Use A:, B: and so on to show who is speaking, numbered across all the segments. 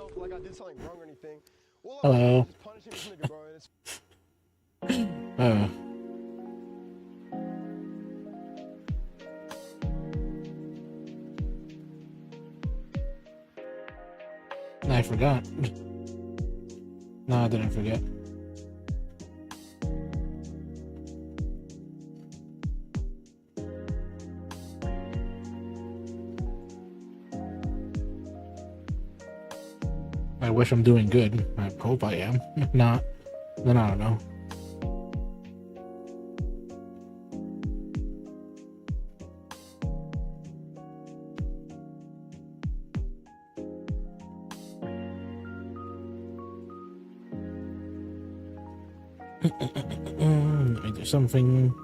A: myself like I did something wrong or anything. All I
B: Hello.
A: want is punish him for nigga, bro. And it's...
B: I forgot. No, I didn't forget. I wish I'm doing good. I hope I am. If not, then I don't know. Let me do something.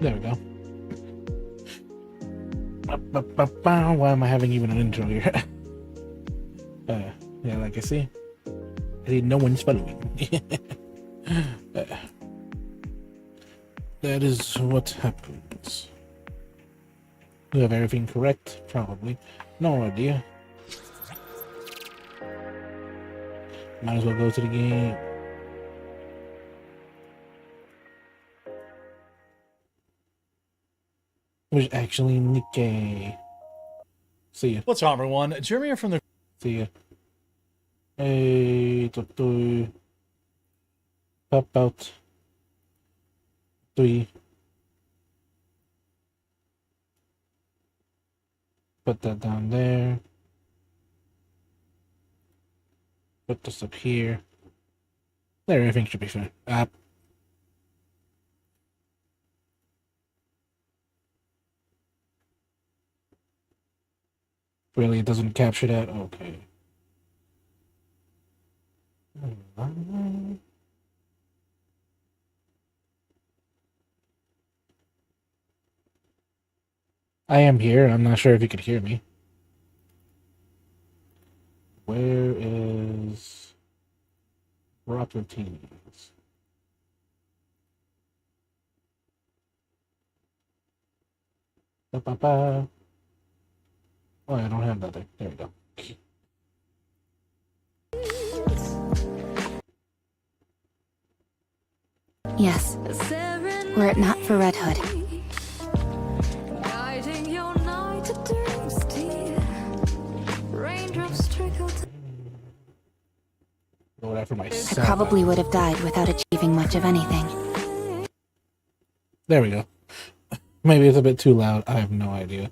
B: There we go. Why am I having even an intro here? Yeah, like I see no one's following. That is what happens. You have everything correct? Probably. No idea. Might as well go to the game. Which actually Nikkei. See ya.
C: What's up, everyone? Jeremy here from the...
B: See ya. Hey, to pop out. 3. Put that down there. Put this up here. There, everything should be fine. Really, it doesn't capture that? Okay. I am here. I'm not sure if you could hear me. Where is properties? Ba-ba-ba. Oh, I don't have that there. There we go.
D: Yes. Were it not for Red Hood.
B: Go after my
D: I probably would have died without achieving much of anything.
B: There we go. Maybe it's a bit too loud. I have no idea.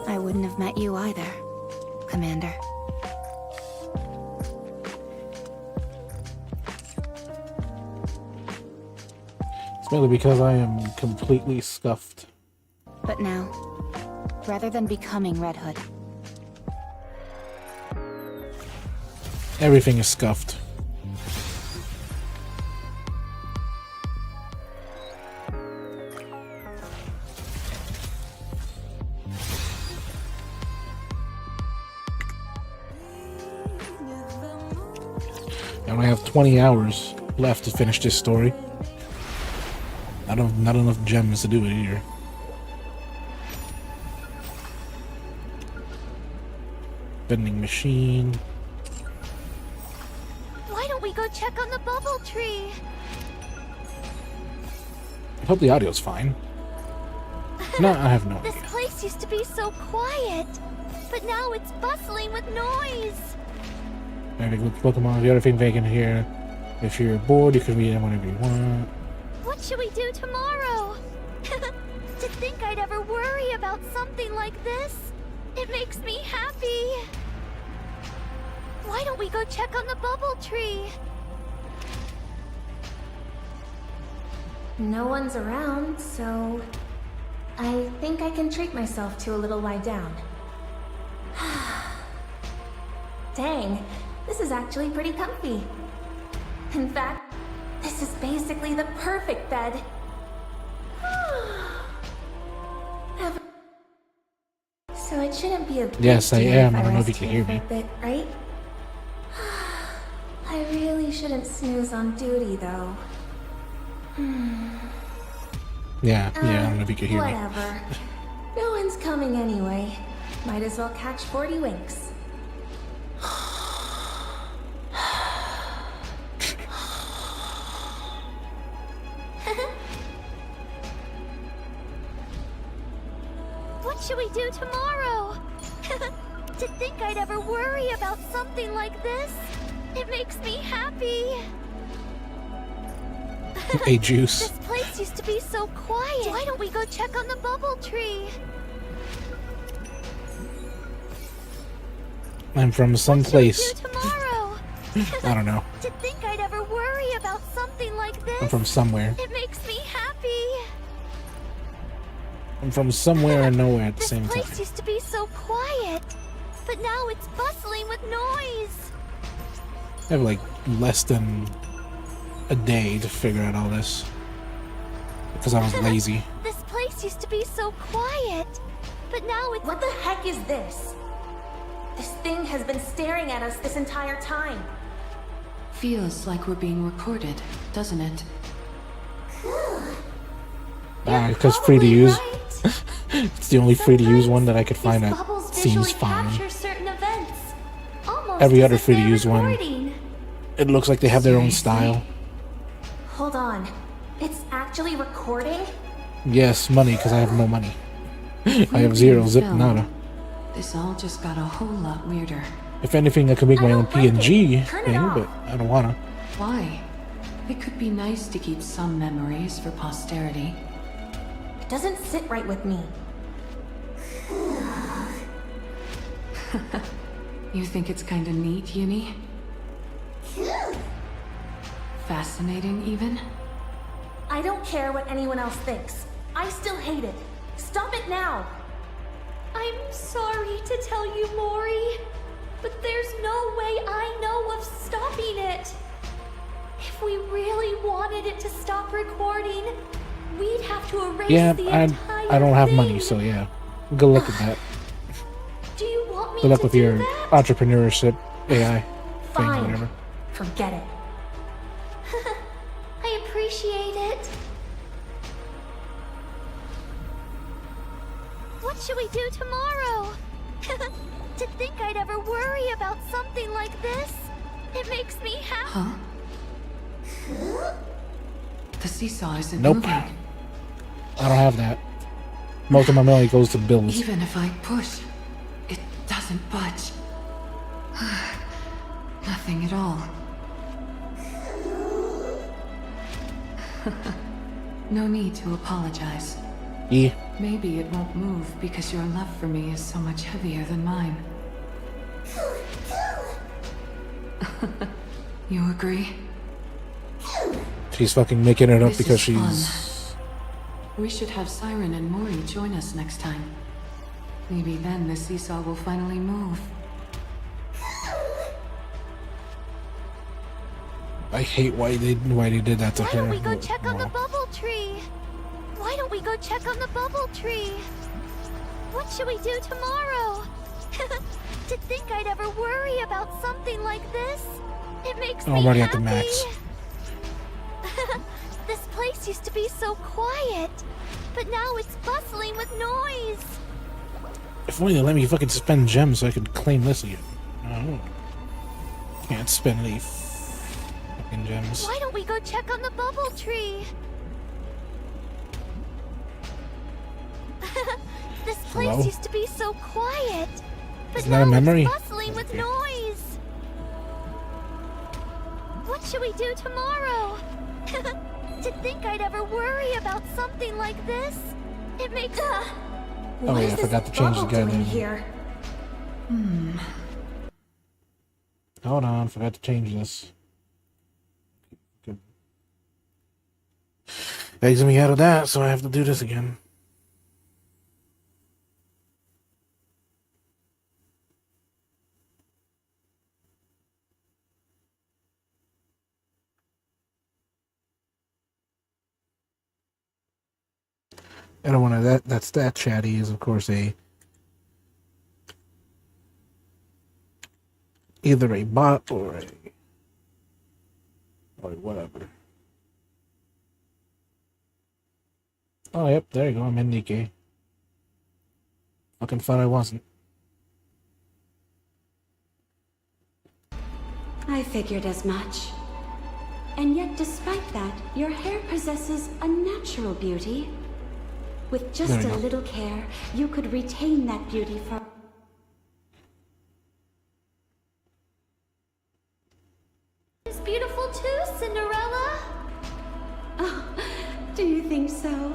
D: I wouldn't have met you either, Commander.
B: It's mainly because I am completely scuffed.
D: But now, rather than becoming Red Hood,
B: Everything is scuffed. I only have 20 hours left to finish this story. Not enough gems to do it either. Vending machine.
E: Why don't we go check on the bubble tree?
B: I hope the audio's fine. No, I have no idea.
E: This place used to be so quiet, but now it's bustling with noise.
B: Maybe with Pokemon, the other thing they can hear. If you're bored, you can read them whenever you want.
E: What should we do tomorrow? To think I'd ever worry about something like this, it makes me happy. Why don't we go check on the bubble tree?
F: No one's around, so I think I can treat myself to a little lie down. Dang, this is actually pretty comfy. In fact, this is basically the perfect bed. it shouldn't be a big
B: Yes, I
F: deal
B: am.
F: if
B: I don't know if
F: rest
B: you can
F: here
B: hear me.
F: for a bit, right? I really shouldn't snooze on duty, though.
B: Yeah, I don't know if you can hear me.
F: Whatever. No one's coming anyway. Might as well catch 40 winks.
E: What should we do tomorrow? To think I'd ever worry about something like this, it makes me happy.
B: Hey, Juice.
E: This place used to be so quiet. Why don't we go check on the bubble tree?
B: I'm from some
E: What should we
B: place.
E: do tomorrow?
B: I don't know.
E: To think I'd ever worry about something like this,
B: I'm from somewhere.
E: it makes me happy.
B: I'm from somewhere and nowhere at the
E: This
B: same
E: place
B: time.
E: used to be so quiet, but now it's bustling with noise.
B: I have like less than a day to figure out all this because I was lazy.
E: This place used to be so quiet, but now it's...
F: What the heck is this? This thing has been staring at us this entire time.
G: Feels like we're being recorded, doesn't it?
B: Because free to use.
E: Right.
B: It's the only free to use one that I could find
E: These
B: that
E: bubbles
B: seems
E: visually
B: fine.
E: capture certain events, almost
B: Every
E: as
B: other
E: if
B: free to
E: they're
B: use one,
E: recording.
B: it looks like they have their own
G: Seriously?
B: style.
F: Hold on. It's actually recording?
B: Yes, money, because I have no money.
G: If
B: I
G: we
B: have
G: were
B: zero,
G: being
B: zip,
G: filmed,
B: nada.
G: This all just got a whole lot weirder.
B: If anything, I could make
F: I
B: my own
F: don't like it.
B: PNG
F: Turn it
B: thing,
F: off.
B: but I don't wanna.
G: Why? It could be nice to keep some memories for posterity.
F: It doesn't sit right with me.
G: You think it's kinda neat, Uni? Fascinating, even?
F: I don't care what anyone else thinks. I still hate it. Stop it now!
E: I'm sorry to tell you, Mori, but there's no way I know of stopping it. If we really wanted it to stop recording, we'd have to erase
B: Yeah,
E: the
B: I
E: entire
B: don't have
E: thing.
B: money, so yeah. Good luck with that.
E: Do you want me
B: Good luck
E: to
B: with
E: do
B: your
E: that?
B: entrepreneurship AI thing,
F: Fine.
B: whatever.
F: Forget it.
E: I appreciate it. What should we do tomorrow? To think I'd ever worry about something like this, it makes me happy.
G: Huh? The seesaw isn't
B: Nope.
G: moving.
B: I don't have that. Most of my money goes to bills.
G: Even if I push, it doesn't budge. Nothing at all. No need to apologize.
B: Yeah.
G: Maybe it won't move because your love for me is so much heavier than mine. You agree?
B: She's fucking making it up
G: This
B: because
G: is fun.
B: she's...
G: We should have Siren and Mori join us next time. Maybe then the seesaw will finally move.
B: I hate why they did that to
E: Why
B: her.
E: don't we go check on the
B: Well,
E: bubble tree? Why don't we go check on the bubble tree? What should we do tomorrow? To think I'd ever worry about something like this, it makes me
B: I'm already at
E: happy.
B: the max.
E: This place used to be so quiet, but now it's bustling with noise.
B: If only they let me fucking spend gems so I could claim this again. No. Can't spend any fucking gems.
E: Why don't we go check on the bubble tree? This place
B: Hello?
E: used to be so quiet, but
B: Isn't that a
E: now
B: memory?
E: it's bustling with
B: Okay.
E: noise. What should we do tomorrow? To think I'd ever worry about something like this, it makes...
B: Oh
F: What
B: yeah,
F: is
B: I
F: this
B: forgot to change the
F: bubble doing
B: goddamn...
F: here?
B: Hold on, forgot to change this. Good. Exit me out of that, so I have to do this again. And one of that's that chatty is of course a either a bot or whatever. Oh, yep, there you go. I'm in Nikkei. Fucking thought I wasn't.
H: I figured as much. And yet, despite that, your hair possesses a natural beauty. With just
B: There we
H: a
B: go.
H: little care, you could retain that beauty for...
E: It's beautiful too, Cinderella.
H: Oh, do you think so?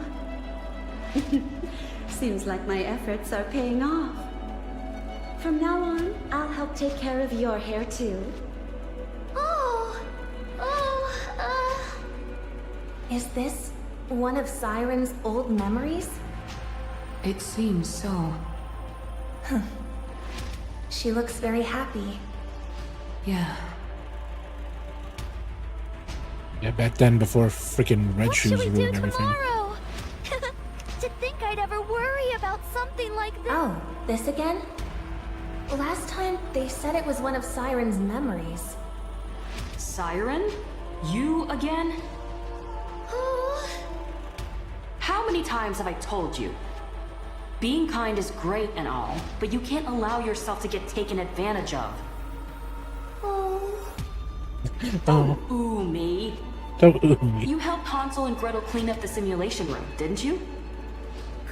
H: Seems like my efforts are paying off. From now on, I'll help take care of your hair too.
F: Is this one of Siren's old memories?
G: It seems so.
F: She looks very happy.
G: Yeah.
B: Yeah, back then before freaking red
E: What should
B: shoes
E: we do
B: ruined everything.
E: tomorrow? To think I'd ever worry about something like this.
F: Oh, this again? Last time, they said it was one of Siren's memories.
G: Siren? You again?
E: Oh,
G: How many times have I told you? Being kind is great and all, but you can't allow yourself to get taken advantage of.
E: oh.
B: Oh,
G: Ooh, me.
B: don't ooh me.
G: You helped Hansel and Gretel clean up the simulation room, didn't you?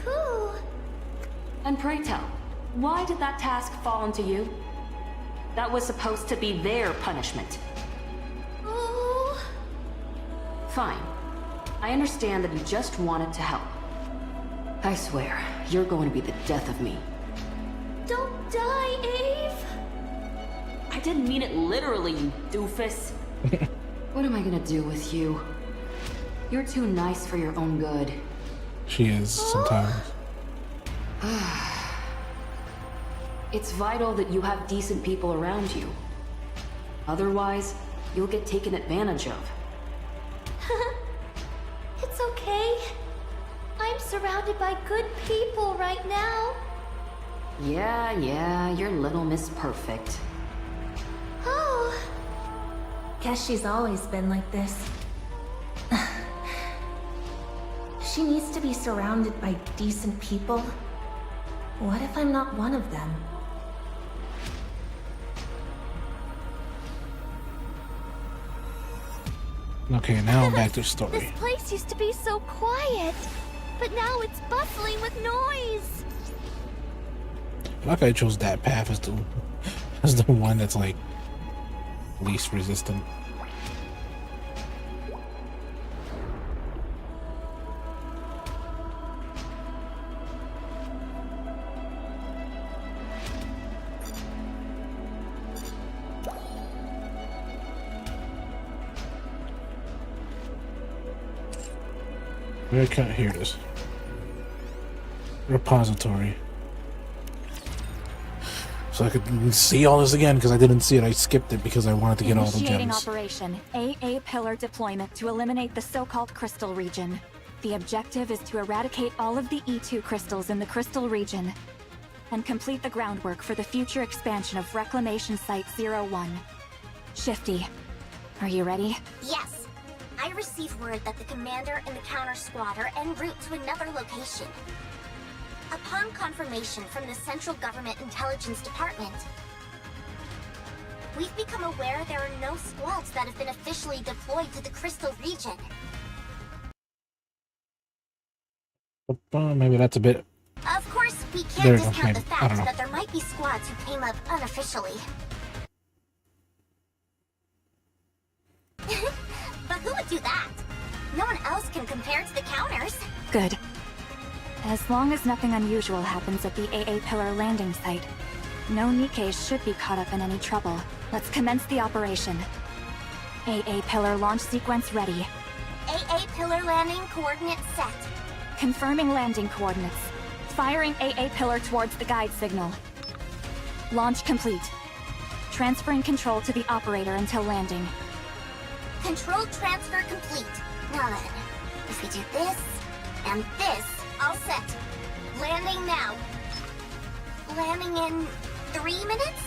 E: Cool.
G: And pray tell, why did that task fall onto you? That was supposed to be their punishment.
E: Oh.
G: Fine. I understand that you just wanted to help. I swear, you're going to be the death of me.
E: Don't die, Ave.
G: I didn't mean it literally, you doofus. What am I gonna do with you? You're too nice for your own good.
B: She is sometimes.
G: It's vital that you have decent people around you. Otherwise, you'll get taken advantage of.
E: It's okay. I'm surrounded by good people right now.
G: Yeah, you're Little Miss Perfect.
E: Oh.
F: Guess she's always been like this. She needs to be surrounded by decent people. What if I'm not one of them?
B: Okay, now back to story.
E: This place used to be so quiet, but now it's bustling with noise.
B: Like I chose that path as the one that's like least resistant. Where can here it is. Repository. So I could see all this again because I didn't see it. I skipped it because I wanted to get all the
I: Initiating
B: gems.
I: Operation AA Pillar Deployment to eliminate the so-called Crystal Region. The objective is to eradicate all of the E2 crystals in the Crystal Region and complete the groundwork for the future expansion of Reclamation Site 01. Shifty, are you ready?
J: Yes. I received word that the commander and the counter squad are en route to another location. Upon confirmation from the Central Government Intelligence Department, we've become aware there are no squads that have been officially deployed to the Crystal Region.
B: Maybe that's a bit.
J: Of course, we
B: There
J: can't
B: we go,
J: discount the
B: maybe. I
J: fact
B: don't know.
J: that there might be squads who came up unofficially. But who would do that? No one else can compare to the counters.
I: Good. As long as nothing unusual happens at the AA Pillar landing site, no Nikkeis should be caught up in any trouble. Let's commence the operation. AA Pillar launch sequence ready.
J: AA Pillar landing coordinates set.
I: Confirming landing coordinates. Firing AA Pillar towards the guide signal. Launch complete. Transferring control to the operator until landing.
J: Control transfer complete. Now then, if we do this, and this, all set. Landing now. Landing in 3 minutes?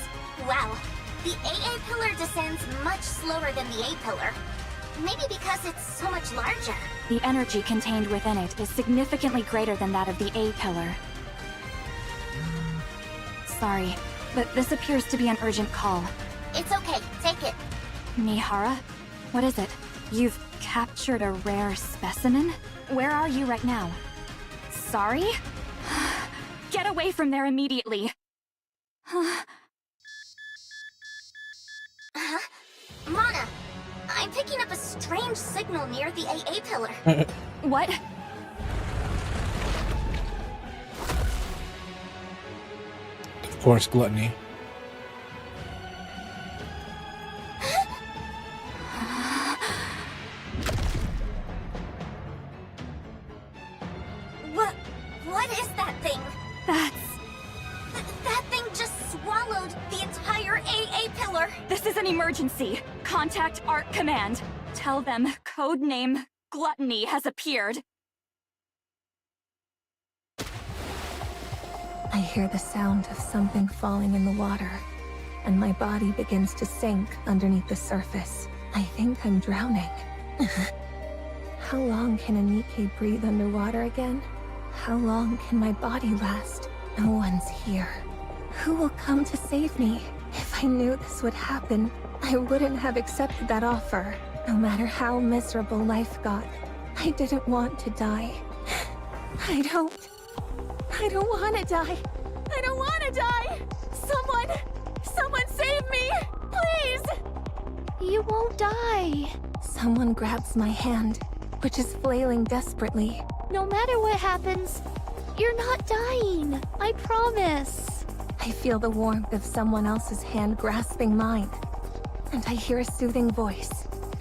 J: Wow, The AA pillar descends much slower than the A pillar. Maybe because it's so much larger.
I: The energy contained within it is significantly greater than that of the A pillar. Sorry, but this appears to be an urgent call.
J: It's okay, take it.
I: Mihara? What is it? You've captured a rare specimen? Where are you right now? Sorry? Get away from there immediately!
J: Huh? Mana, I'm picking up a strange signal near the AA pillar.
I: What?
B: Of course, gluttony.
J: What is that thing?
I: That's...
J: That thing just swallowed the entire AA pillar.
I: This is an emergency. Contact Art Command. Tell them codename Gluttony has appeared.
F: I hear the sound of something falling in the water, and my body begins to sink underneath the surface. I think I'm drowning. How long can a Nikkei breathe underwater again? How long can my body last? No one's here. Who will come to save me? If I knew this would happen, I wouldn't have accepted that offer. No matter how miserable life got, I didn't want to die. I don't want to die. I don't want to die. Someone save me, please.
E: You won't die.
F: Someone grabs my hand, which is flailing desperately.
E: No matter what happens, you're not dying. I promise.
F: I feel the warmth of someone else's hand grasping mine, and I hear a soothing voice.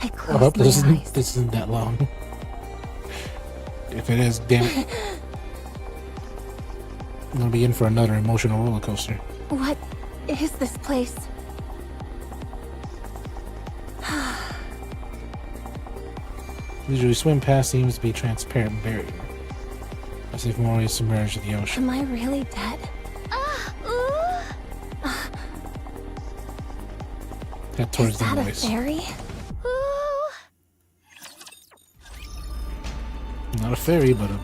F: I close
B: I hope
F: my
B: this
F: eyes.
B: isn't that long. If it is, damn it. I'm gonna be in for another emotional roller coaster.
F: What is this place?
B: Usually swim past seems to be a transparent barrier. As if Mori is submerged in the ocean.
F: Am I really dead?
B: Head towards
F: Is
B: the
F: that a
B: voice.
F: fairy?
B: Not a fairy, but a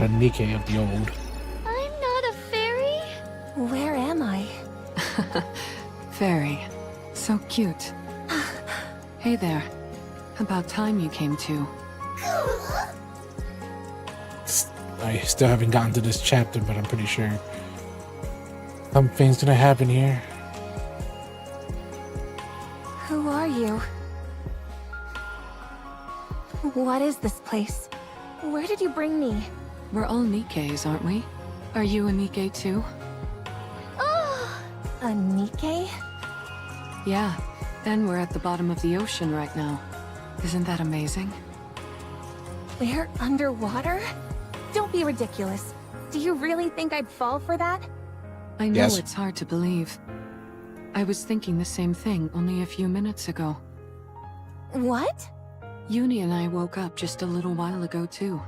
B: Nikkei of the old.
E: I'm not a fairy.
F: Where am I?
K: Fairy. So cute. Hey there. About time you came to.
B: I still haven't gotten to this chapter, but I'm pretty sure something's gonna happen here.
F: Who are you? What is this place? Where did you bring me?
K: We're all Nikkeis, aren't we? Are you a Nikkei too?
F: A Nikkei?
K: Yeah. And we're at the bottom of the ocean right now. Isn't that amazing?
F: We're underwater? Don't be ridiculous. Do you really think I'd fall for that?
K: I know
B: Yes.
K: it's hard to believe. I was thinking the same thing only a few minutes ago.
F: What?
K: Uni and I woke up just a little while ago too.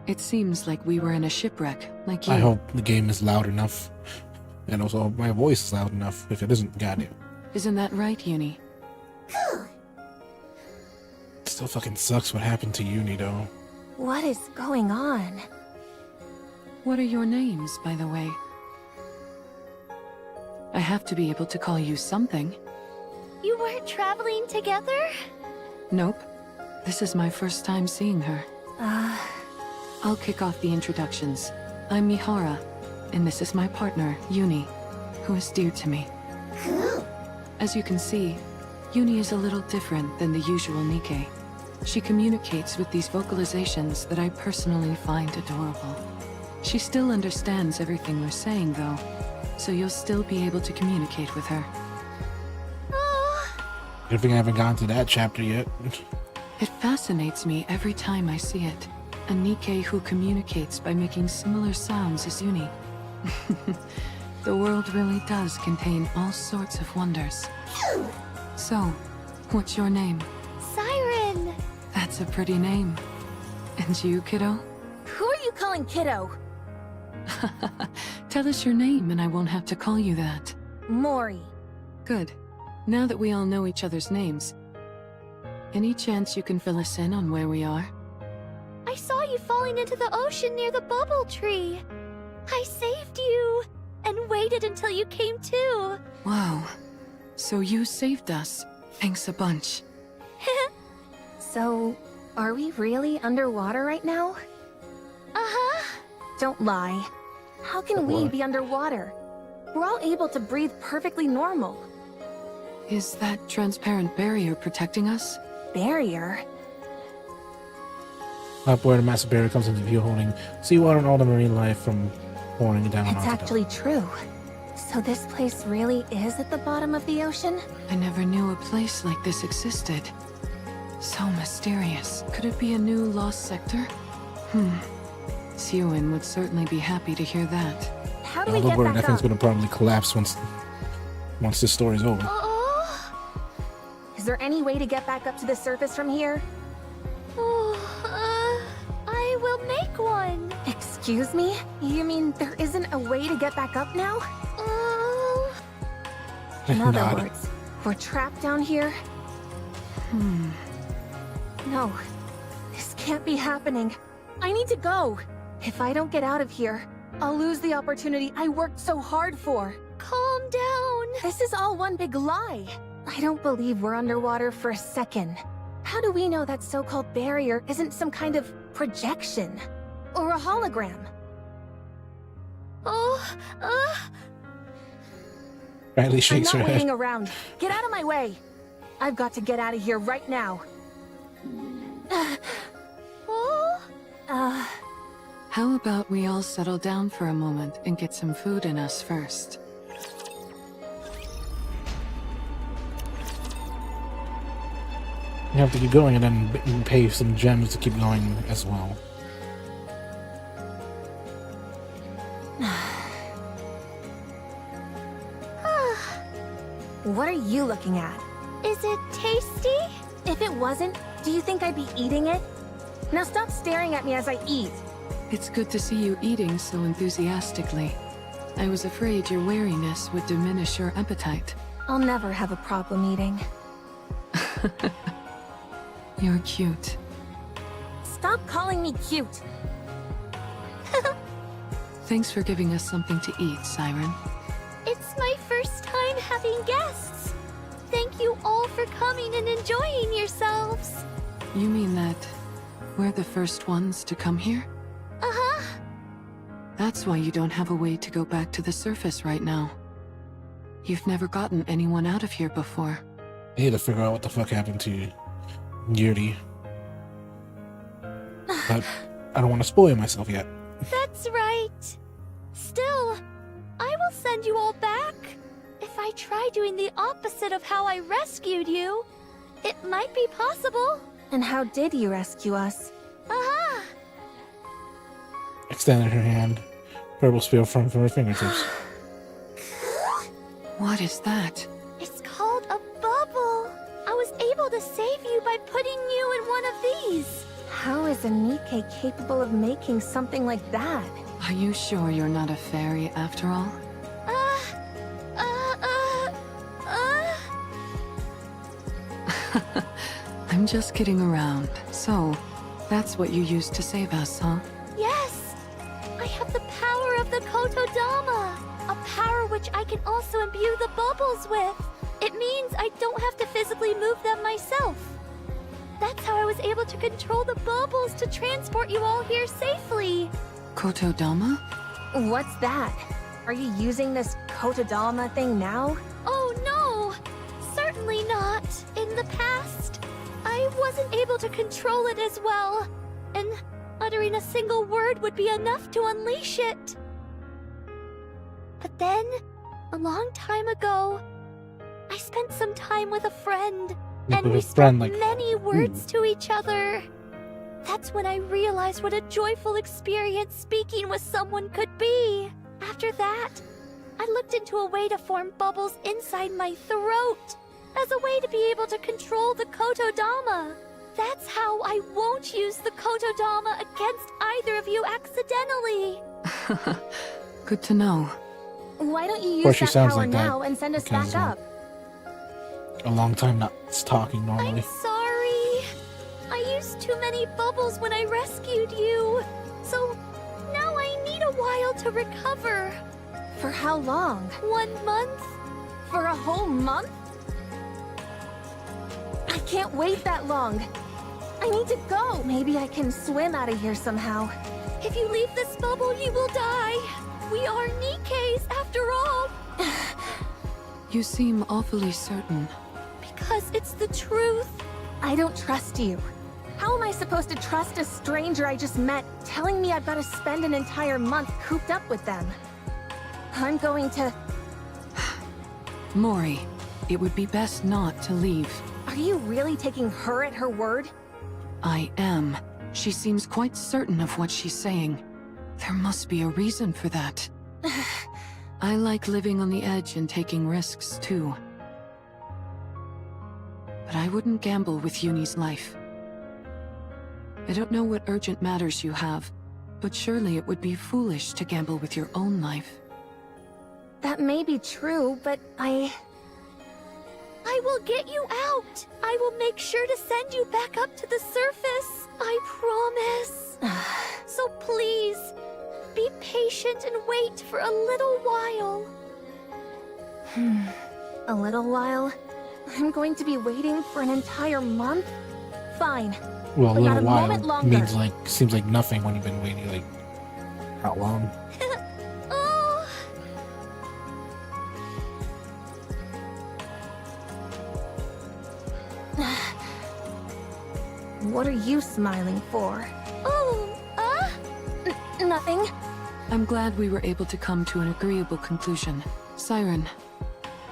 K: It seems like we were in a shipwreck, like you.
B: I hope the game is loud enough. And also hope my voice is loud enough. If it isn't, goddamn.
K: Isn't that right, Uni?
B: Still fucking sucks what happened to Uni though.
F: What is going on?
K: What are your names, by the way? I have to be able to call you something.
E: You weren't traveling together?
K: Nope. This is my first time seeing her. I'll kick off the introductions. I'm Mihara, and this is my partner, Uni, who is dear to me. As you can see, Uni is a little different than the usual Nikkei. She communicates with these vocalizations that I personally find adorable. She still understands everything we're saying, though, so you'll still be able to communicate with her.
B: I think I haven't gotten to that chapter yet.
K: It fascinates me every time I see it. A Nikkei who communicates by making similar sounds as Uni. The world really does contain all sorts of wonders. So, what's your name?
E: Siren!
K: That's a pretty name. And you, kiddo?
F: Who are you calling kiddo?
K: Tell us your name and I won't have to call you that.
F: Mori.
K: Good. Now that we all know each other's names, any chance you can fill us in on where we are?
E: I saw you falling into the ocean near the bubble tree. I saved you and waited until you came to.
K: Wow. So you saved us. Thanks a bunch.
F: So, are we really underwater right now?
E: Uh-huh.
F: Don't lie. How can we be underwater? We're all able to breathe perfectly normal.
K: Is that transparent barrier protecting us?
F: Barrier?
B: Up where the massive barrier comes into view, holding seawater and all the marine life from pouring down
F: It's
B: onto
F: actually true. So this place really is at the bottom of the ocean?
K: I never knew a place like this existed. So mysterious. Could it be a new lost sector? Siwin would certainly be happy to hear that.
F: How do
B: the
F: we get
B: world,
F: back
B: that thing's
F: up?
B: gonna probably collapse once this story's over.
F: Is there any way to get back up to the surface from here?
E: I will make one.
F: Excuse me? You mean there isn't a way to get back up now? In other
B: Nod.
F: words, we're trapped down here? No, this can't be happening. I need to go. If I don't get out of here, I'll lose the opportunity I worked so hard for.
E: Calm down.
F: This is all one big lie. I don't believe we're underwater for a second. How do we know that so-called barrier isn't some kind of projection? Or a hologram?
B: Riley
F: I'm
B: shakes her
F: not
B: head.
F: waiting around. Get out of my way. I've got to get out of here right now.
K: How about we all settle down for a moment and get some food in us first?
B: You have to keep going and then pay some gems to keep going as well.
F: What are you looking at?
E: Is it tasty?
F: If it wasn't, do you think I'd be eating it? Now stop staring at me as I eat.
K: It's good to see you eating so enthusiastically. I was afraid your wariness would diminish your appetite.
F: I'll never have a problem eating.
K: You're cute.
F: Stop calling me cute.
K: Thanks for giving us something to eat, Siren.
E: It's my first time having guests. Thank you all for coming and enjoying yourselves.
K: You mean that we're the first ones to come here?
E: Uh-huh.
K: That's why you don't have a way to go back to the surface right now. You've never gotten anyone out of here before.
B: I need to figure out what the fuck happened to Yuri. But I don't want to spoil myself yet.
E: That's right. Still, I will send you all back. If I try doing the opposite of how I rescued you, it might be possible.
F: And how did you rescue us?
E: Aha!
B: Extended her hand. Purple spill from her fingertips.
K: What is that?
E: It's called a bubble. I was able to save you by putting you in one of these.
F: How is a Nikke capable of making something like that?
K: Are you sure you're not a fairy after all? I'm just kidding around. So, that's what you used to save us, huh?
E: Yes! I have the power of the Kotodama! A power which I can also imbue the bubbles with! It means I don't have to physically move them myself. That's how I was able to control the bubbles to transport you all here safely.
K: Kotodama?
F: What's that? Are you using this Kotodama thing now?
E: Oh no! Certainly not. In the past, I wasn't able to control it as well. And uttering a single word would be enough to unleash it. But then, a long time ago, I spent some time with a friend. And we spoke many words to each other. That's when I realized what a joyful experience speaking with someone could be. After that, I looked into a way to form bubbles inside my throat as a way to be able to control the Kotodama. That's how I won't use the Kotodama against either of you accidentally.
K: Good to know.
F: Why don't you
B: course
F: use
B: she
F: that
B: sounds
F: power
B: like that
F: now and send us
B: because,
F: back up?
B: A long time not talking normally.
E: I'm sorry. I used too many bubbles when I rescued you. So now I need a while to recover.
F: For how long?
E: 1 month?
F: For a whole month? I can't wait that long. I need to go. Maybe I can swim out of here somehow.
E: If you leave this bubble, you will die. We are Nikke's after all.
K: You seem awfully certain.
E: Because it's the truth.
F: I don't trust you. How am I supposed to trust a stranger I just met telling me I've got to spend an entire month cooped up with them? I'm going to...
K: Mori, it would be best not to leave.
F: Are you really taking her at her word?
K: I am. She seems quite certain of what she's saying. There must be a reason for that. I like living on the edge and taking risks, too. But I wouldn't gamble with Uni's life. I don't know what urgent matters you have, but surely it would be foolish to gamble with your own life.
F: That may be true, but I
E: will get you out. I will make sure to send you back up to the surface. I promise. So please, be patient and wait for a little while.
F: A little while? I'm going to be waiting for an entire month? Fine.
B: Well, a
F: But not
B: little
F: a moment
B: while
F: longer.
B: means like seems like nothing when you've been waiting. Like how long?
E: Oh.
F: What are you smiling for?
E: Oh,
F: Nothing.
K: I'm glad we were able to come to an agreeable conclusion. Siren,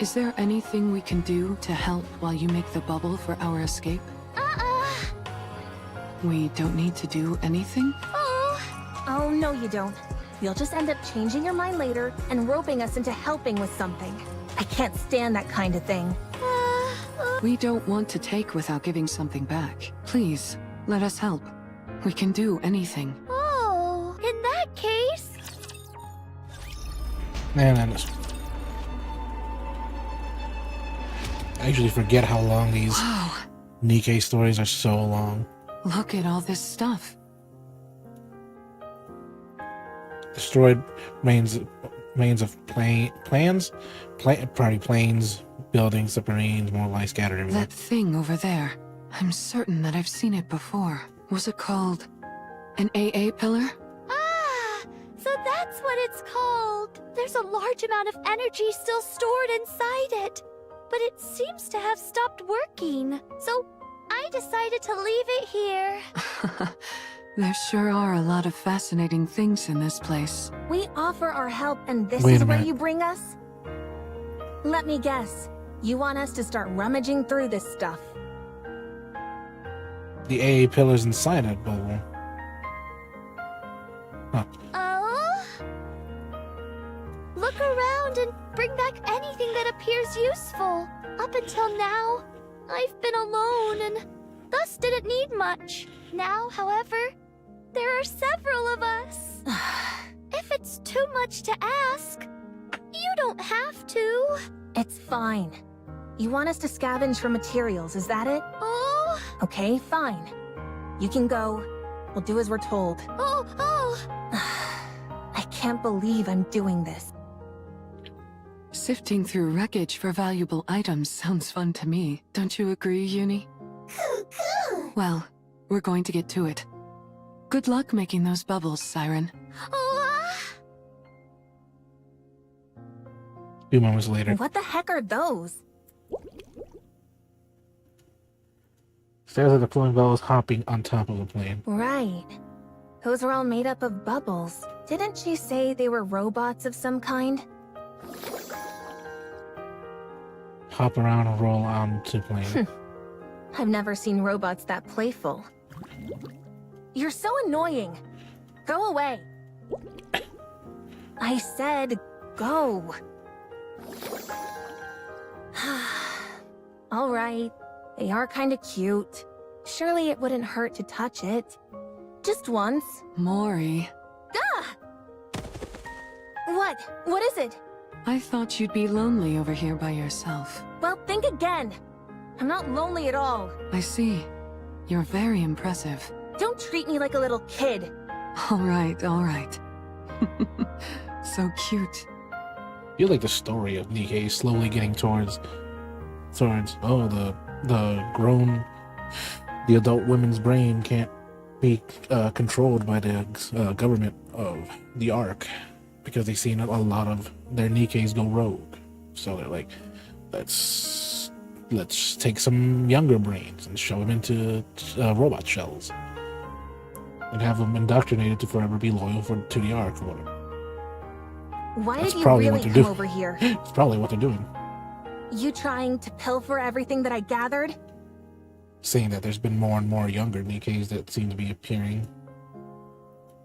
K: is there anything we can do to help while you make the bubble for our escape? We don't need to do anything?
F: Oh, no you don't. You'll just end up changing your mind later and roping us into helping with something. I can't stand that kind of thing.
K: We don't want to take without giving something back. Please, let us help. We can do anything.
E: Oh, in that case...
B: Man, I usually forget how long these
K: Wow,
B: Nikke stories are so long.
K: look at all this stuff.
B: Destroyed planes of planes, buildings, submarines, more light scattered everywhere.
K: That thing over there. I'm certain that I've seen it before. Was it called an AA pillar?
E: So that's what it's called. There's a large amount of energy still stored inside it. But it seems to have stopped working. So I decided to leave it here.
K: There sure are a lot of fascinating things in this place.
F: We offer our help and this
B: Wait
F: is
B: a
F: where
B: minute.
F: you bring us? Let me guess. You want us to start rummaging through this stuff.
B: The AA pillars inside that bubble. Huh.
E: Oh? Look around and bring back anything that appears useful. Up until now, I've been alone and thus didn't need much. Now, however, there are several of us. If it's too much to ask, you don't have to.
F: It's fine. You want us to scavenge for materials, is that it?
E: Oh,
F: Okay, fine. You can go. We'll do as we're told.
E: oh.
F: I can't believe I'm doing this.
K: Sifting through wreckage for valuable items sounds fun to me. Don't you agree, Uni? Well, we're going to get to it. Good luck making those bubbles, Siren.
E: Oh,
B: A few moments later.
F: What the heck are those?
B: Stairs of the flowing bubbles hopping on top of the plane.
F: Right. Those are all made up of bubbles. Didn't she say they were robots of some kind?
B: Hop around and roll onto plane.
F: I've never seen robots that playful. You're so annoying. Go away. I said go. All right. They are kind of cute. Surely it wouldn't hurt to touch it. Just once.
K: Mori.
F: Ah! What? What is it?
K: I thought you'd be lonely over here by yourself.
F: Well, think again. I'm not lonely at all.
K: I see. You're very impressive.
F: Don't treat me like a little kid.
K: All right, all right. So cute.
B: I feel like the story of Nikkei slowly getting towards the adult women's brain can't be controlled by the government of the Ark because they've seen a lot of their Nikkeis go rogue. So they're like, let's take some younger brains and shove them into robot shells and have them indoctrinated to forever be loyal to the Ark or whatever.
F: Why
B: That's
F: did you
B: probably
F: really
B: what they're
F: come
B: doing.
F: over here?
B: It's probably what they're doing.
F: You trying to pilfer everything that I gathered?
B: Saying that there's been more and more younger Nikkeis that seem to be appearing.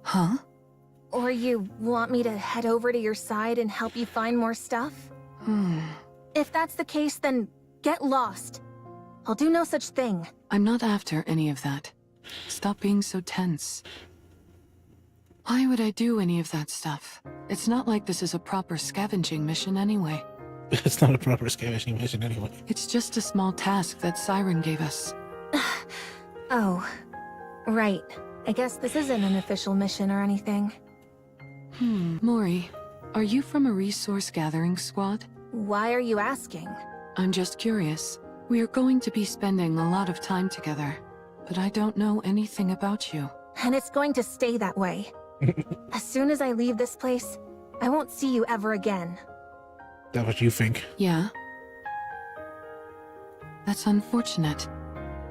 K: Huh?
F: Or you want me to head over to your side and help you find more stuff? If that's the case, then get lost. I'll do no such thing.
K: I'm not after any of that. Stop being so tense. Why would I do any of that stuff? It's not like this is a proper scavenging mission anyway.
B: It's not a proper scavenging mission anyway.
K: It's just a small task that Siren gave us.
F: Oh, right. I guess this isn't an official mission or anything.
K: Mori, are you from a resource gathering squad?
F: Why are you asking?
K: I'm just curious. We are going to be spending a lot of time together, but I don't know anything about you.
F: And it's going to stay that way. As soon as I leave this place, I won't see you ever again.
B: That's what you think.
K: Yeah? That's unfortunate.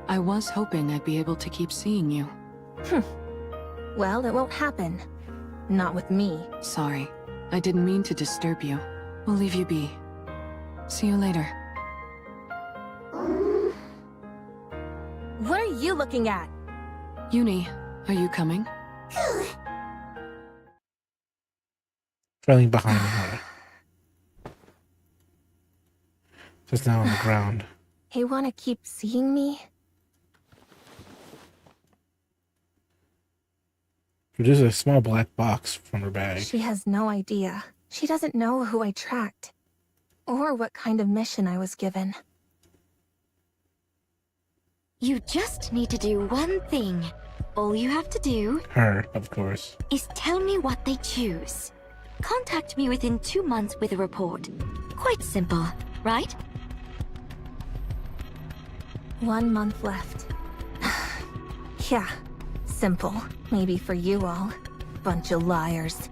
K: I was hoping I'd be able to keep seeing you.
F: Well, it won't happen. Not with me.
K: Sorry. I didn't mean to disturb you. We'll leave you be. See you later.
F: What are you looking at?
K: Uni, are you coming?
B: Trailing behind her. Just now on the ground.
F: You want to keep seeing me?
B: Produces a small black box from her bag.
F: She has no idea. She doesn't know who I tracked. Or what kind of mission I was given.
J: You just need to do one thing. All you have to do
B: Her, of course.
J: is tell me what they choose. Contact me within 2 months with a report. Quite simple, right?
F: 1 month left. Yeah, simple. Maybe for you all. Bunch of liars.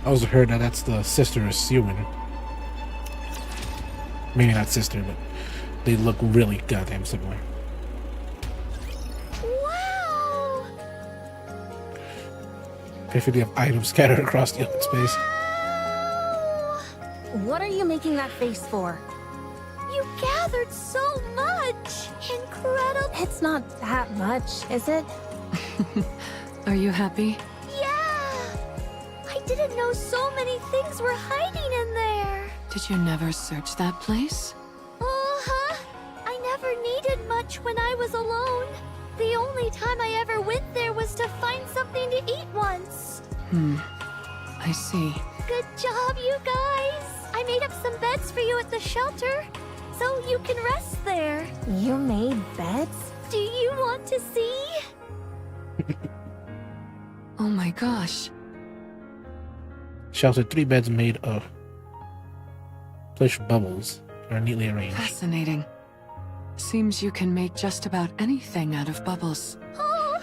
B: I also heard that that's the sister of Siwin. Maybe not sister, but they look really goddamn similar.
E: Wow!
B: Perfectly have items scattered across the open space.
F: What are you making that face for?
E: You gathered so much! Incredible!
F: It's not that much, is it?
K: Are you happy?
E: Yeah! I didn't know so many things were hiding in there!
K: Did you never search that place?
E: Uh-huh! I never needed much when I was alone. The only time I ever went there was to find something to eat once.
K: I see.
E: Good job, you guys! I made up some beds for you at the shelter, so you can rest there.
F: You made beds?
E: Do you want to see?
K: Oh my gosh.
B: Shelter 3 beds made of plush bubbles are neatly arranged.
K: Fascinating. Seems you can make just about anything out of bubbles.
E: Oh,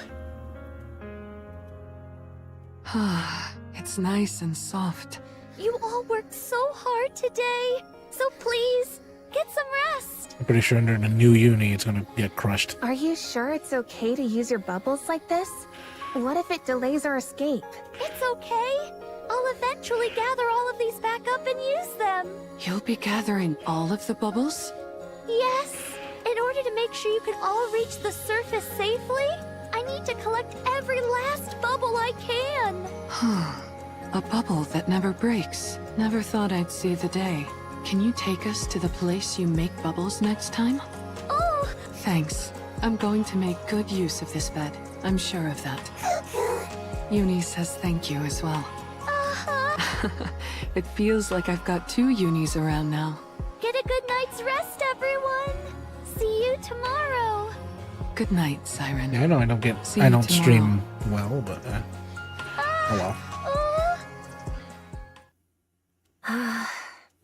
K: It's nice and soft.
E: you all worked so hard today. So please, get some rest.
B: I'm pretty sure under the new uni it's gonna get crushed.
F: Are you sure it's okay to use your bubbles like this? What if it delays our escape?
E: It's okay. I'll eventually gather all of these back up and use them.
K: You'll be gathering all of the bubbles?
E: Yes. In order to make sure you can all reach the surface safely, I need to collect every last bubble I can.
K: A bubble that never breaks. Never thought I'd see the day. Can you take us to the place you make bubbles next time?
E: Oh,
K: Thanks. I'm going to make good use of this bed. I'm sure of that. Uni says thank you as well. It feels like I've got 2 unis around now.
E: Get a good night's rest, everyone. See you tomorrow.
K: Good night, Siren.
B: Yeah, I know I don't
K: See
B: I
K: you
B: don't
K: tomorrow.
B: stream well, but oh well.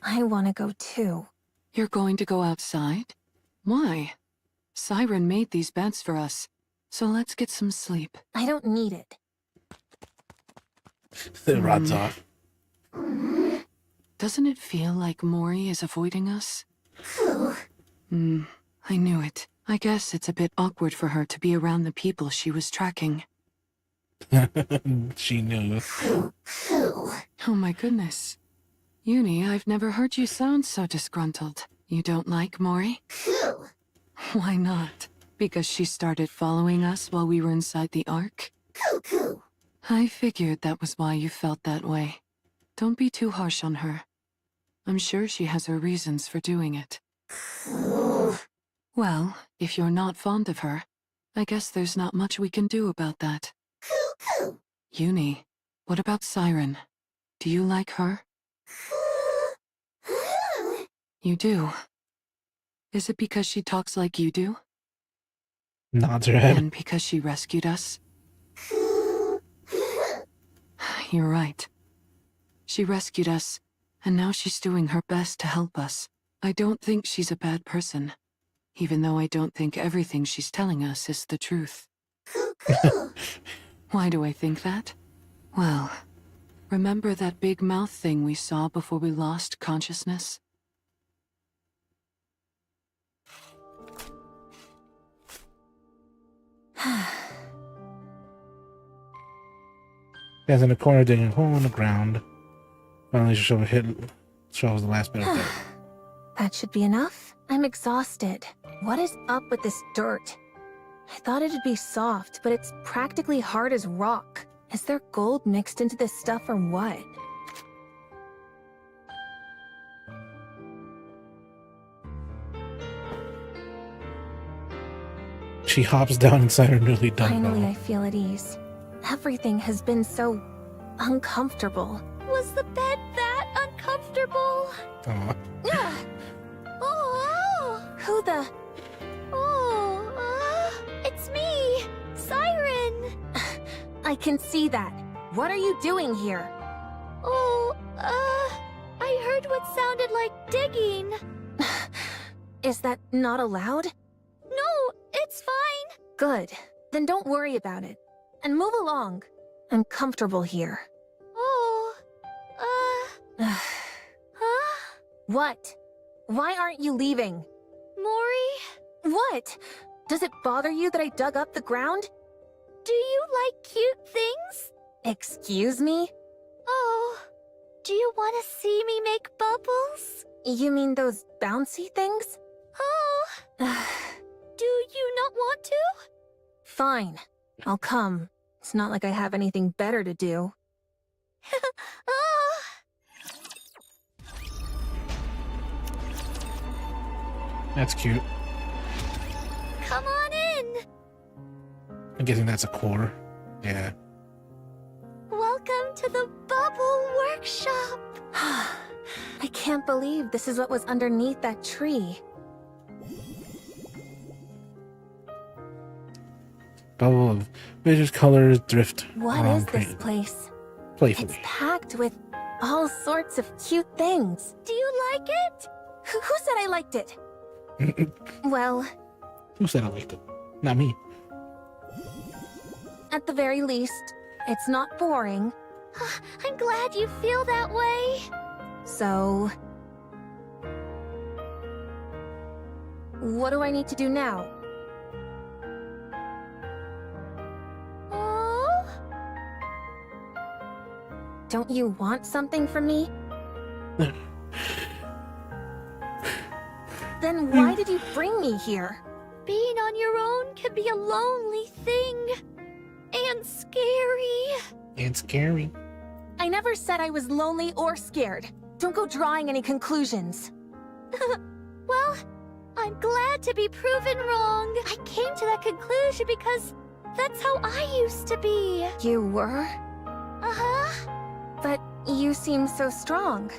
F: I want to go too.
K: You're going to go outside? Why? Siren made these beds for us, so let's get some sleep.
F: I don't need it.
B: The rod's off.
K: Doesn't it feel like Mori is avoiding us? I knew it. I guess it's a bit awkward for her to be around the people she was tracking.
B: She knew.
K: Oh my goodness. Uni, I've never heard you sound so disgruntled. You don't like Mori? Why not? Because she started following us while we were inside the Ark? I figured that was why you felt that way. Don't be too harsh on her. I'm sure she has her reasons for doing it. Well, if you're not fond of her, I guess there's not much we can do about that. Uni, what about Siren? Do you like her? You do? Is it because she talks like you do?
B: Nods her head.
K: And because she rescued us? You're right. She rescued us, and now she's doing her best to help us. I don't think she's a bad person, even though I don't think everything she's telling us is the truth. Why do I think that? Well, remember that big mouth thing we saw before we lost consciousness?
B: Guys in the corner digging a hole in the ground. Finally, shows the last bit of dirt.
F: That should be enough. I'm exhausted. What is up with this dirt? I thought it'd be soft, but it's practically hard as rock. Is there gold mixed into this stuff or what?
B: She hops down inside her newly done
F: Finally,
B: bow.
F: I feel at ease. Everything has been so uncomfortable.
E: Was the bed that uncomfortable?
B: Aw.
E: Oh,
F: Who the...
E: it's me, Siren.
F: I can see that. What are you doing here?
E: I heard what sounded like digging.
F: Is that not allowed?
E: No, it's fine.
F: Good. Then don't worry about it. And move along. I'm comfortable here.
E: Huh?
F: What? Why aren't you leaving?
E: Mori,
F: What? Does it bother you that I dug up the ground?
E: do you like cute things?
F: Excuse me?
E: Oh, do you want to see me make bubbles?
F: You mean those bouncy things?
E: Oh, do you not want to?
F: Fine. I'll come. It's not like I have anything better to do.
E: Oh,
B: That's cute.
E: come on in.
B: I'm guessing that's a core. Yeah.
E: Welcome to the Bubble Workshop.
F: I can't believe this is what was underneath that tree.
B: Bubble of various colors drift
F: What
B: around
F: is this place?
B: playfully.
F: It's packed with all sorts of cute things.
E: Do you like it?
F: Who said I liked it? Well,
B: Who said I liked it? Not me.
F: at the very least, it's not boring.
E: I'm glad you feel that way.
F: So... what do I need to do now?
E: Oh,
F: Don't you want something from me? Then why did you bring me here?
E: being on your own can be a lonely thing. And scary.
B: It's scary.
F: I never said I was lonely or scared. Don't go drawing any conclusions.
E: Well, I'm glad to be proven wrong. I came to that conclusion because that's how I used to be.
F: You were?
E: Uh-huh.
F: But You seem so strong.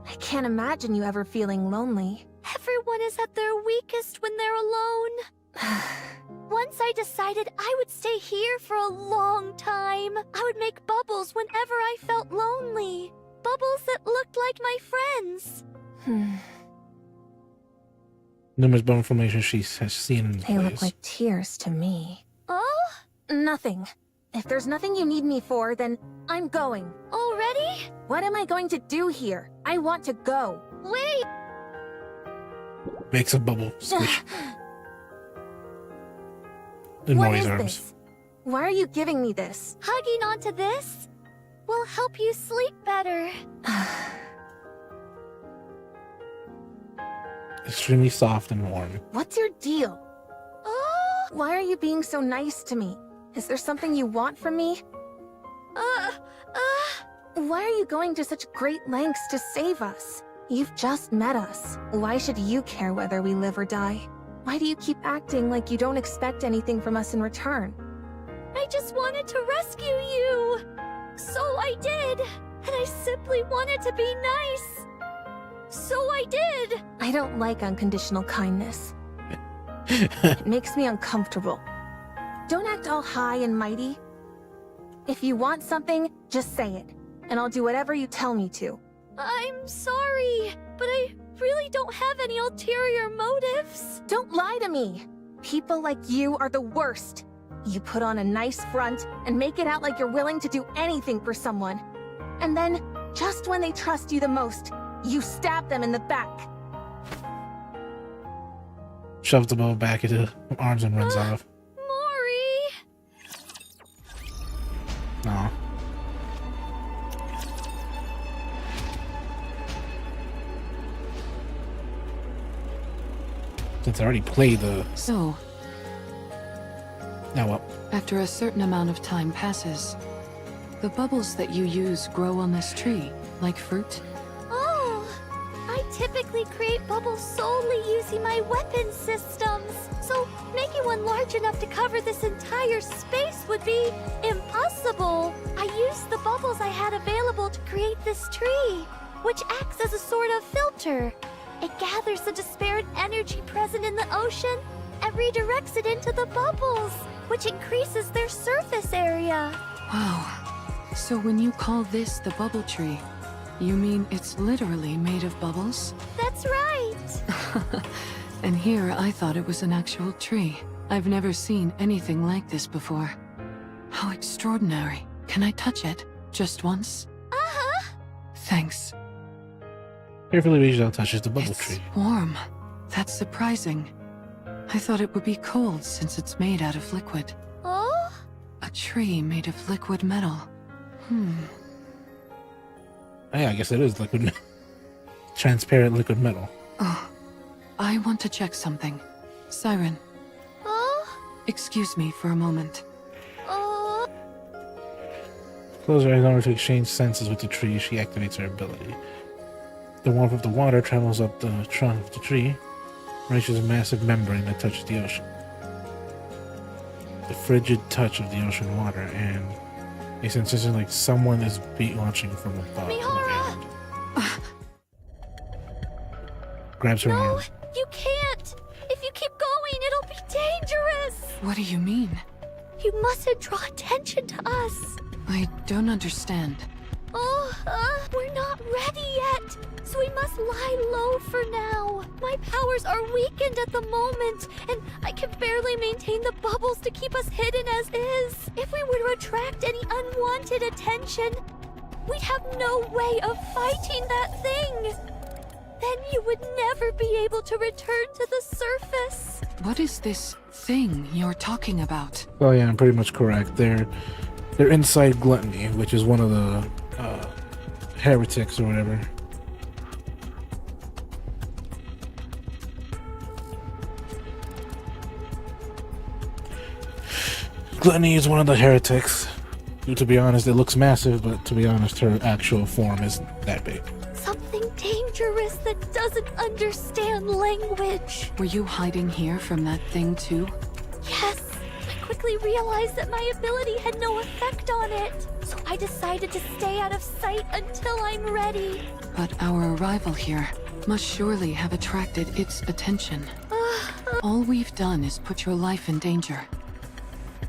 F: I can't imagine you ever feeling lonely.
E: Everyone is at their weakest when they're alone. Once I decided I would stay here for a long time. I would make bubbles whenever I felt lonely. Bubbles that looked like my friends.
B: Numerous bone formations she has seen in
F: They look like tears to me.
E: Oh?
F: Nothing. If there's nothing you need me for, then I'm going.
E: Already?
F: What am I going to do here? I want to go.
E: Wait!
B: Makes a bubble squish. In
F: What
B: Mori's
F: is
B: arms.
F: this? Why are you giving me this?
E: Hugging onto this will help you sleep better.
B: Extremely soft and warm.
F: What's your deal?
E: Oh!
F: Why are you being so nice to me? Is there something you want from me? Why are you going to such great lengths to save us? You've just met us. Why should you care whether we live or die? Why do you keep acting like you don't expect anything from us in return?
E: I just wanted to rescue you. So I did. And I simply wanted to be nice. So I did.
F: I don't like unconditional kindness. It makes me uncomfortable. Don't act all high and mighty. If you want something, just say it, and I'll do whatever you tell me to.
E: I'm sorry, but I really don't have any ulterior motives.
F: Don't lie to me. People like you are the worst. You put on a nice front and make it out like you're willing to do anything for someone. And then, just when they trust you the most, you stab them in the back.
B: Shoves the bubble back into her arms and runs off.
E: Mori!
B: Aw. Since I already played the...
K: So,
B: Now what?
K: after a certain amount of time passes, the bubbles that you use grow on this tree, like fruit.
E: Oh! I typically create bubbles solely using my weapon systems. So, making one large enough to cover this entire space would be impossible. I used the bubbles I had available to create this tree, which acts as a sort of filter. It gathers the disparate energy present in the ocean and redirects it into the bubbles, which increases their surface area.
K: Wow. So when you call this the bubble tree, you mean it's literally made of bubbles?
E: That's right.
K: And here I thought it was an actual tree. I've never seen anything like this before. How extraordinary. Can I touch it? Just once?
E: Uh-huh.
K: Thanks.
B: Carefully reaches out, touches the bubble
K: It's
B: tree.
K: warm. That's surprising. I thought it would be cold since it's made out of liquid.
E: Oh?
K: A tree made of liquid metal.
B: Yeah, I guess it is liquid. Transparent liquid metal.
K: Oh, I want to check something. Siren,
E: Oh?
K: excuse me for a moment.
E: Oh?
B: Close her eyes in order to exchange senses with the tree. She activates her ability. The warmth of the water travels up the trunk of the tree, reaches a massive membrane that touches the ocean. The frigid touch of the ocean water, and a sensation like someone is watching from above.
E: Mihara!
B: Grabs her
E: No,
B: arm.
E: you can't! If you keep going, it'll be dangerous!
K: What do you mean?
E: You mustn't draw attention to us.
K: I don't understand.
E: Oh, we're not ready yet, so we must lie low for now. My powers are weakened at the moment, and I can barely maintain the bubbles to keep us hidden as is. If we were to attract any unwanted attention, we'd have no way of fighting that thing. Then you would never be able to return to the surface.
K: What is this thing you're talking about?
B: Oh yeah, I'm pretty much correct. They're inside Gluttony, which is one of the heretics or whatever. Gluttony is one of the heretics. To be honest, it looks massive, but to be honest, her actual form isn't that big.
E: Something dangerous that doesn't understand language.
K: Were you hiding here from that thing too?
E: Yes, I quickly quickly realized that my ability had no effect on it. So I decided to stay out of sight until I'm ready.
K: But our arrival here must surely have attracted its attention. All we've done is put your life in danger.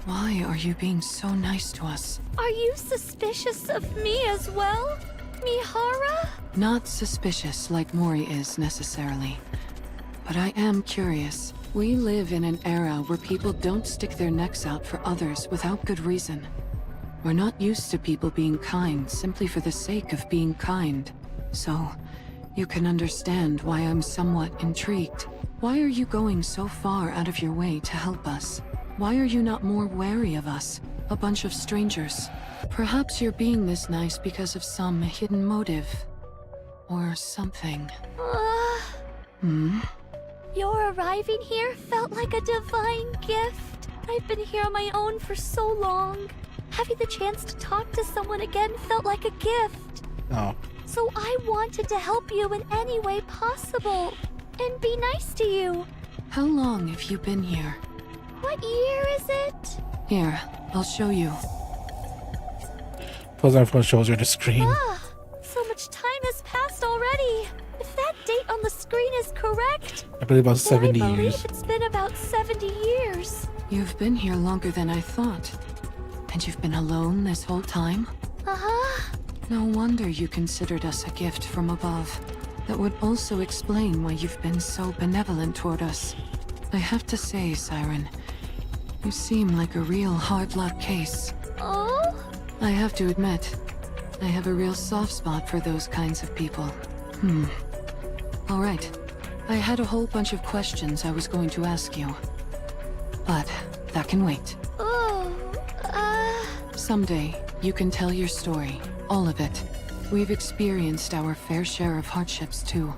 K: Why are you being so nice to us?
E: Are you suspicious of me as well, Mihara?
K: Not suspicious like Mori is necessarily. But I am curious. We live in an era where people don't stick their necks out for others without good reason. We're not used to people being kind simply for the sake of being kind. So, you can understand why I'm somewhat intrigued. Why are you going so far out of your way to help us? Why are you not more wary of us, a bunch of strangers? Perhaps you're being this nice because of some hidden motive. Or something.
E: Your arriving here felt like a divine gift. I've been here on my own for so long. Having the chance to talk to someone again felt like a gift.
B: Oh.
E: So I wanted to help you in any way possible. And be nice to you.
K: How long have you been here?
E: What year is it?
K: Here, I'll show you.
B: Pulls out phone, shows her the screen.
E: So much time has passed already. If that date on the screen is correct,
B: I believe about
E: then
B: 70
E: I believe
B: years.
E: it's been about 70 years.
K: You've been here longer than I thought. And you've been alone this whole time?
E: Uh-huh.
K: No wonder you considered us a gift from above. That would also explain why you've been so benevolent toward us. I have to say, Siren, you seem like a real hard luck case.
E: Oh?
K: I have to admit, I have a real soft spot for those kinds of people. Alright. I had a whole bunch of questions I was going to ask you. But that can wait. Someday, you can tell your story. All of it. We've experienced our fair share of hardships too.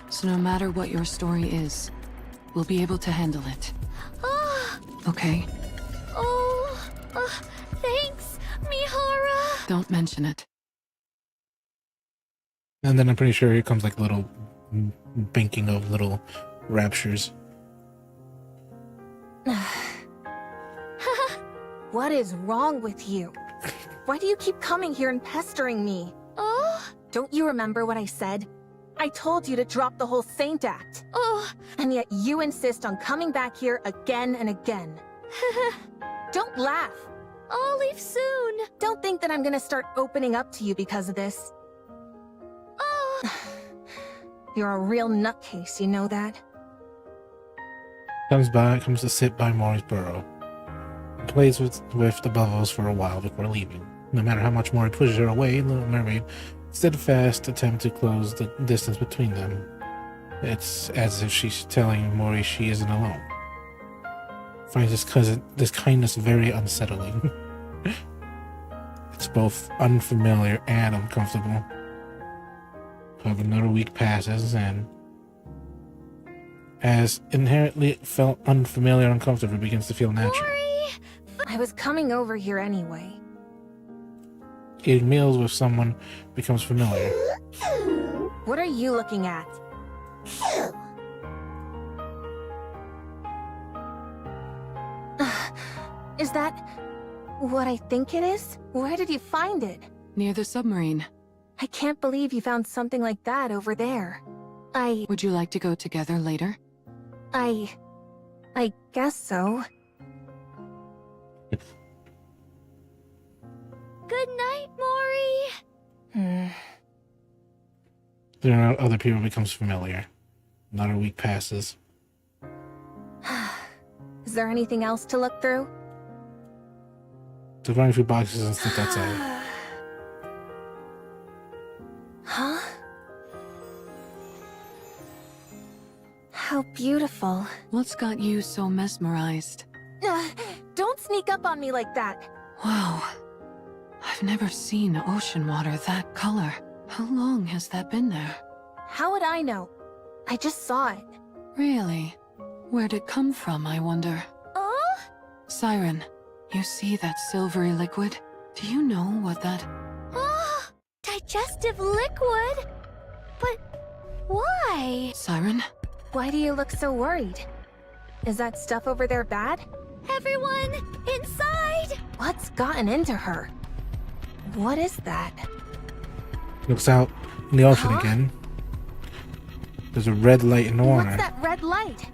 K: So no matter what your story is, we'll be able to handle it. Okay?
E: Thanks, Mihara.
K: Don't mention it.
B: And then I'm pretty sure here comes like little banking of little raptures.
F: What is wrong with you? Why do you keep coming here and pestering me? Don't you remember what I said? I told you to drop the whole Saint Act. And yet you insist on coming back here again and again. Don't laugh.
E: I'll leave soon.
F: Don't think that I'm gonna start opening up to you because of this. You're a real nutcase, you know that?
B: Comes to sit by Mori's burrow. And plays with the bubbles for a while before leaving. No matter how much Mori pushes her away, Little Mermaid steadfast attempt to close the distance between them. It's as if she's telling Mori she isn't alone. Finds this kindness very unsettling. It's both unfamiliar and uncomfortable. However, another week passes, and as inherently felt unfamiliar and uncomfortable, it begins to feel natural.
F: I was coming over here anyway.
B: Eating meals with someone becomes familiar.
F: What are you looking at? Is that what I think it is? Where did you find it?
K: Near the submarine.
F: I can't believe you found something like that over there.
K: Would you like to go together later?
F: I guess so.
E: Good night, Mori.
B: There are other people becomes familiar. Another week passes.
F: Is there anything else to look through?
B: There's a few boxes and stuff outside.
F: Huh? How beautiful.
K: What's got you so mesmerized?
F: Don't sneak up on me like that.
K: Wow. I've never seen ocean water that color. How long has that been there?
F: How would I know? I just saw it.
K: Really? Where'd it come from, I wonder? Siren, you see that silvery liquid? Do you know what that...
E: Digestive liquid? But why?
K: Siren?
F: Why do you look so worried? Is that stuff over there bad?
E: Everyone, inside!
F: What's gotten into her? What is that?
B: Looks out in the ocean
F: Huh?
B: again. There's a red light in the water.
F: What's that red light?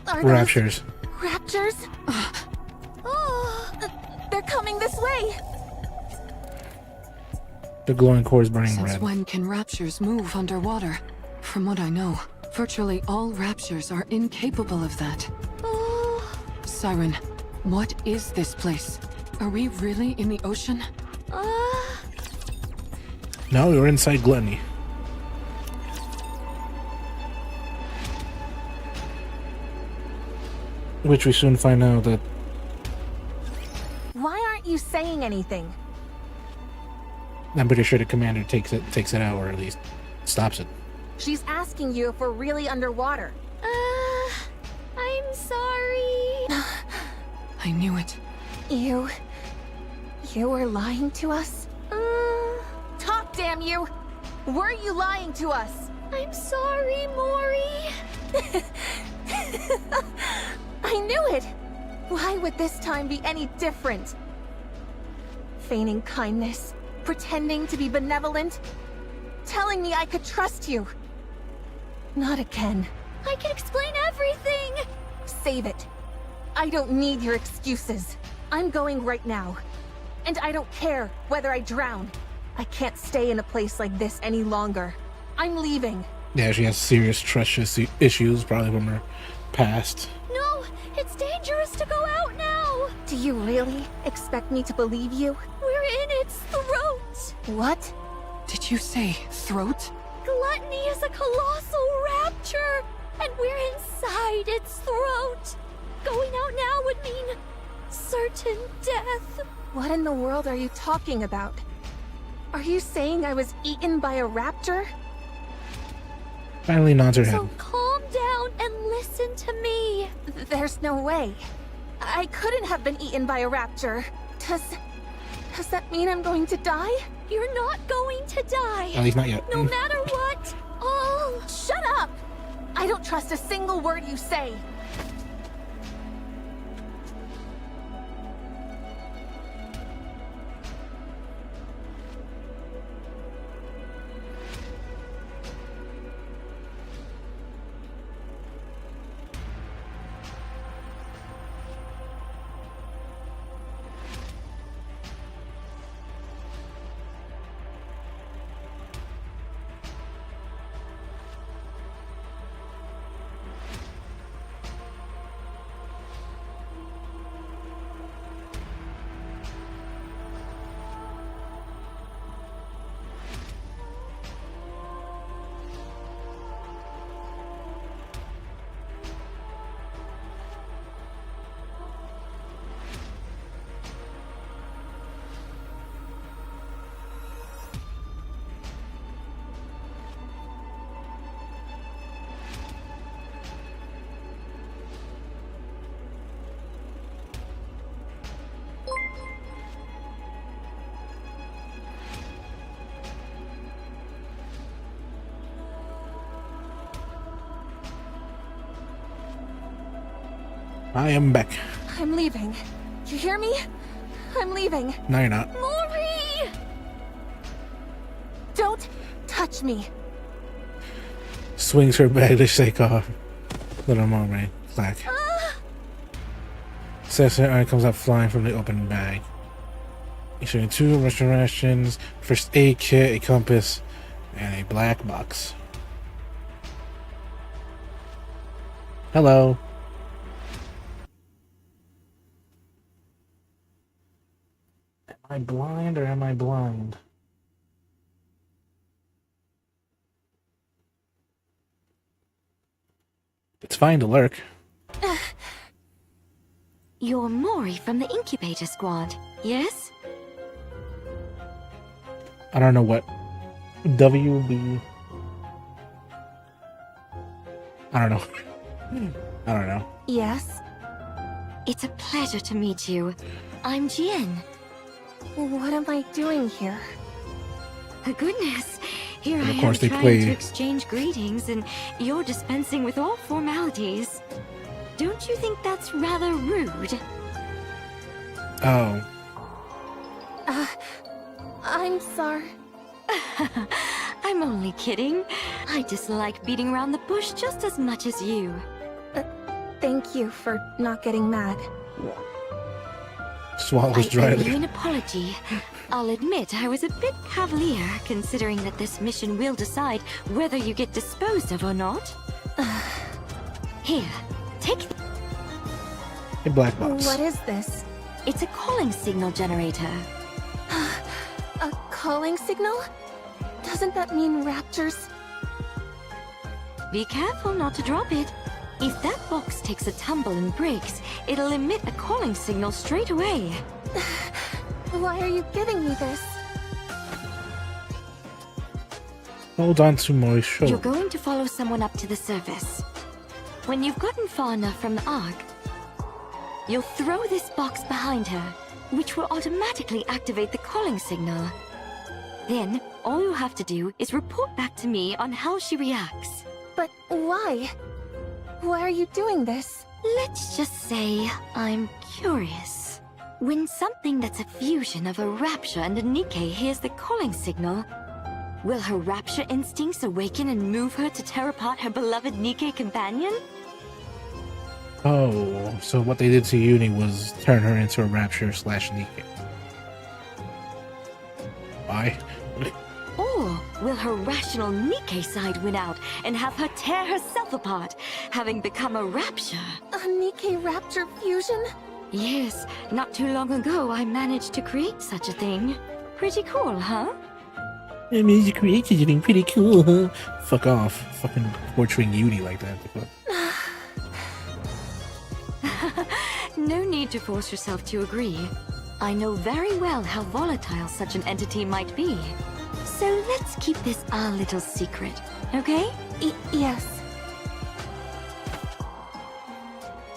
F: Are those
B: Raptures.
F: raptures? Oh, they're coming this way.
B: The glowing core is burning
K: Since
B: red.
K: when can raptures move underwater? From what I know, virtually all raptures are incapable of that.
E: Oh,
K: Siren, what is this place? Are we really in the ocean?
B: No, we're inside Gluttony. Which we soon find out that
F: Why aren't you saying anything?
B: I'm pretty sure the commander takes it out, or at least stops it.
F: She's asking you if we're really underwater.
E: I'm sorry.
K: I knew it.
F: You were lying to us? Talk, damn you! Were you lying to us?
E: I'm sorry, Mori.
F: I knew it! Why would this time be any different? Feigning kindness, pretending to be benevolent, telling me I could trust you. Not again.
E: I can explain everything.
F: Save it. I don't need your excuses. I'm going right now. And I don't care whether I drown. I can't stay in a place like this any longer. I'm leaving.
B: Yeah, she has serious trust issues, probably from her past.
E: No, it's dangerous to go out now.
F: Do you really expect me to believe you?
E: We're in its throat.
F: What?
K: Did you say throat?
E: Gluttony is a colossal rapture, and we're inside its throat. Going out now would mean certain death.
F: What in the world are you talking about? Are you saying I was eaten by a raptor?
B: Finally nods her head.
E: So calm down and listen to me.
F: There's no way. I couldn't have been eaten by a raptor. Does that mean I'm going to die?
E: You're not going to die.
B: At least not yet.
E: No matter what. Oh,
F: Shut up! I don't trust a single word you say.
B: I am back.
F: I'm leaving. You hear me? I'm leaving.
B: No, you're not.
E: Mori!
F: Don't touch me.
B: Swings her bag to shake off. Little mermaid. Clack. Cesar Iron comes out flying from the open bag. Issuing 2 Russian rations, first aid kit, a compass, and a black box. Hello. Am I blind or am I blind? It's fine to lurk.
J: You're Mori from the incubator squad, yes?
B: I don't know what WB. I don't know. I don't know.
F: Yes?
J: It's a pleasure to meet you. I'm Jien.
F: What am I doing here?
J: Goodness, here
B: And
J: I
B: of
J: am
B: course they
J: trying
B: play-
J: to exchange greetings, and you're dispensing with all formalities.
E: Don't you think that's rather rude?
B: Oh.
F: I'm sorry.
E: I'm only kidding. I dislike beating around the bush just as much as you.
F: Thank you for not getting mad.
B: Swallows
E: I owe
B: dryly.
E: you an apology. I'll admit I was a bit cavalier, considering that this mission will decide whether you get disposed of or not. Here, take.
B: A black box.
F: What is this?
E: It's a calling signal generator.
F: A calling signal? Doesn't that mean raptors?
E: Be careful not to drop it. If that box takes a tumble and breaks, it'll emit a calling signal straight away.
F: Why are you giving me this?
B: Hold on to my shoulder.
E: You're going to follow someone up to the surface. When you've gotten far enough from the Ark, you'll throw this box behind her, which will automatically activate the calling signal. Then, all you have to do is report back to me on how she reacts.
F: But why? Why are you doing this?
E: Let's just say I'm curious. When something that's a fusion of a Rapture and a Nikke hears the calling signal, will her Rapture instincts awaken and move her to tear apart her beloved Nikke companion?
B: Oh, so what they did to Uni was turn her into a Rapture / Nikke. Why?
E: Or will her rational Nikke side win out and have her tear herself apart, having become a Rapture?
F: A Nikke Raptor fusion?
E: Yes, not too long ago I managed to create such a thing. Pretty cool, huh?
B: I mean, you created something pretty cool, huh? Fuck off. Fucking portraying Uni like that.
E: No need to force yourself to agree. I know very well how volatile such an entity might be. So let's keep this our little secret, okay?
F: Yes.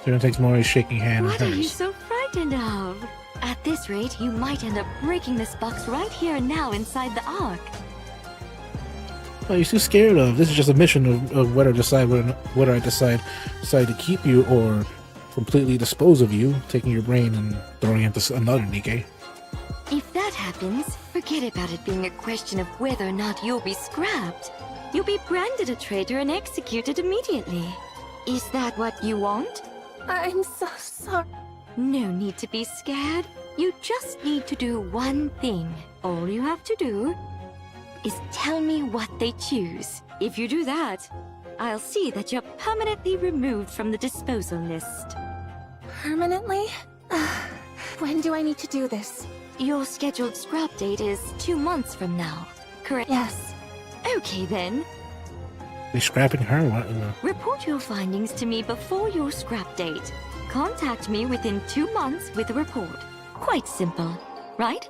B: So it takes Mori's shaking hand
E: What
B: and
E: are you
B: hers.
E: so frightened of? At this rate, you might end up breaking this box right here and now inside the Ark.
B: What are you so scared of? This is just a mission of whether I decide to keep you or completely dispose of you, taking your brain and throwing it into another Nikke.
E: If that happens, forget about it being a question of whether or not you'll be scrapped. You'll be branded a traitor and executed immediately. Is that what you want?
F: I'm so sorry.
E: No need to be scared. You just need to do one thing. All you have to do is tell me what they choose. If you do that, I'll see that you're permanently removed from the disposal list.
F: Permanently? When do I need to do this?
E: Your scheduled scrap date is 2 months from now, correct?
F: Yes.
E: Okay then.
B: They scrapping her? What?
E: Report your findings to me before your scrap date. Contact me within 2 months with a report. Quite simple, right?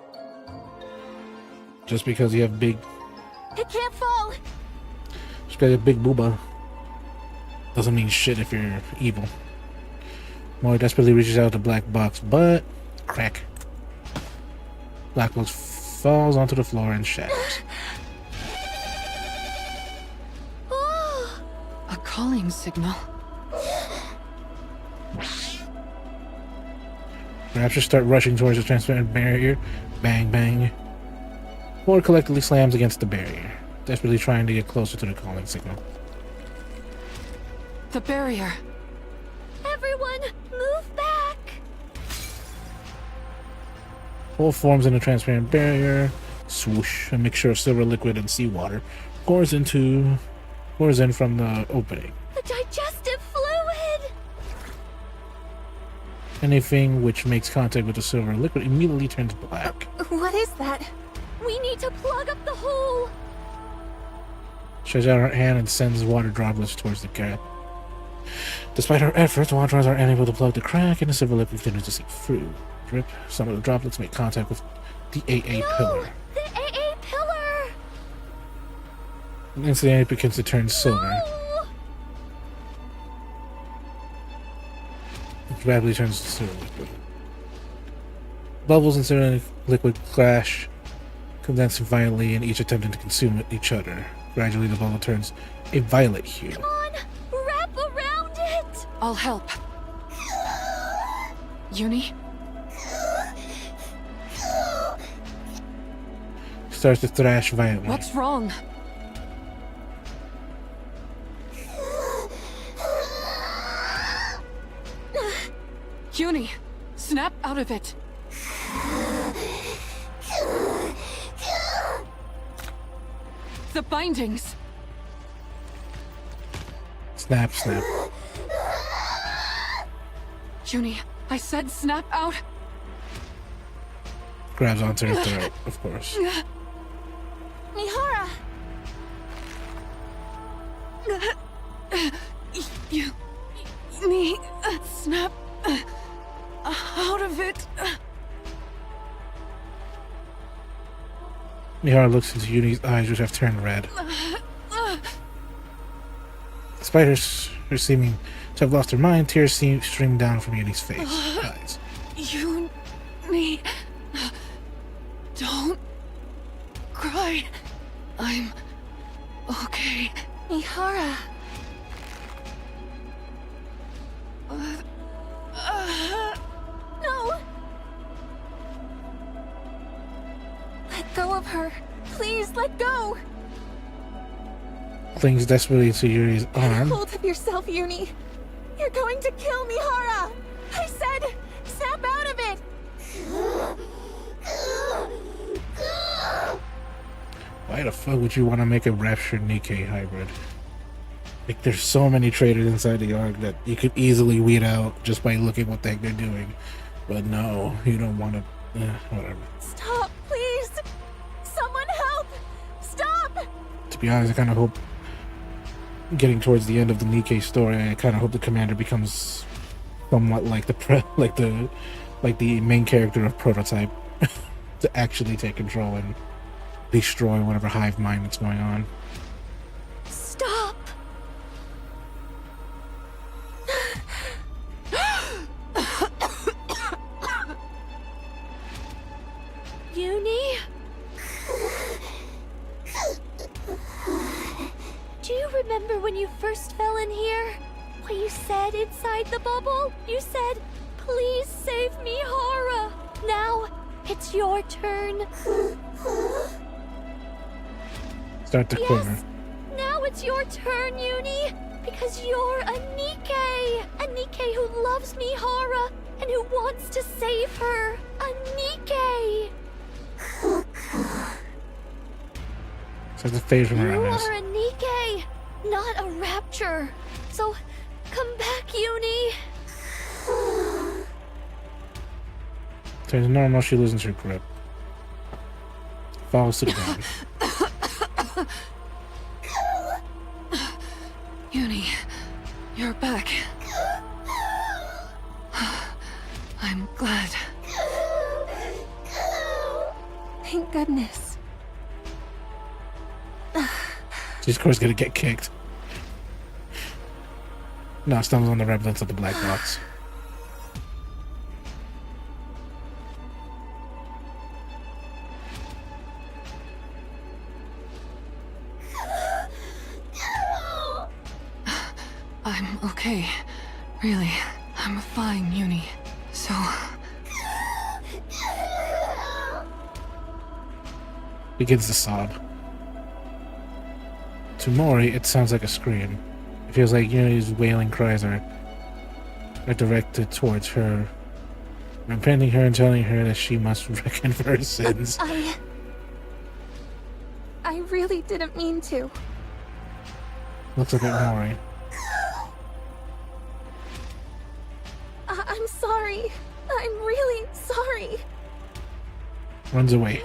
B: Just because you have big,
F: It can't fall!
B: just because you have big booba, doesn't mean shit if you're evil. Mori desperately reaches out the black box, but crack. Black box falls onto the floor and shatters.
K: A calling signal.
B: Raptors start rushing towards the transparent barrier. Bang, bang. Mori collectively slams against the barrier, desperately trying to get closer to the calling signal.
K: The barrier.
E: Everyone, move back!
B: Hole forms in the transparent barrier. Swoosh. A mixture of silver liquid and seawater pours in from the opening.
E: The digestive fluid!
B: Anything which makes contact with the silver liquid immediately turns black.
F: What is that?
E: We need to plug up the hole!
B: Stretches out her hand and sends water droplets towards the gap. Despite her efforts, water droplets are unable to plug the crack, and the silver liquid continues to seep through. Drip. Some of the droplets make contact with the AA pillar.
E: The AA pillar!
B: And instantly it begins to turn silver.
E: No!
B: It rapidly turns to silver liquid. Bubbles and silver liquid clash, condensing violently, and each attempting to consume each other. Gradually, the bubble turns a violet hue.
E: Come on! Wrap around it!
K: I'll help. Yuni?
B: Starts to thrash violently.
K: What's wrong? Yuni, snap out of it. The bindings.
B: Snap, snap.
K: Yuni, I said snap out.
B: Grabs onto her throat, of course.
I: Mihara!
K: You need snap out of it.
B: Mihara looks into Yuni's eyes, which have turned red. Despite her seeming to have lost her mind, tears stream down from Yuni's eyes.
K: Yuni, don't cry. I'm okay.
I: Mihara! No! Let go of her. Please, let go!
B: Clings desperately to Yuri's arm.
I: Hold of yourself, Yuni. You're going to kill Mihara! I said, snap out of it!
B: Why the fuck would you want to make a Rapture Nikkei hybrid? Like, there's so many traitors inside the arc that you could easily weed out just by looking what the heck they're doing. But no, you don't want to. Whatever.
I: Stop, please! Someone help! Stop!
B: To be honest, I kind of hope, getting towards the end of the Nikkei story, I kind of hope the commander becomes somewhat like the main character of Prototype, to actually take control and destroy whatever hive mind that's going on.
I: Stop! Yuni?
E: Do you remember when you first fell in here? What you said inside the bubble? You said, please save me, Hara. Now, it's your turn.
B: Start to quiver.
E: Yes, now it's your turn, Yuni. Because you're a Nikkei. A Nikkei who loves Mihara and who wants to save her. A Nikkei.
B: Starts to fade from her
E: You
B: eyes.
E: are a Nikkei, not a Rapture. So, come back, Yuni.
B: Turns normal, she loses her grip. Falls to the ground.
K: Yuni, you're back. I'm glad.
F: Thank goodness.
B: She's of course gonna get kicked. Now stumbles on the remnants of the black box.
K: I'm okay. Really, I'm fine, Yuni. So...
B: Begins to sob. To Mori, it sounds like a scream. It feels like Yuni's wailing cries are directed towards her, impending her and telling her that she must reckon for her sins.
F: I really didn't mean to.
B: Looks like at Mori.
F: I'm sorry. I'm really sorry.
B: Runs away.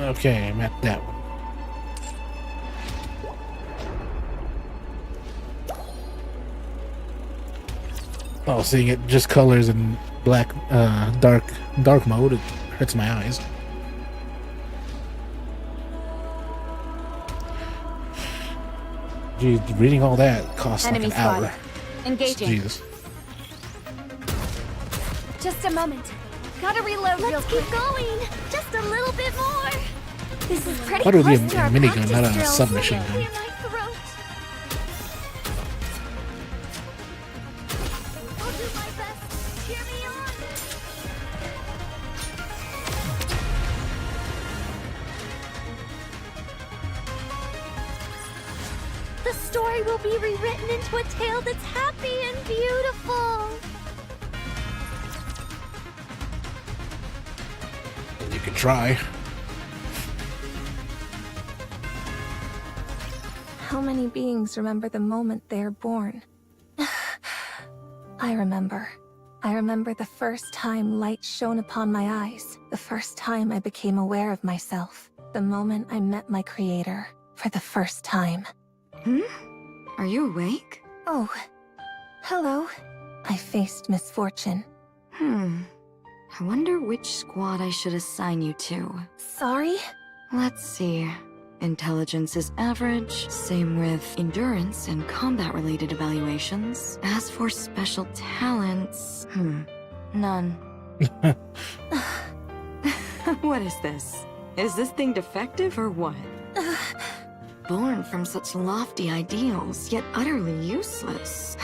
B: Okay, I met that one. Oh, seeing it just colors in black, dark mode, it hurts my eyes. Geez, reading all that costs like an hour.
I: Engaging.
B: Jesus.
E: Just a moment. Gotta reload. Let's keep going. Just a little bit more. This is pretty
B: Thought it would be
E: close to our
B: a minigun,
E: practice
B: not a
E: drills.
B: submachine gun.
E: Clear my throat. story will be rewritten into a tale that's happy and beautiful.
B: You can try.
F: How many beings remember the moment they are born? I remember. I remember the first time light shone upon my eyes. The first time I became aware of myself. The moment I met my creator for the first time.
G: Are you awake?
F: Oh, hello. I faced misfortune.
G: I wonder which squad I should assign you to.
F: Sorry?
G: Let's see. Intelligence is average, same with endurance and combat-related evaluations. As for special talents, none. What is this? Is this thing defective or what? Born from such lofty ideals, yet utterly useless.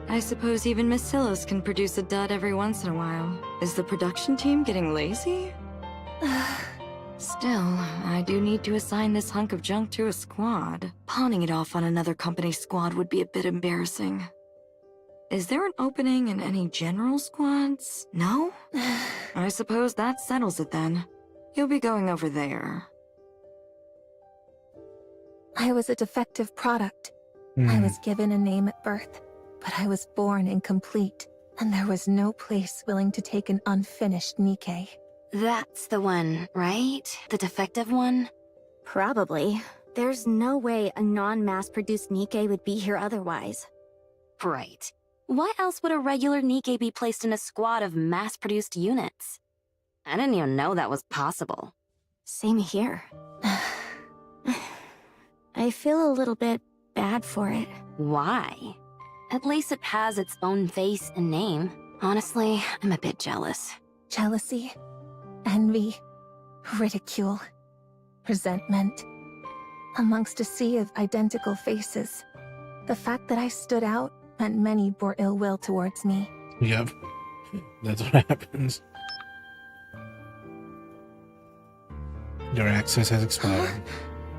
G: I suppose even Miss Silas can produce a dud every once in a while. Is the production team getting lazy? Still, I do need to assign this hunk of junk to a squad. Pawning it off on another company's squad would be a bit embarrassing. Is there an opening in any general squads? No? I suppose that settles it then. You'll be going over there.
F: I was a defective product. I was given a name at birth, but I was born incomplete, and there was no place willing to take an unfinished Nikkei.
J: That's the one, right? The defective one? Probably. There's no way a non-mass-produced Nikkei would be here otherwise.
H: Right. Why else would a regular Nikkei be placed in a squad of mass-produced units? I didn't even know that was possible.
J: Same here. I feel a little bit bad for it.
H: Why? At least it has its own face and name. Honestly, I'm a bit jealous.
F: Jealousy, envy, ridicule, resentment. Amongst a sea of identical faces, the fact that I stood out meant many bore ill will towards me.
B: Yep. That's what happens. Your access has expired.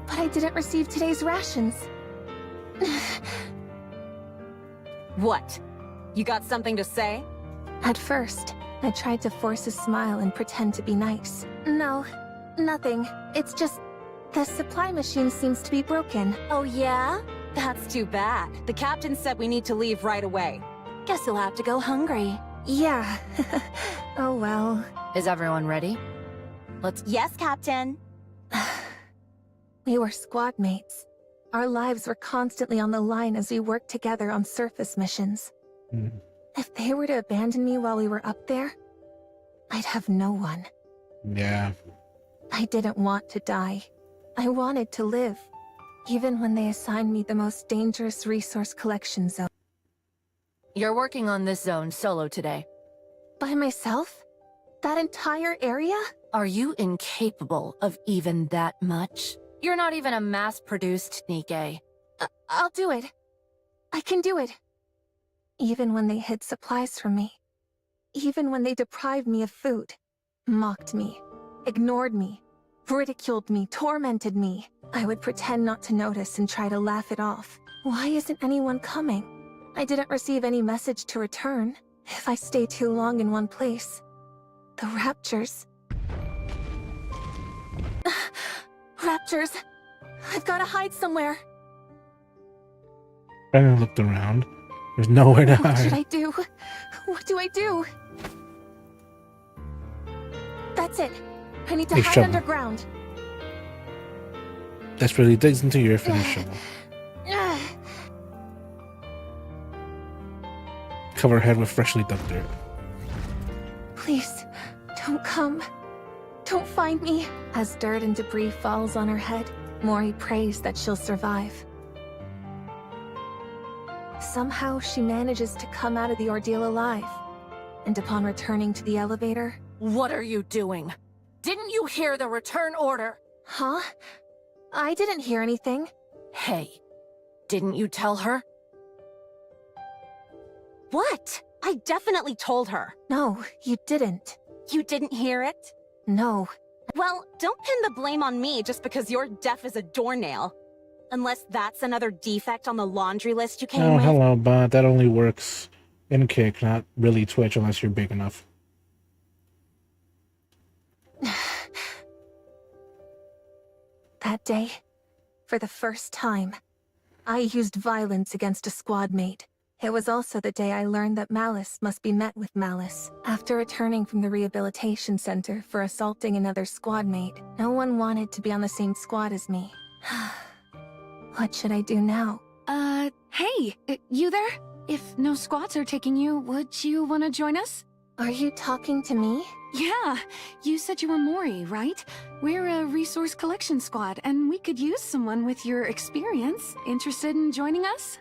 F: But I didn't receive today's rations.
L: What? You got something to say?
F: At first, I tried to force a smile and pretend to be nice. No, nothing. It's just the supply machine seems to be broken.
L: Oh yeah? That's too bad. The captain said we need to leave right away.
I: Guess you'll have to go hungry.
F: Yeah. Oh well.
L: Is everyone ready?
I: Yes, Captain.
F: We were squad mates. Our lives were constantly on the line as we worked together on surface missions. If they were to abandon me while we were up there, I'd have no one.
B: Yeah.
F: I didn't want to die. I wanted to live, even when they assigned me the most dangerous resource collection zone.
L: You're working on this zone solo today.
F: By myself? That entire area?
L: Are you incapable of even that much? You're not even a mass-produced Nikkei.
F: I'll do it. I can do it. Even when they hid supplies from me. Even when they deprived me of food. Mocked me. Ignored me. Ridiculed me. Tormented me. I would pretend not to notice and try to laugh it off. Why isn't anyone coming? I didn't receive any message to return. If I stay too long in one place. The raptures. Raptors! I've got to hide somewhere.
B: Brandon looked around. There's nowhere to hide.
F: What should I do? What do I do? That's it. I need to hide underground.
B: Desperately digs into your finished shovel. Cover her head with freshly dug dirt.
F: Please, don't come. Don't find me. As dirt and debris falls on her head, Mori prays that she'll survive. Somehow she manages to come out of the ordeal alive. And upon returning to the elevator...
L: What are you doing? Didn't you hear the return order?
F: Huh? I didn't hear anything.
L: Hey, didn't you tell her?
I: What? I definitely told her.
F: No, you didn't.
I: You didn't hear it?
F: No.
I: Well, don't pin the blame on me just because you're deaf as a doornail.
L: Unless that's another defect on the laundry list you came
B: Oh,
L: with.
B: hello, but that only works in Kick, not really Twitch unless you're big enough.
F: That day, for the first time, I used violence against a squad mate. It was also the day I learned that malice must be met with malice. After returning from the rehabilitation center for assaulting another squad mate, no one wanted to be on the same squad as me. What should I do now?
K: Hey, you there? If no squads are taking you, would you want to join us?
F: Are you talking to me?
K: Yeah, you said you were Mori, right? We're a resource collection squad, and we could use someone with your experience. Interested in joining us?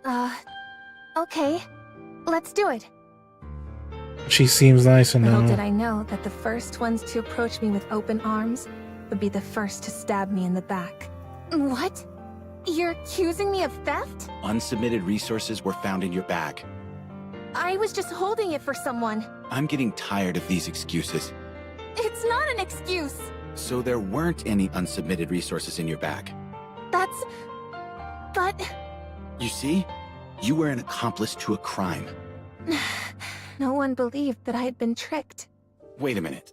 F: Okay. Let's do it.
B: She seems nice and
F: Little did I know that the first ones to approach me with open arms would be the first to stab me in the back. What? You're accusing me of theft?
M: Unsubmitted resources were found in your bag.
F: I was just holding it for someone.
M: I'm getting tired of these excuses.
F: It's not an excuse.
M: So there weren't any unsubmitted resources in your bag.
F: But...
M: You see? You were an accomplice to a crime.
F: No one believed that I had been tricked.
M: Wait a minute.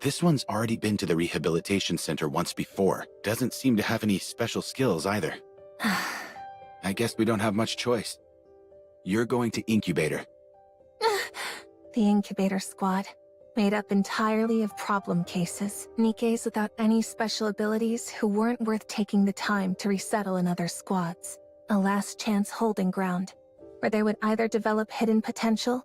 M: This one's already been to the rehabilitation center once before. Doesn't seem to have any special skills either. I guess we don't have much choice. You're going to Incubator.
F: The Incubator Squad, made up entirely of problem cases. Nikes without any special abilities who weren't worth taking the time to resettle in other squads. A last chance holding ground, where they would either develop hidden potential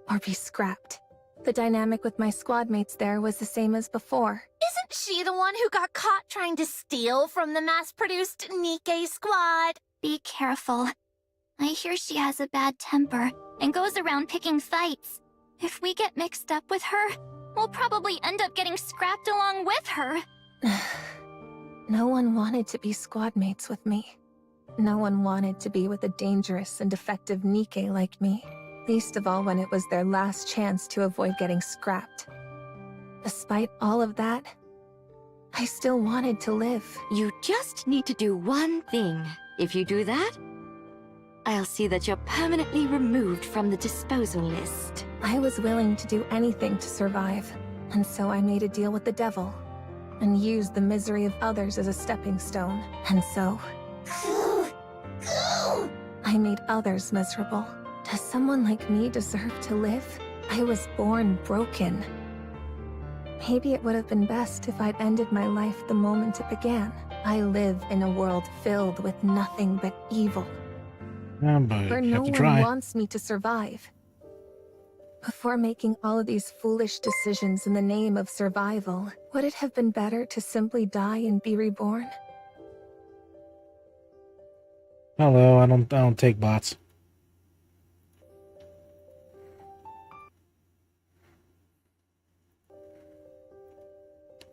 F: or be scrapped. The dynamic with my squad mates there was the same as before.
J: Isn't she the one who got caught trying to steal from the mass-produced Nikkei squad?
E: Be careful. I hear she has a bad temper and goes around picking fights. If we get mixed up with her, we'll probably end up getting scrapped along with her.
F: No one wanted to be squad mates with me. No one wanted to be with a dangerous and defective Nikkei like me. Least of all when it was their last chance to avoid getting scrapped. Despite all of that, I still wanted to live.
G: You just need to do one thing. If you do that, I'll see that you're permanently removed from the disposal list.
F: I was willing to do anything to survive, and so I made a deal with the devil, and used the misery of others as a stepping stone. And so, I made others miserable. Does someone like me deserve to live? I was born broken. Maybe it would have been best if I'd ended my life the moment it began. I live in a world filled with nothing but evil.
B: But
F: Where
B: you
F: no
B: have to
F: one
B: try.
F: wants me to survive. Before making all of these foolish decisions in the name of survival, would it have been better to simply die and be reborn?
B: Hello, I don't take bots.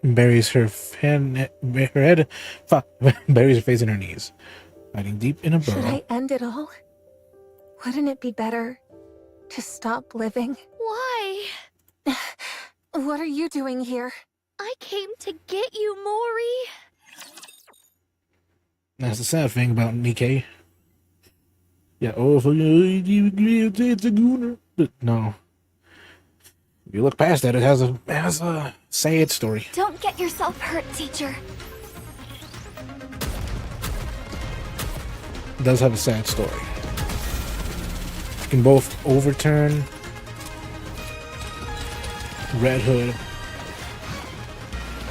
B: Buries her head. Fuck. Buries her face in her knees. Hiding deep in a burrow.
F: Should I end it all? Wouldn't it be better to stop living?
E: Why?
F: What are you doing here?
E: I came to get you, Mori.
B: That's the sad thing about Nikkei. Yeah, oh, so it's a gooner. But no. If you look past that, it has a sad story.
E: Don't get yourself hurt, teacher.
B: It does have a sad story. You can both overturn Red Hood,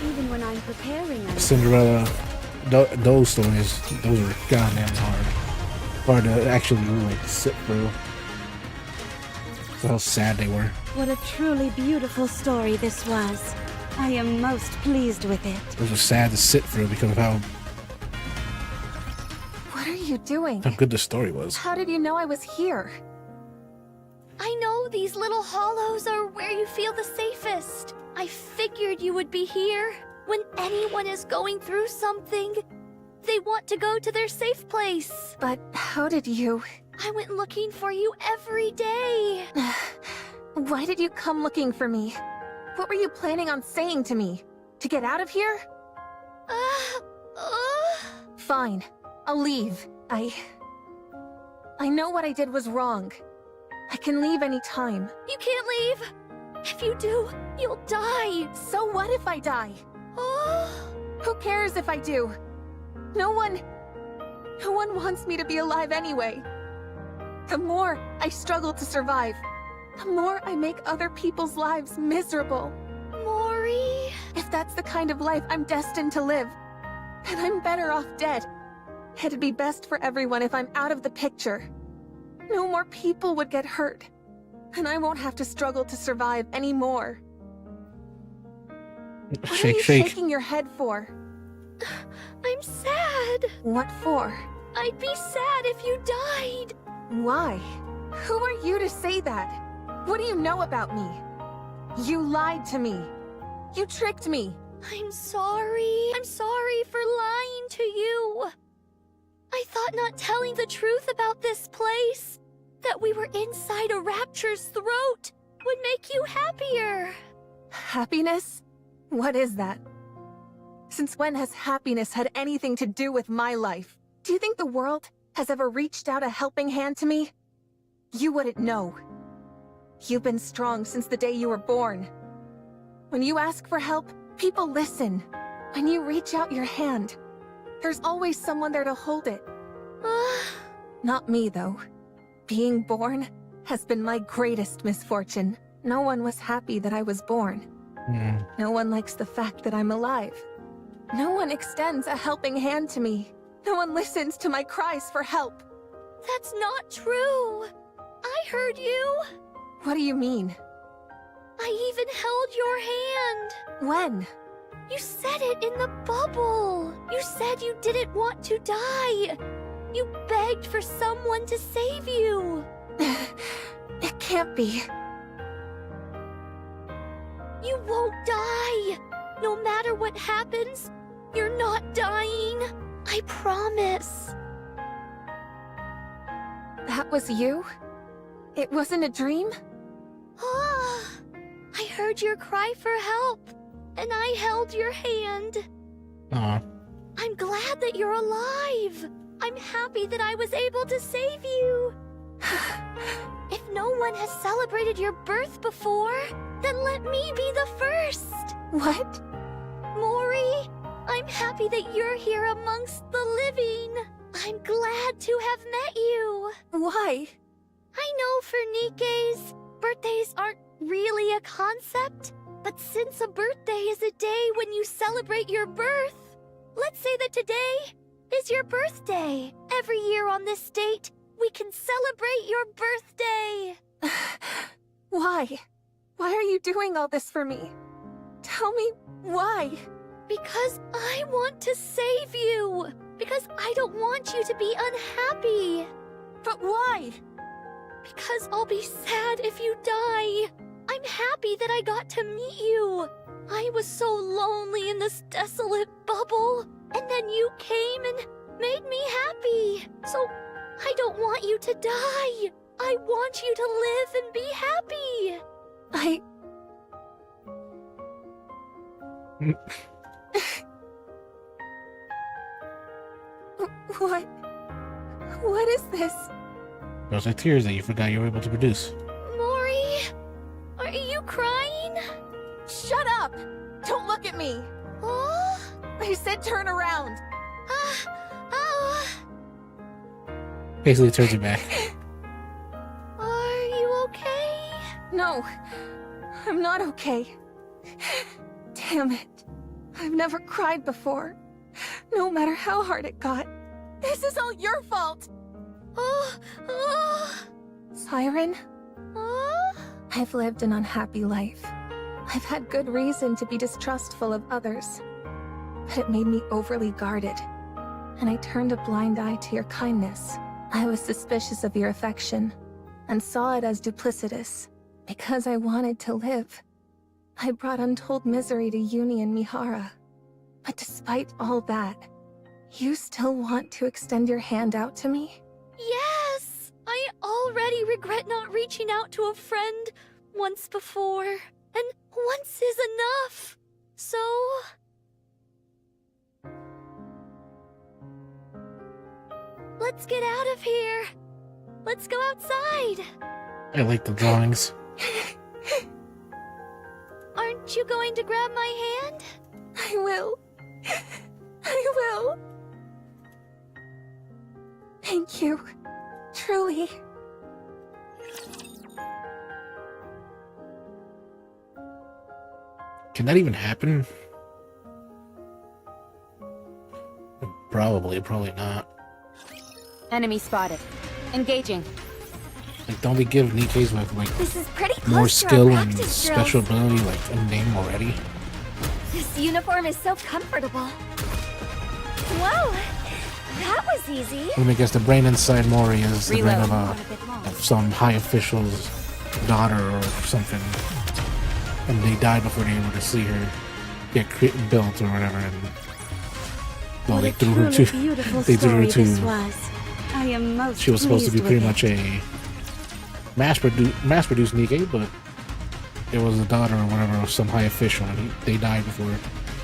H: Even when I'm preparing
B: Cinderella. Those stories, those are goddamn hard to actually like sit through. How sad they were.
H: What a truly beautiful story this was. I am most pleased with it.
B: Those were sad to sit through because of how
F: What are you doing?
B: good the story was.
F: How did you know I was here?
E: I know these little hollows are where you feel the safest. I figured you would be here. When anyone is going through something, they want to go to their safe place.
F: But how did you...
E: I went looking for you every day.
F: Why did you come looking for me? What were you planning on saying to me? To get out of here? Fine. I'll leave. I know what I did was wrong. I can leave any time.
E: You can't leave! If you do, you'll die!
F: So what if I die?
E: Oh.
F: Who cares if I do? No one wants me to be alive anyway. The more I struggle to survive, the more I make other people's lives miserable.
E: Mori...
F: If that's the kind of life I'm destined to live, then I'm better off dead. It'd be best for everyone if I'm out of the picture. No more people would get hurt, and I won't have to struggle to survive anymore. What are you shaking your head for?
E: I'm sad.
F: What for?
E: I'd be sad if you died.
F: Why? Who are you to say that? What do you know about me? You lied to me. You tricked me.
E: I'm sorry. I'm sorry for lying to you. I thought not telling the truth about this place, that we were inside a rapture's throat, would make you happier.
F: Happiness? What is that? Since when has happiness had anything to do with my life? Do you think the world has ever reached out a helping hand to me? You wouldn't know. You've been strong since the day you were born. When you ask for help, people listen. When you reach out your hand, there's always someone there to hold it. Not me, though. Being born has been my greatest misfortune. No one was happy that I was born. No one likes the fact that I'm alive. No one extends a helping hand to me. No one listens to my cries for help.
E: That's not true. I heard you.
F: What do you mean?
E: I even held your hand.
F: When?
E: You said it in the bubble. You said you didn't want to die. You begged for someone to save you.
F: It can't be.
E: You won't die. No matter what happens, you're not dying. I promise.
F: That was you? It wasn't a dream?
E: I heard your cry for help, and I held your hand. I'm glad that you're alive. I'm happy that I was able to save you. If no one has celebrated your birth before, then let me be the first.
F: What?
E: Mori, I'm happy that you're here amongst the living. I'm glad to have met you.
F: Why?
E: I know for Nikke's, birthdays aren't really a concept, but since a birthday is a day when you celebrate your birth, let's say that today is your birthday. Every year on this date, we can celebrate your birthday.
F: Why? Why are you doing all this for me? Tell me why.
E: Because I want to save you. Because I don't want you to be unhappy.
F: But why?
E: Because I'll be sad if you die. I'm happy that I got to meet you. I was so lonely in this desolate bubble, and then you came and made me happy. So I don't want you to die. I want you to live and be happy.
F: What is this?
B: Those are tears that you forgot you were able to produce.
E: Mori, are you crying?
F: Shut up! Don't look at me!
E: Oh?
F: I said turn around!
B: Basically turns you back.
E: Are you okay?
F: No, I'm not okay. Damn it. I've never cried before. No matter how hard it got. This is all your fault! Siren? I've lived an unhappy life. I've had good reason to be distrustful of others. But it made me overly guarded. And I turned a blind eye to your kindness. I was suspicious of your affection, and saw it as duplicitous. Because I wanted to live. I brought untold misery to Uni and Mihara. But despite all that, you still want to extend your hand out to me?
E: Yes! I already regret not reaching out to a friend once before. And once is enough. So... Let's get out of here. Let's go outside.
B: I like the drawings.
E: Aren't you going to grab my hand?
F: I will. I will. Thank you. Truly.
B: Can that even happen? Probably not.
L: Enemy spotted. Engaging.
B: Like, don't we give Nikke's with like
E: This is pretty close
B: more
E: to our
B: skill and
E: practice
B: special
E: drills.
B: ability, like a name already?
E: This uniform is so comfortable. Whoa, that was easy.
B: I mean, I guess the brain inside Mori is the brain
L: Reload.
B: of some high official's daughter or something, and they died before they were able to see her get built or whatever. And well, they threw her to. They threw her to.
H: I am most
B: She was supposed to be
H: pleased
B: pretty
H: with
B: much a mass-produced Nikke, but it was the daughter or whatever of some high official, and they died before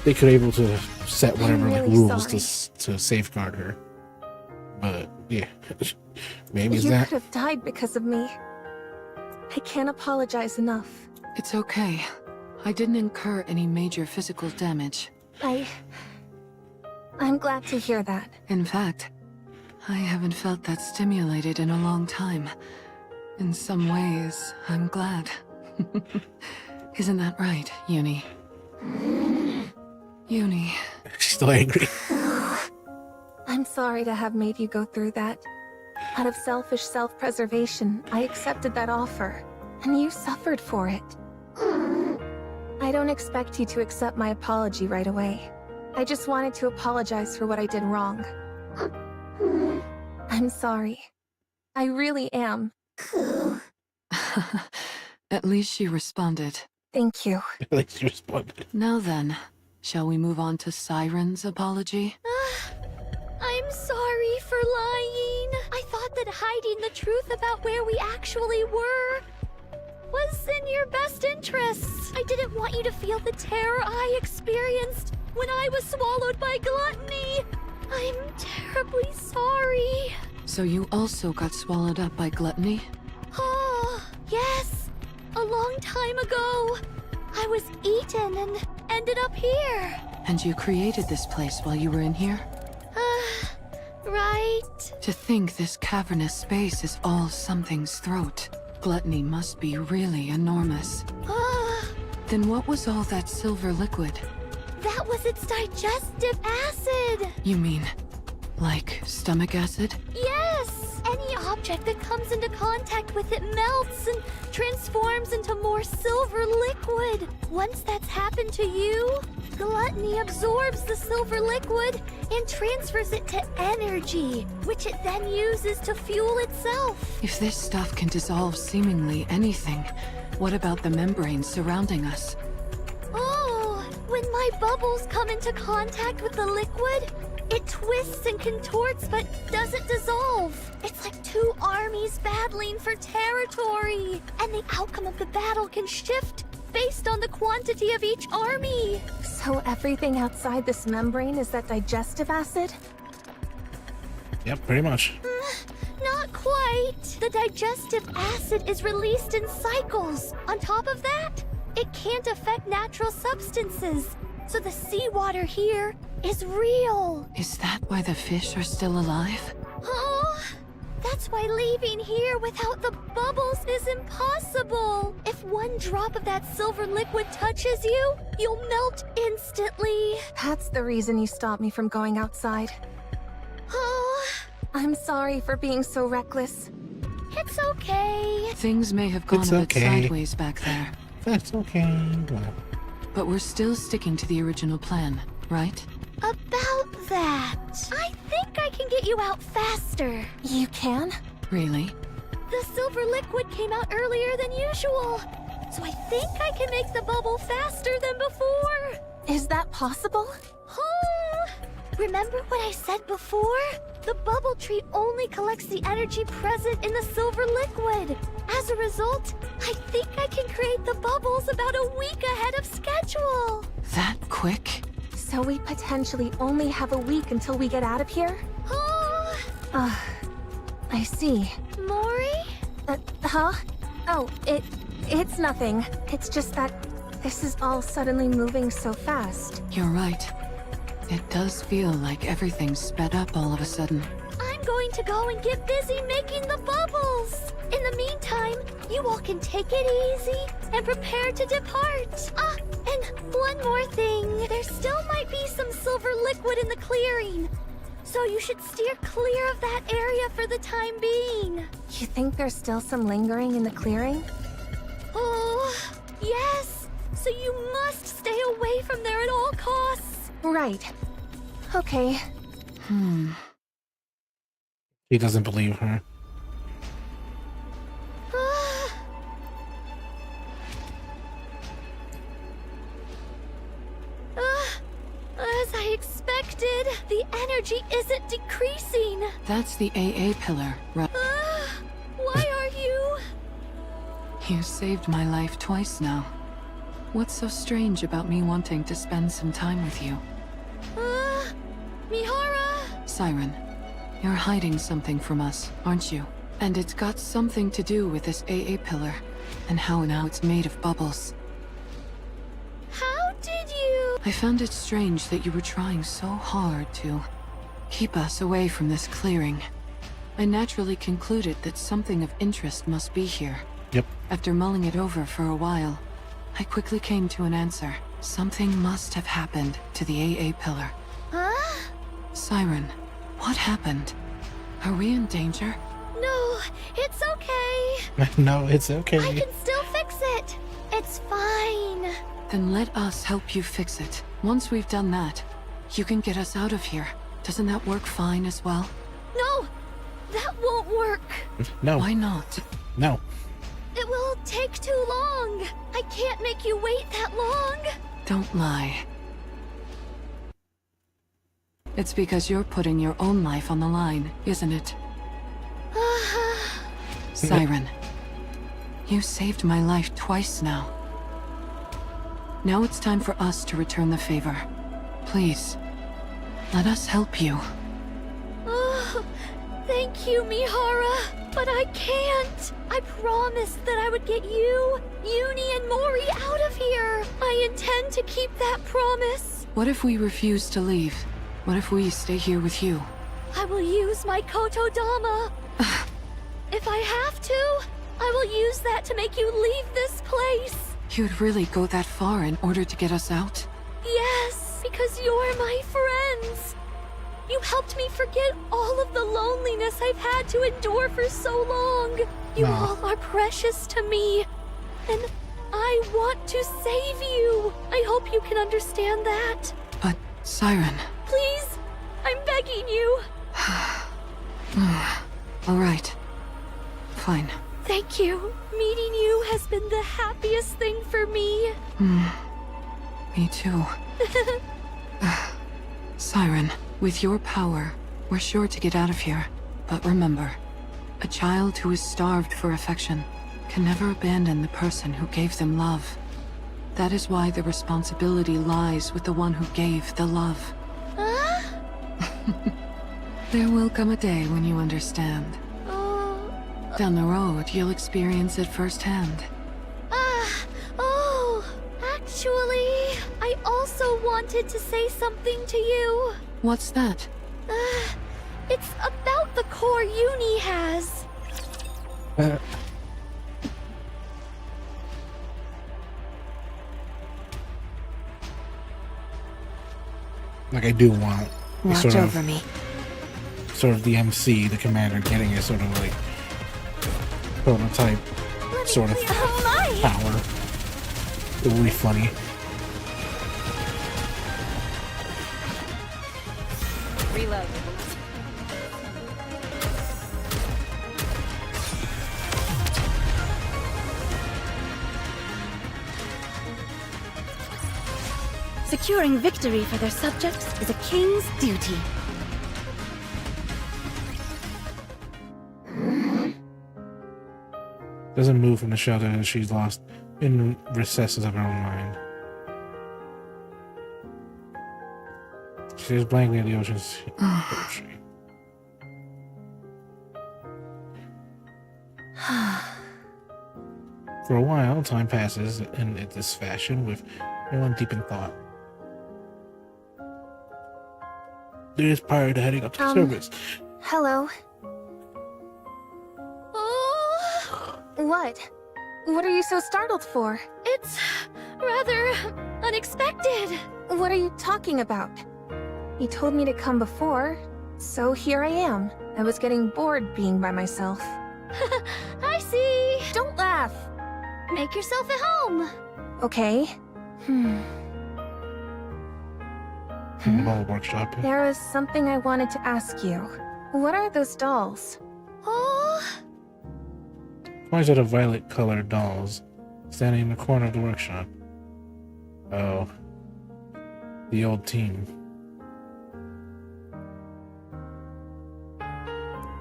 B: they could able to set whatever like
F: really
B: rules to safeguard her. But yeah, maybe it's
F: You
B: that.
F: could have died because of me. I can't apologize enough.
K: It's okay. I didn't incur any major physical damage.
F: I'm glad to hear that.
K: In fact, I haven't felt that stimulated in a long time. In some ways, I'm glad. Isn't that right, Uni? Uni.
B: She's still angry.
F: I'm sorry to have made you go through that. Out of selfish self-preservation, I accepted that offer, and you suffered for it. I don't expect you to accept my apology right away. I just wanted to apologize for what I did wrong. I'm sorry. I really am.
K: At least she responded.
F: Thank you.
B: At least she responded.
K: Now then, shall we move on to Siren's apology?
E: I'm sorry for lying. I thought that hiding the truth about where we actually were was in your best interests. I didn't want you to feel the terror I experienced when I was swallowed by gluttony. I'm terribly sorry.
K: So you also got swallowed up by gluttony?
E: Oh, yes. A long time ago. I was eaten and ended up here.
K: And you created this place while you were in here?
E: Right.
K: To think this cavernous space is all something's throat. Gluttony must be really enormous. Then what was all that silver liquid?
E: That was its digestive acid.
K: You mean, like stomach acid?
E: Yes! Any object that comes into contact with it melts and transforms into more silver liquid. Once that's happened to you, gluttony absorbs the silver liquid and transfers it to energy, which it then uses to fuel itself.
K: If this stuff can dissolve seemingly anything, what about the membranes surrounding us?
E: Oh, when my bubbles come into contact with the liquid, it twists and contorts but doesn't dissolve. It's like two armies battling for territory, and the outcome of the battle can shift based on the quantity of each army.
F: So everything outside this membrane is that digestive acid?
B: Yep, pretty much.
E: Not quite. The digestive acid is released in cycles. On top of that, it can't affect natural substances. So the seawater here is real.
K: Is that why the fish are still alive?
E: Oh, that's why leaving here without the bubbles is impossible. If one drop of that silver liquid touches you, you'll melt instantly.
F: That's the reason you stopped me from going outside.
E: Oh,
F: I'm sorry for being so reckless.
E: it's okay.
K: Things may have gone
B: It's
K: a bit
B: okay.
K: sideways back there.
B: That's okay.
K: But we're still sticking to the original plan, right?
E: About that, I think I can get you out faster.
F: You can?
K: Really?
E: The silver liquid came out earlier than usual, so I think I can make the bubble faster than before.
F: Is that possible?
E: Oh, remember what I said before? The bubble tree only collects the energy present in the silver liquid. As a result, I think I can create the bubbles about a week ahead of schedule.
K: That quick?
F: So we potentially only have a week until we get out of here?
E: Oh,
F: I see.
E: Mori?
F: Huh? Oh, it's nothing. It's just that this is all suddenly moving so fast.
K: You're right. It does feel like everything's sped up all of a sudden.
E: I'm going to go and get busy making the bubbles. In the meantime, you all can take it easy and prepare to depart. Ah, and one more thing. There still might be some silver liquid in the clearing. So you should steer clear of that area for the time being.
F: You think there's still some lingering in the clearing?
E: Oh, yes. So you must stay away from there at all costs.
F: Right. Okay.
B: He doesn't believe her.
E: As I expected, the energy isn't decreasing.
K: That's the AA pillar, right?
E: Why are you?
K: You saved my life twice now. What's so strange about me wanting to spend some time with you?
E: Mihara?
K: Siren, you're hiding something from us, aren't you? And it's got something to do with this AA pillar, and how now it's made of bubbles.
E: How did you?
K: I found it strange that you were trying so hard to keep us away from this clearing. I naturally concluded that something of interest must be here.
B: Yep.
K: After mulling it over for a while, I quickly came to an answer. Something must have happened to the AA pillar.
E: Huh?
K: Siren, what happened? Are we in danger?
E: No, it's okay.
B: No, it's okay.
E: I can still fix it. It's fine.
K: Then let us help you fix it. Once we've done that, you can get us out of here. Doesn't that work fine as well?
E: No, that won't work.
B: No.
K: Why not?
B: No.
E: It will take too long. I can't make you wait that long.
K: Don't lie. It's because you're putting your own life on the line, isn't it? Siren, you saved my life twice now. Now it's time for us to return the favor. Please, let us help you.
E: Oh, thank you, Mihara. But I can't. I promised that I would get you, Uni, and Mori out of here. I intend to keep that promise.
K: What if we refuse to leave? What if we stay here with you?
E: I will use my Kotodama. If I have to, I will use that to make you leave this place.
K: You'd really go that far in order to get us out?
E: Yes, because you're my friends. You helped me forget all of the loneliness I've had to endure for so long. You all are precious to me, and I want to save you. I hope you can understand that.
K: But, Siren...
E: Please, I'm begging you.
K: All right. Fine.
E: Thank you. Meeting you has been the happiest thing for me.
K: Me too. Siren, with your power, we're sure to get out of here. But remember, a child who is starved for affection can never abandon the person who gave them love. That is why the responsibility lies with the one who gave the love. There will come a day when you understand. Down the road, you'll experience it firsthand.
E: Actually, I also wanted to say something to you.
K: What's that?
E: It's about the core Uni has.
B: Like, I do want
L: Watch over me.
B: Sort of the MC, the commander, getting a sort of like prototype sort of power. It would be funny.
I: Reload.
H: Securing victory for their subjects is a king's duty.
B: Doesn't move from the shelter that she's lost in recesses of her own mind. She stares blankly at the ocean's poetry. For a while, time passes in this fashion with everyone deep in thought. Days prior to heading up to service.
F: Hello.
E: Oh,
F: What? What are you so startled for?
E: it's rather unexpected.
F: What are you talking about? You told me to come before, so here I am. I was getting bored being by myself.
E: I see.
F: Don't laugh!
E: Make yourself at home.
F: Okay.
B: Ball workshop.
F: There was something I wanted to ask you. What are those dolls?
E: Oh,
B: Why is it a violet-colored dolls standing in the corner of the workshop? Oh, the old team.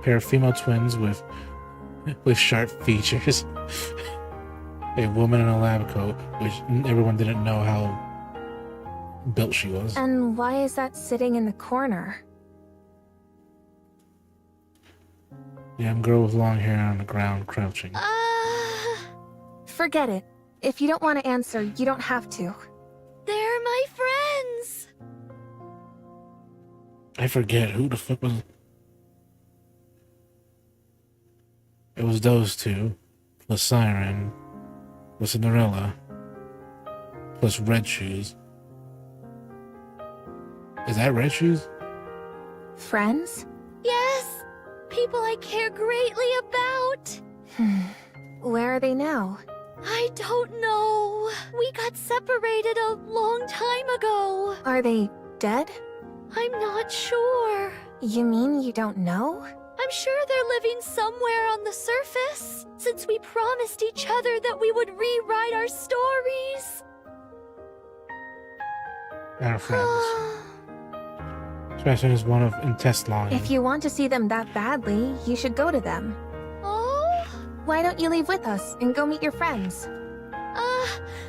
B: Pair of female twins with sharp features. A woman in a lab coat, which everyone didn't know how built she was.
F: And why is that sitting in the corner?
B: Young girl with long hair on the ground, crouching.
F: Forget it. If you don't want to answer, you don't have to.
E: they're my friends.
B: I forget who the fuck was. It was those two, plus Siren, plus Cinderella, plus Red Shoes. Is that Red Shoes?
F: Friends?
E: Yes, people I care greatly about.
F: Where are they now?
E: I don't know. We got separated a long time ago.
F: Are they dead?
E: I'm not sure.
F: You mean you don't know?
E: I'm sure they're living somewhere on the surface, since we promised each other that we would rewrite our stories.
B: Our friends. Especially as one of in test line.
F: If you want to see them that badly, you should go to them.
E: Oh?
F: Why don't you leave with us and go meet your friends?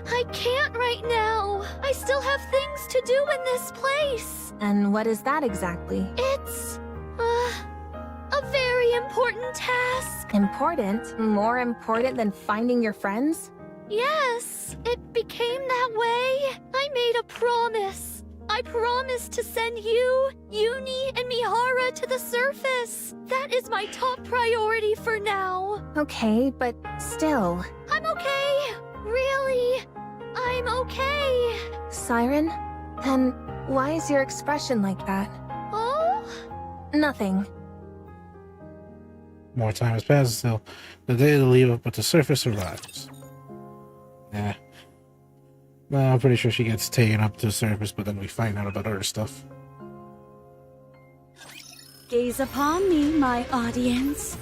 E: I can't right now. I still have things to do in this place.
F: And what is that exactly?
E: It's, a very important task.
F: Important? More important than finding your friends?
E: Yes, it became that way. I made a promise. I promised to send you, Uni, and Mihara to the surface. That is my top priority for now.
F: Okay, but still.
E: I'm okay. Really, I'm okay.
F: Siren? Then why is your expression like that?
E: Oh?
F: Nothing.
B: More time has passed until the day to leave up, but the surface arrives. Yeah. Well, I'm pretty sure she gets taken up to the surface, but then we find out about other stuff.
N: Gaze upon me, my audience.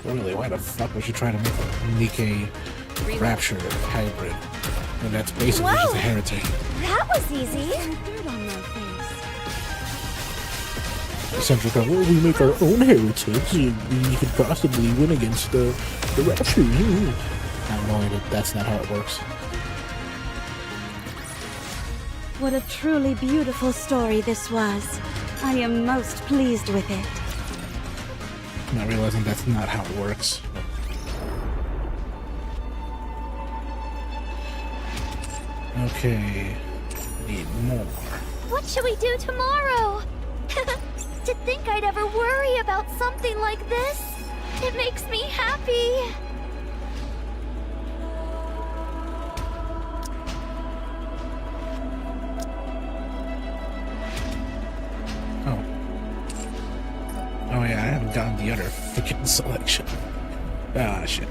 B: Really, why the fuck would you try to make a Nikkei Rapture hybrid? And that's basically just a heretic.
E: That was easy.
B: Essentially, well, we make our own heritage, we could possibly win against the Rapture. Not knowing that that's not how it works.
N: What a truly beautiful story this was. I am most pleased with it.
B: Not realizing that's not how it works. Okay, need more.
E: What should we do tomorrow? To think I'd ever worry about something like this, it makes me happy.
B: Oh yeah, I haven't gotten the other freaking selection. Ah, shit.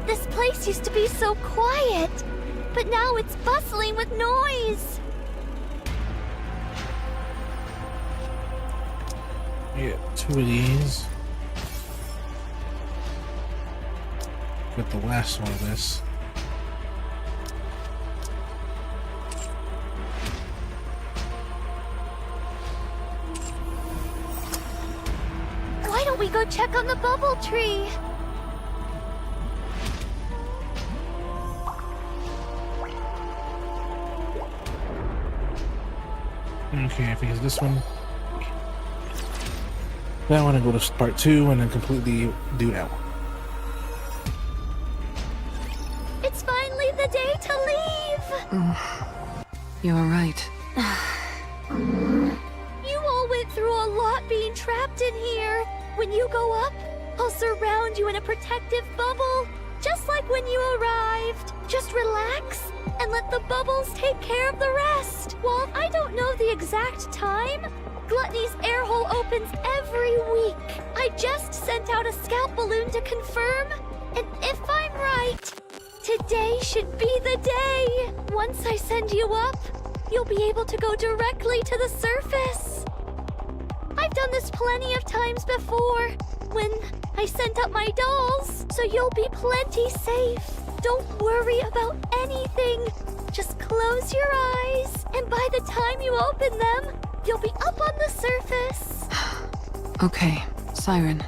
E: This place used to be so quiet, but now it's bustling with noise.
B: Yeah, 2 of these. Get the last one of this.
E: Why don't we go check on the bubble tree?
B: Okay, because this one... Then I want to go to part 2 and then completely do that one.
K: You're right.
E: You all went through a lot being trapped in here. When you go up, I'll surround you in a protective bubble, just like when you arrived. Just relax and let the bubbles take care of the rest. While I don't know the exact time, Gluttony's air hole opens every week. I just sent out a scout balloon to confirm, and if I'm right, today should be the day. Once I send you up, you'll be able to go directly to the surface. I've done this plenty of times before, when I sent up my dolls, so you'll be plenty safe. Don't worry about anything. Just close your eyes, and by the time you open them, you'll be up on the surface.
K: Okay, Siren.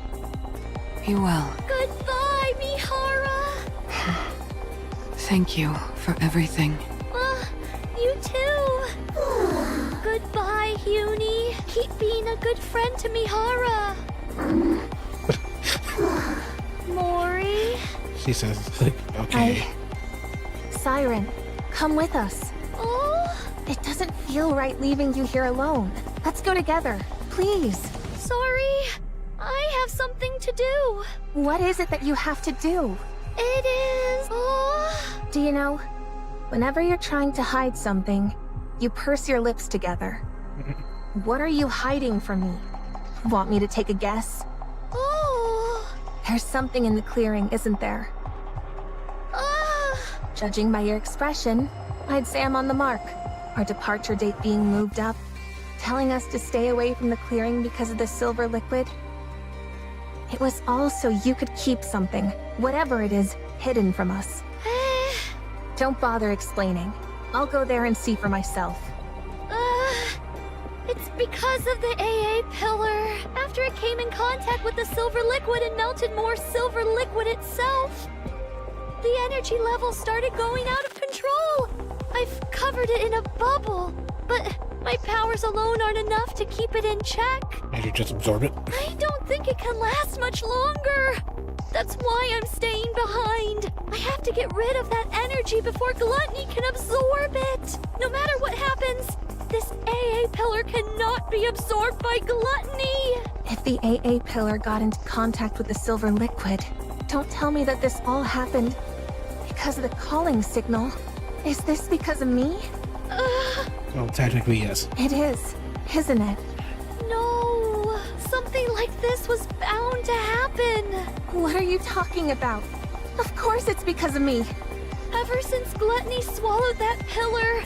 K: Be well.
E: Goodbye, Mihara.
K: Thank you for everything.
E: You too. Goodbye, Uni. Keep being a good friend to Mihara. Mori?
B: She says, like, okay.
F: Siren, come with us.
E: Oh?
F: It doesn't feel right leaving you here alone. Let's go together, please.
E: Sorry. I have something to do.
F: What is it that you have to do?
E: It is... Oh.
F: Do you know, whenever you're trying to hide something, you purse your lips together. What are you hiding from me? Want me to take a guess?
E: Oh.
F: There's something in the clearing, isn't there? Judging by your expression, I'd say I'm on the mark. Our departure date being moved up, telling us to stay away from the clearing because of the silver liquid. It was all so you could keep something, whatever it is, hidden from us. Don't bother explaining. I'll go there and see for myself.
E: It's because of the AA pillar. After it came in contact with the silver liquid and melted more silver liquid itself, the energy level started going out of control. I've covered it in a bubble, but my powers alone aren't enough to keep it in check.
B: And you just absorb it?
E: I don't think it can last much longer. That's why I'm staying behind. I have to get rid of that energy before Gluttony can absorb it. No matter what happens, this AA pillar cannot be absorbed by Gluttony.
F: If the AA pillar got into contact with the silver liquid, don't tell me that this all happened because of the calling signal. Is this because of me?
B: Well, technically, yes.
F: It is, isn't it?
E: No, something like this was bound to happen.
F: What are you talking about? Of course it's because of me.
E: Ever since Gluttony swallowed that pillar,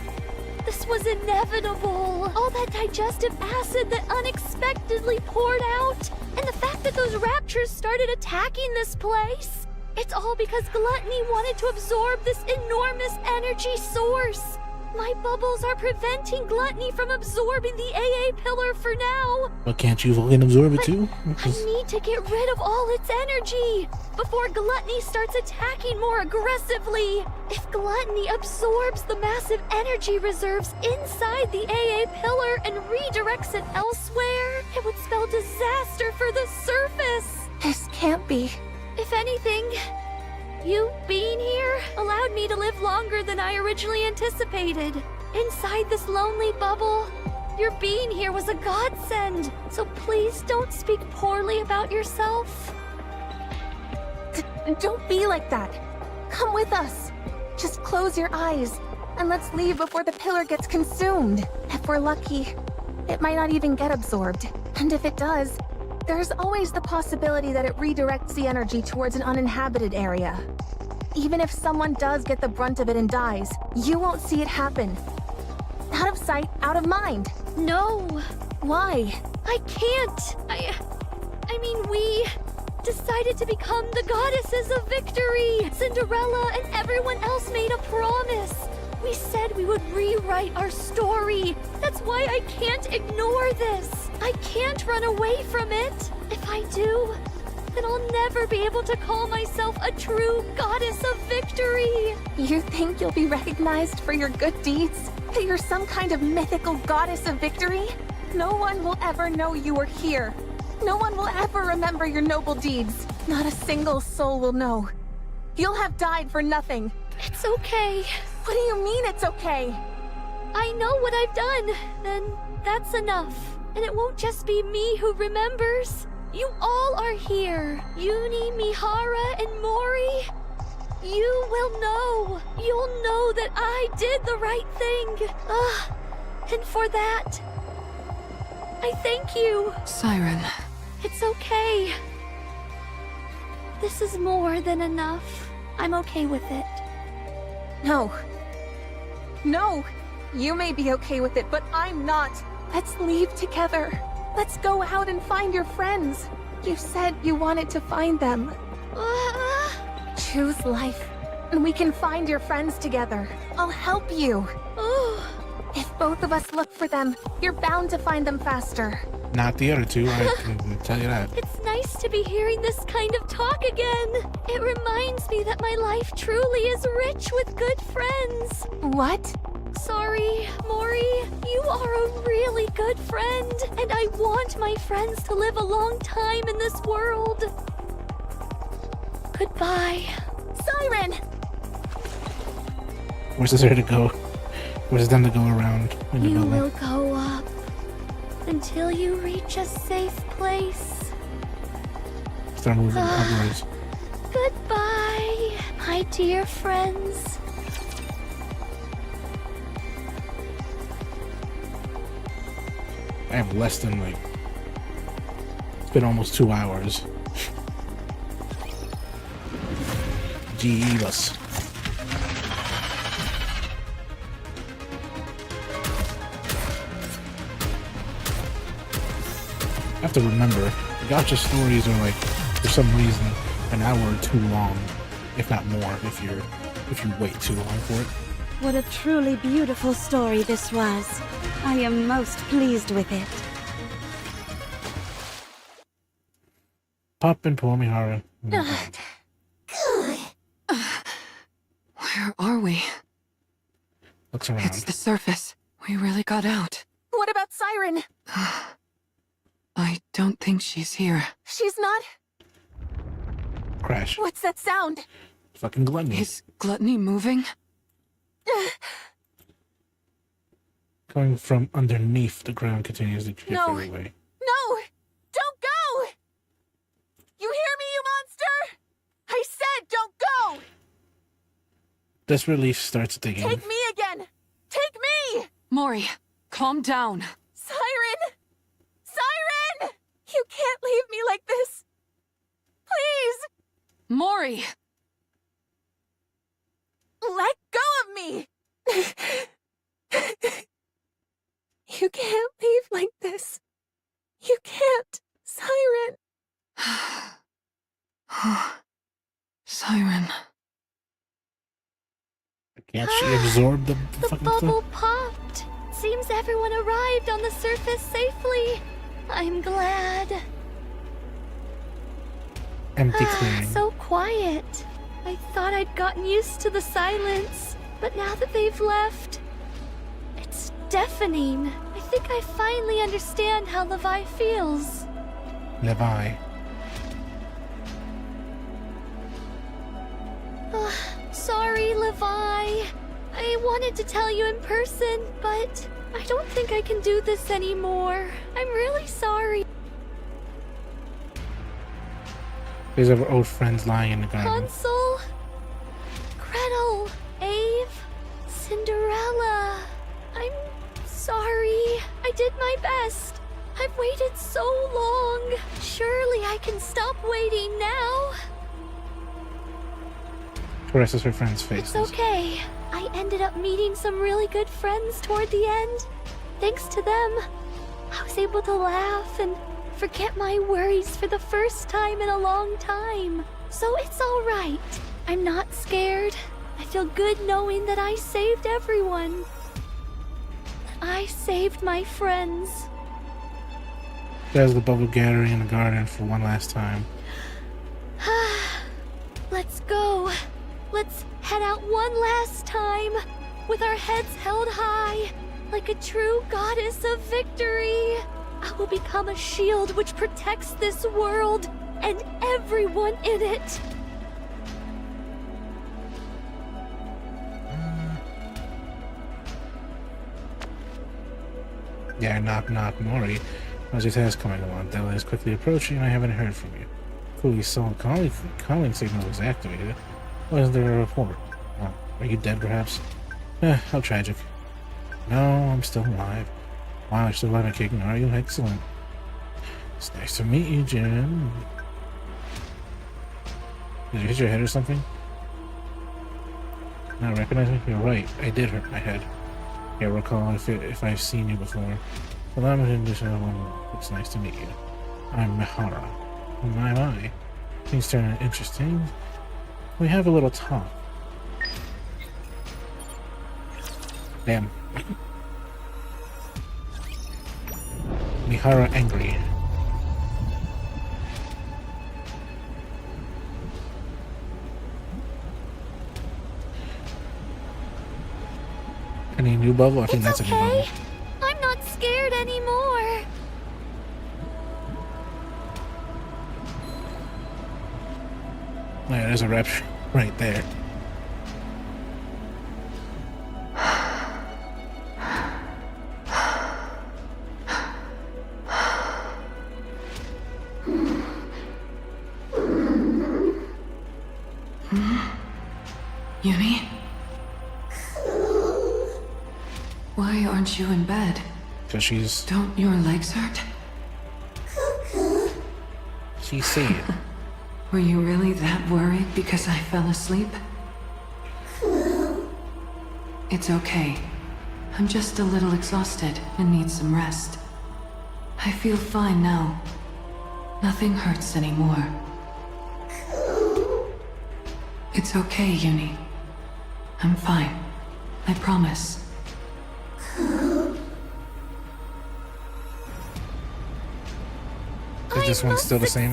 E: this was inevitable. All that digestive acid that unexpectedly poured out, and the fact that those raptures started attacking this place. It's all because Gluttony wanted to absorb this enormous energy source. My bubbles are preventing Gluttony from absorbing the AA pillar for now.
B: But can't you fucking absorb it too?
E: I need to get rid of all its energy before Gluttony starts attacking more aggressively. If Gluttony absorbs the massive energy reserves inside the AA pillar and redirects it elsewhere, it would spell disaster for the surface.
F: This can't be.
E: If anything, you being here allowed me to live longer than I originally anticipated. Inside this lonely bubble, your being here was a godsend. So please don't speak poorly about yourself.
F: Don't be like that. Come with us. Just close your eyes and let's leave before the pillar gets consumed. If we're lucky, it might not even get absorbed. And if it does, there's always the possibility that it redirects the energy towards an uninhabited area. Even if someone does get the brunt of it and dies, you won't see it happen. Out of sight, out of mind.
E: No.
F: Why?
E: I can't. I mean, we decided to become the goddesses of victory. Cinderella and everyone else made a promise. We said we would rewrite our story. That's why I can't ignore this. I can't run away from it. If I do, then I'll never be able to call myself a true goddess of victory.
F: You think you'll be recognized for your good deeds? That you're some kind of mythical goddess of victory? No one will ever know you were here. No one will ever remember your noble deeds. Not a single soul will know. You'll have died for nothing.
E: It's okay.
F: What do you mean it's okay?
E: I know what I've done, and that's enough. And it won't just be me who remembers. You all are here. Uni, Mihara, and Mori. You will know. You'll know that I did the right thing. And for that, I thank you.
K: Siren.
E: It's okay. This is more than enough. I'm okay with it.
F: No. No! You may be okay with it, but I'm not. Let's leave together. Let's go out and find your friends. You said you wanted to find them. Choose life, and we can find your friends together. I'll help you. If both of us look for them, you're bound to find them faster.
B: Not the other two, I can tell you that.
E: It's nice to be hearing this kind of talk again. It reminds me that my life truly is rich with good friends.
F: What?
E: Sorry, Mori. You are a really good friend, and I want my friends to live a long time in this world. Goodbye.
F: Siren!
B: Where's there to go? Where's them to go around in the
E: You
B: building?
E: will go up until you reach a safe place.
B: Start moving upwards.
E: Goodbye, my dear friends.
B: I have less than like... It's been almost 2 hours. Jeebus. I have to remember, gacha stories are like, for some reason, an hour or too long, if not more, if you wait too long for it.
N: What a truly beautiful story this was. I am most pleased with it.
B: Pop and pull Mihara.
K: Where are we?
B: Looks around.
K: It's the surface. We really got out.
F: What about Siren?
K: I don't think she's here.
F: She's not?
B: Crash.
F: What's that sound?
B: Fucking gluttony.
K: Is Gluttony moving?
B: Coming from underneath the ground continues to drift
F: No.
B: away.
F: No! Don't go! You hear me, you monster? I said don't go!
B: This release starts digging.
F: Take me again! Take me!
K: Mori, calm down.
F: Siren! Siren! You can't leave me like this! Please!
K: Mori!
F: Let go of me! You can't leave like this. You can't, Siren.
K: Siren.
B: Can't she absorb the
E: The
B: fucking
E: bubble
B: stuff?
E: popped. Seems everyone arrived on the surface safely. I'm glad.
B: Empty clearing.
E: So quiet. I thought I'd gotten used to the silence, but now that they've left, it's deafening. I think I finally understand how Levi feels.
B: Levi.
E: Sorry, Levi. I wanted to tell you in person, but I don't think I can do this anymore. I'm really sorry.
B: These are our old friends lying in the garden.
E: Hansel, Gretel, Ave, Cinderella. I'm sorry. I did my best. I've waited so long. Surely I can stop waiting now.
B: Caresses her friends' faces.
E: It's okay. I ended up meeting some really good friends toward the end. Thanks to them, I was able to laugh and forget my worries for the first time in a long time. So it's all right. I'm not scared. I feel good knowing that I saved everyone. I saved my friends.
B: There's the bubble gathering in the garden for one last time.
E: Let's go. Let's head out one last time with our heads held high like a true goddess of victory. I will become a shield which protects this world and everyone in it.
B: Yeah, knock knock, Mori. How's your task coming along? Della is quickly approaching and I haven't heard from you. Cool, you saw calling signal was activated. Why isn't there a report? Oh, are you dead perhaps? How tragic. No, I'm still alive. Wow, you're still alive and kicking, are you? Excellent. It's nice to meet you, Jim. Did you hit your head or something? Not recognize me? You're right, I did hurt my head. Yeah, recall if I've seen you before. Allow me to introduce everyone. It's nice to meet you. I'm Mihara. Oh my. Things turn interesting. We have a little talk. Damn. Mihara angry. Any new bubble? I think that's a new bubble.
E: I'm not scared anymore.
B: Yeah, there's a rep right there.
K: Yumi? Why aren't you in bed?
B: Because she's...
K: Don't your legs hurt?
B: She's seeing.
K: Were you really that worried because I fell asleep? It's okay. I'm just a little exhausted and need some rest. I feel fine now. Nothing hurts anymore. It's okay, Yuni. I'm fine. I promise.
B: Is this one still the same?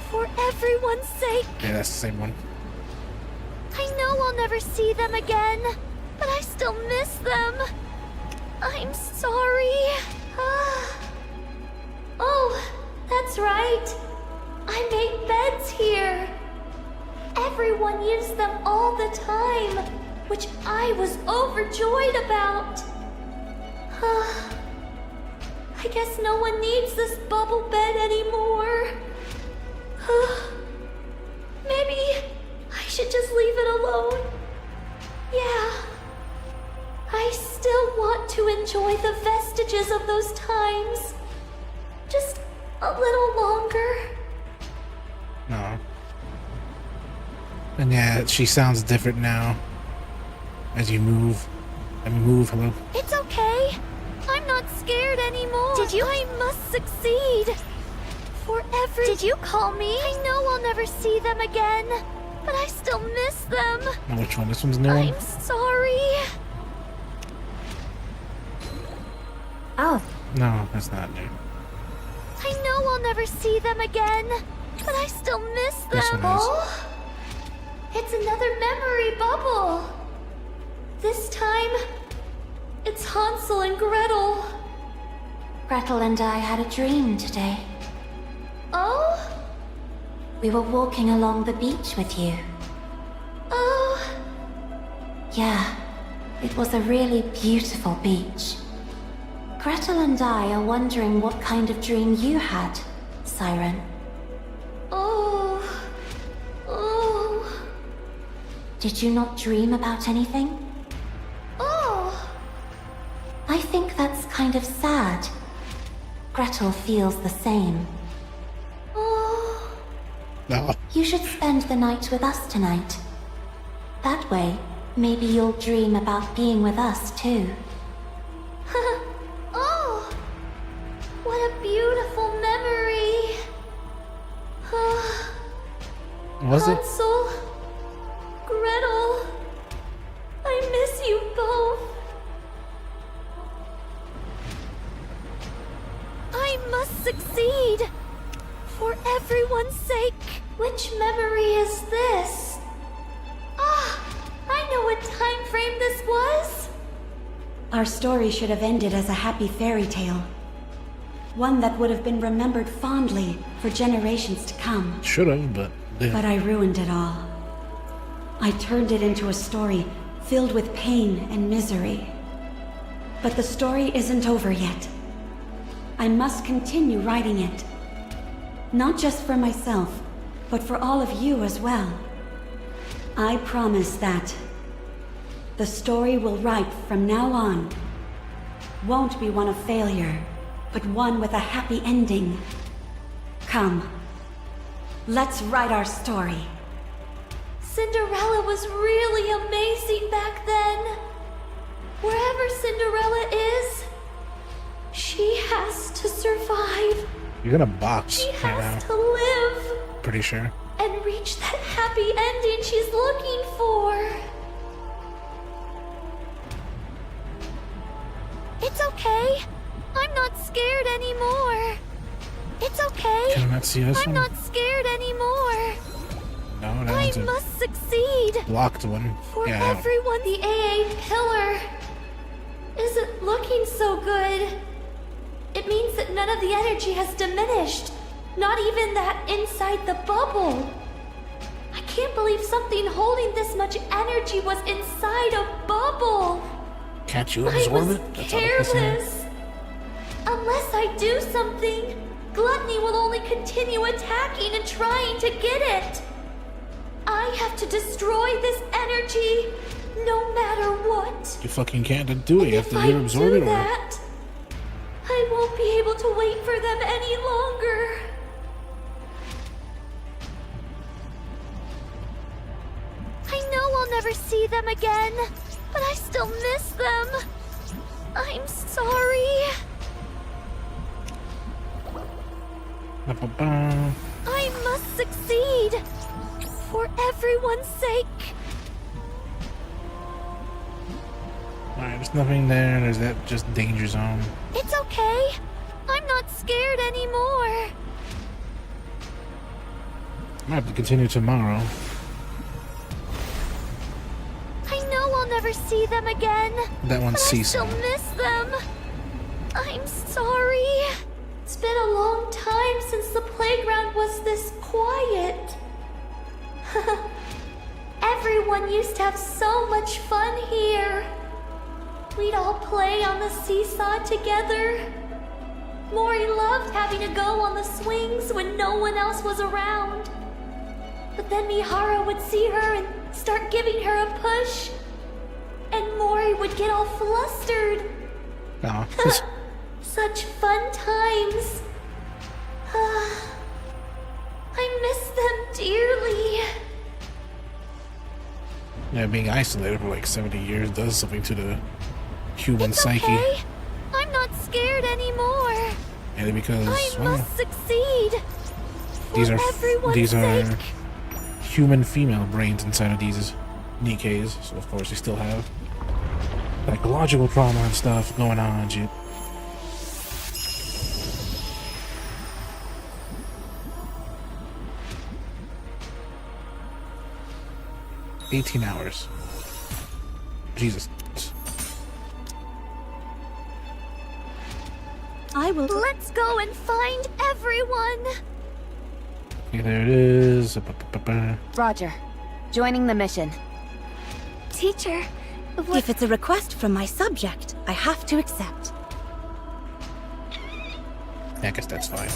E: For everyone's sake.
B: Yeah, that's the same one.
E: I know I'll never see them again, but I still miss them. I'm sorry. Oh, that's right. I made beds here. Everyone used them all the time, which I was overjoyed about. I guess no one needs this bubble bed anymore. Maybe I should just leave it alone. Yeah. I still want to enjoy the vestiges of those times. Just a little longer.
B: No. And yeah, she sounds different now. As you move. Hello?
E: It's okay. I'm not scared anymore. I must succeed. Did you call me? I know I'll never see them again, but I still miss them.
B: Now which one? This one's new.
E: I'm sorry.
L: Oh.
B: No, that's not new.
E: I know I'll never see them again, but I still miss them.
B: This one is.
E: Oh, it's another memory bubble. This time, it's Hansel and Gretel.
H: Gretel and I had a dream today.
E: Oh?
H: We were walking along the beach with you.
E: Oh.
H: Yeah, it was a really beautiful beach. Gretel and I are wondering what kind of dream you had, Siren.
E: Oh.
H: Did you not dream about anything?
E: Oh.
H: I think that's kind of sad. Gretel feels the same.
E: Oh.
B: No.
H: You should spend the night with us tonight. That way, maybe you'll dream about being with us too.
E: Oh. What a beautiful memory.
B: Was it?
E: Hansel, Gretel, I miss you both. I must succeed. For everyone's sake. Which memory is this? I know what time frame this was.
N: Our story should have ended as a happy fairy tale. One that would have been remembered fondly for generations to come.
B: Should have, but... Yeah.
N: But I ruined it all. I turned it into a story filled with pain and misery. But the story isn't over yet. I must continue writing it. Not just for myself, but for all of you as well. I promise that the story we'll write from now on won't be one of failure, but one with a happy ending. Come, let's write our story.
E: Cinderella was really amazing back then. Wherever Cinderella is, she has to survive.
B: You're gonna box
E: She
B: right
E: has
B: now.
E: to live
B: Pretty sure.
E: and reach that happy ending she's looking for. It's okay. I'm not scared anymore. It's okay.
B: Can I not see this
E: I'm
B: one?
E: not scared anymore.
B: No, that
E: I
B: one's a
E: must succeed.
B: blocked one.
E: For
B: Yeah, that-
E: everyone, the AA pillar isn't looking so good. It means that none of the energy has diminished. Not even that inside the bubble. I can't believe something holding this much energy was inside a bubble.
B: Can't you
E: I
B: absorb
E: was
B: it? That's all I'm saying.
E: careless. Unless I do something, Gluttony will only continue attacking and trying to get it. I have to destroy this energy, no matter what.
B: You fucking can't do it. You have to either absorb it or.
E: That, I won't be able to wait for them any longer. I know I'll never see them again, but I still miss them. I'm sorry.
B: Ba-ba-ba.
E: I must succeed. For everyone's sake.
B: Alright, there's nothing there. There's that just danger zone.
E: It's okay. I'm not scared anymore.
B: I might have to continue tomorrow.
E: I know I'll never see them again.
B: That one's
E: but I still
B: Cecil.
E: miss them. I'm sorry. It's been a long time since the playground was this quiet. Everyone used to have so much fun here. We'd all play on the seesaw together. Mori loved having to go on the swings when no one else was around. But then Mihara would see her and start giving her a push. And Mori would get all flustered.
B: Oh.
E: Such fun times. I miss them dearly.
B: Yeah, being isolated for like 70 years does something to the human psyche.
E: Okay. I'm not scared anymore.
B: And because
E: I
B: well,
E: must succeed.
B: these
E: For
B: are
E: everyone's sake.
B: human female brains inside of these Nikkeis, so of course they still have psychological trauma and stuff going on and shit. $18 hours. Jesus.
E: I will. Let's go and find everyone.
B: Okay, there it is. Ba-ba-ba-ba.
L: Roger. Joining the mission.
O: Teacher, if it's a request from my subject, I have to accept.
B: Yeah, I guess that's fine.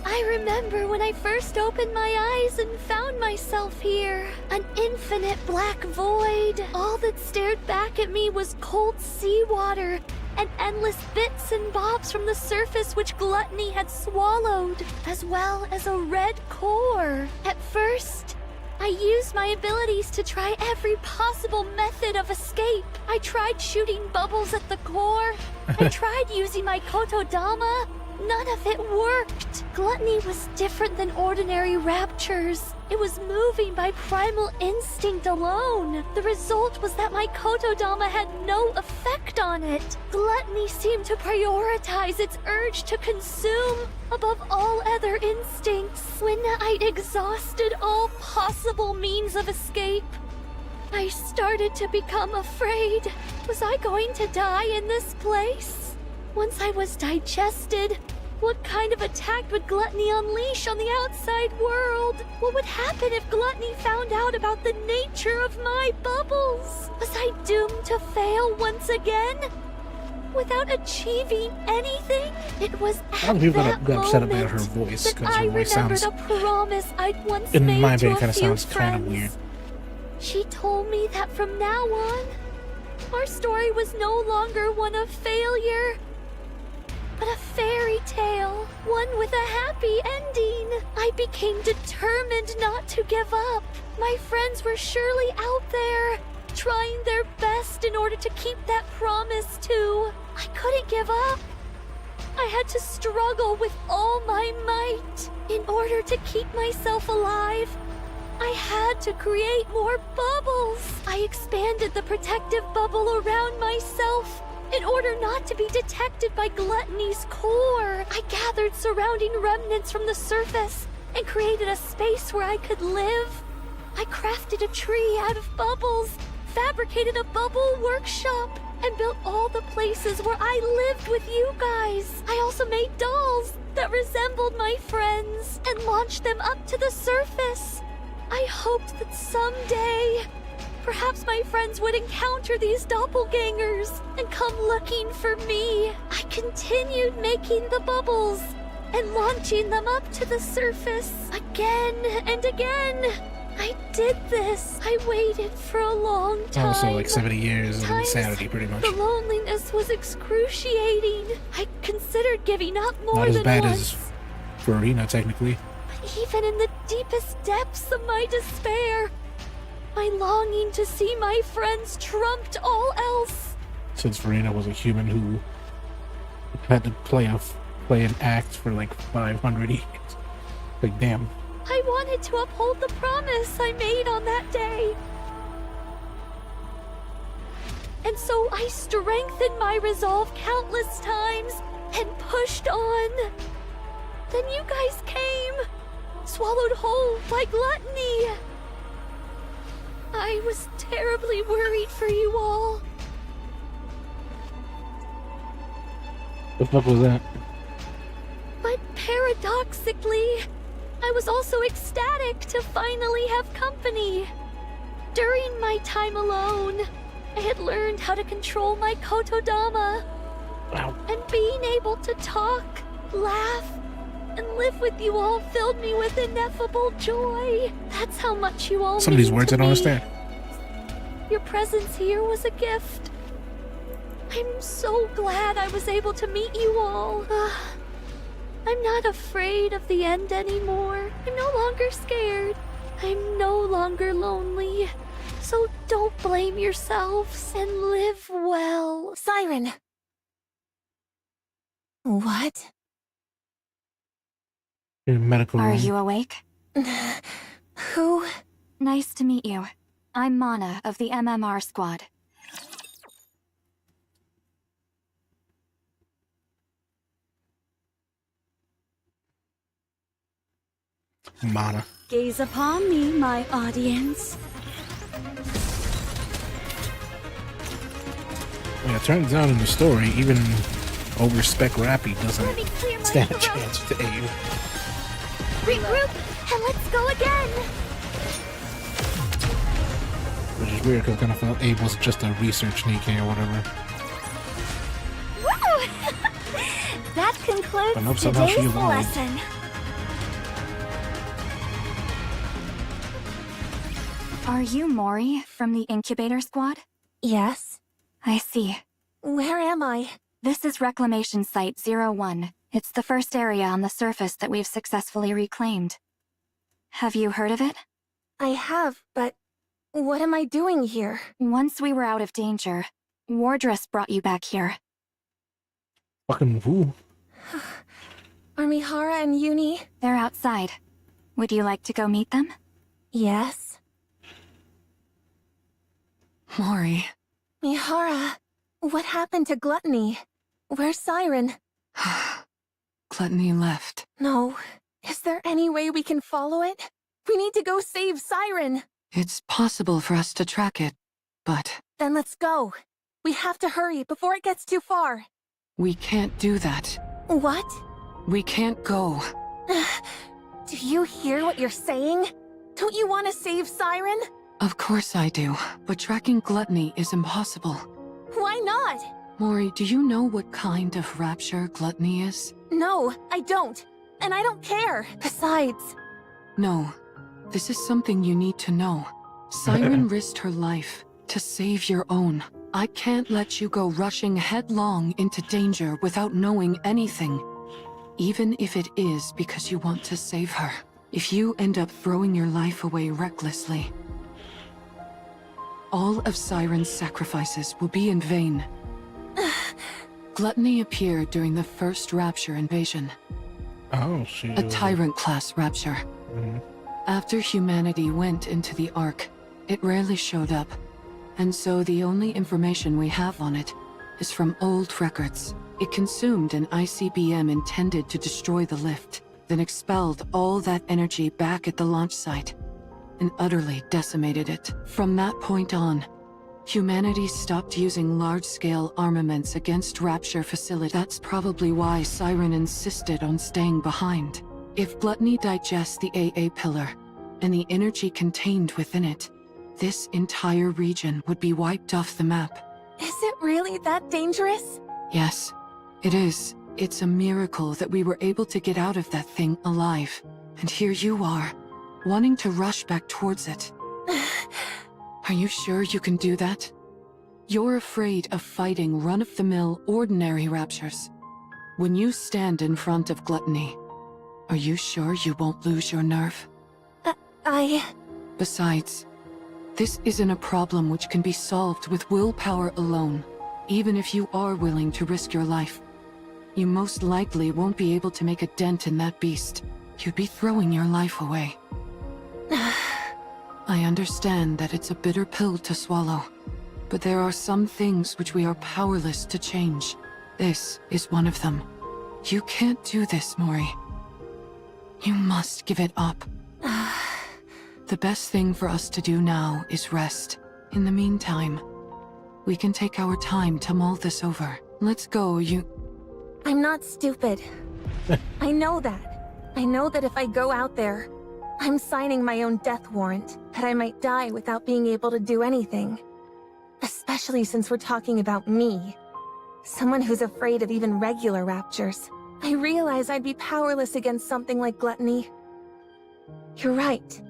E: I remember when I first opened my eyes and found myself here. An infinite black void. All that stared back at me was cold seawater and endless bits and bobs from the surface which Gluttony had swallowed, as well as a red core. At first, I used my abilities to try every possible method of escape. I tried shooting bubbles at the core. I tried using my Kotodama. None of it worked. Gluttony was different than ordinary raptures. It was moving by primal instinct alone. The result was that my Kotodama had no effect on it. Gluttony seemed to prioritize its urge to consume above all other instincts. When I'd exhausted all possible means of escape, I started to become afraid. Was I going to die in this place? Once I was digested, What kind of attack would gluttony unleash on the outside world? What would happen if gluttony found out about the nature of my bubbles? Was I doomed to fail once again? Without achieving anything? It was at
B: people
E: that
B: got upset about
E: moment
B: her voice
E: that
B: because
E: I
B: her voice
E: remembered
B: sounds,
E: a promise I'd once
B: in
E: made
B: my
E: to
B: opinion,
E: a
B: kind of
E: few
B: sounds kind of
E: friends.
B: weird.
E: She told me that from now on, our story was no longer one of failure, but a fairy tale, one with a happy ending. I became determined not to give up. My friends were surely out there, trying their best in order to keep that promise too. I couldn't give up. I had to struggle with all my might in order to keep myself alive. I had to create more bubbles. I expanded the protective bubble around myself in order not to be detected by gluttony's core. I gathered surrounding remnants from the surface and created a space where I could live. I crafted a tree out of bubbles, fabricated a bubble workshop, and built all the places where I lived with you guys. I also made dolls that resembled my friends and launched them up to the surface. I hoped that someday, perhaps my friends would encounter these doppelgangers and come looking for me. I continued making the bubbles and launching them up to the surface again and again. I did this. I waited for a long time.
B: Also, like 70 years of
E: Times
B: insanity, pretty much.
E: The loneliness was excruciating. I considered giving up more
B: Not as
E: than
B: bad
E: once.
B: as Farina, technically.
E: Even in the deepest depths of my despair, my longing to see my friends trumped all else.
B: Since Farina was a human who had to play an act for like 500 years. Like, damn.
E: I wanted to uphold the promise I made on that day. And so I strengthened my resolve countless times and pushed on. Then you guys came, swallowed whole by gluttony. I was terribly worried for you all.
B: The fuck was that?
E: But paradoxically, I was also ecstatic to finally have company. During my time alone, I had learned how to control my kotodama.
B: Wow.
E: And being able to talk, laugh, and live with you all filled me with ineffable joy. That's how much you all
B: Some of these
E: mean
B: words
E: to
B: I don't
E: me.
B: understand.
E: Your presence here was a gift. I'm so glad I was able to meet you all. I'm not afraid of the end anymore. I'm no longer scared. I'm no longer lonely. So don't blame yourselves and live well.
F: Siren! What?
B: In a medical
I: Are
B: room.
I: you awake?
F: Who?
I: Nice to meet you. I'm Mana of the MMR squad.
B: Mana.
O: Gaze upon me, my audience.
B: Yeah, it turns out in the story, even over-spec Rappy doesn't
E: Let me clear my
B: stand a
E: throat.
B: chance to Abe.
E: Regroup and let's go again.
B: Which is weird because I kind of felt Abe was just a research Nikkei or whatever.
E: Woo! That concludes
B: But nope, somehow she
E: today's
B: evolved.
E: lesson.
I: Are you Mori from the incubator squad?
F: Yes.
I: I see.
F: Where am I?
I: This is Reclamation Site 01. It's the first area on the surface that we've successfully reclaimed. Have you heard of it?
F: I have, but what am I doing here?
I: Once we were out of danger, Wardress brought you back here.
B: Fucking who?
F: Are Mihara and Uni?
I: They're outside. Would you like to go meet them?
F: Yes.
K: Mori.
F: Mihara, what happened to Gluttony? Where's Siren?
K: Gluttony left.
F: No. Is there any way we can follow it? We need to go save Siren!
K: It's possible for us to track it, but
F: Then let's go. We have to hurry before it gets too far.
K: we can't do that.
F: What?
K: We can't go.
F: Do you hear what you're saying? Don't you want to save Siren?
K: Of course I do, but tracking Gluttony is impossible.
F: Why not?
K: Mori, do you know what kind of rapture Gluttony is?
F: No, I don't. And I don't care. Besides...
K: No. This is something you need to know. Siren risked her life to save your own. I can't let you go rushing headlong into danger without knowing anything. Even if it is because you want to save her. If you end up throwing your life away recklessly, all of Siren's sacrifices will be in vain. Gluttony appeared during the first Rapture invasion.
B: Oh, she...
K: A Tyrant-class Rapture.
B: Mhm.
K: After humanity went into the Ark, it rarely showed up. And so the only information we have on it is from old records. It consumed an ICBM intended to destroy the lift, then expelled all that energy back at the launch site, and utterly decimated it. From that point on, humanity stopped using large-scale armaments against Rapture facilities. That's probably why Siren insisted on staying behind. If Gluttony digests the AA pillar, and the energy contained within it, this entire region would be wiped off the map.
F: Is it really that dangerous?
K: Yes, it is. It's a miracle that we were able to get out of that thing alive. And here you are, wanting to rush back towards it. Are you sure you can do that? You're afraid of fighting run-of-the-mill ordinary raptures. When you stand in front of Gluttony, are you sure you won't lose your nerve? Besides, this isn't a problem which can be solved with willpower alone. Even if you are willing to risk your life, you most likely won't be able to make a dent in that beast. You'd be throwing your life away. I understand that it's a bitter pill to swallow, but there are some things which we are powerless to change. This is one of them. You can't do this, Mori. You must give it up. The best thing for us to do now is rest. In the meantime, we can take our time to mull this over. Let's go,
F: I'm not stupid. I know that. I know that if I go out there, I'm signing my own death warrant, that I might die without being able to do anything. Especially since we're talking about me. Someone who's afraid of even regular raptures. I realize I'd be powerless against something like Gluttony. You're right.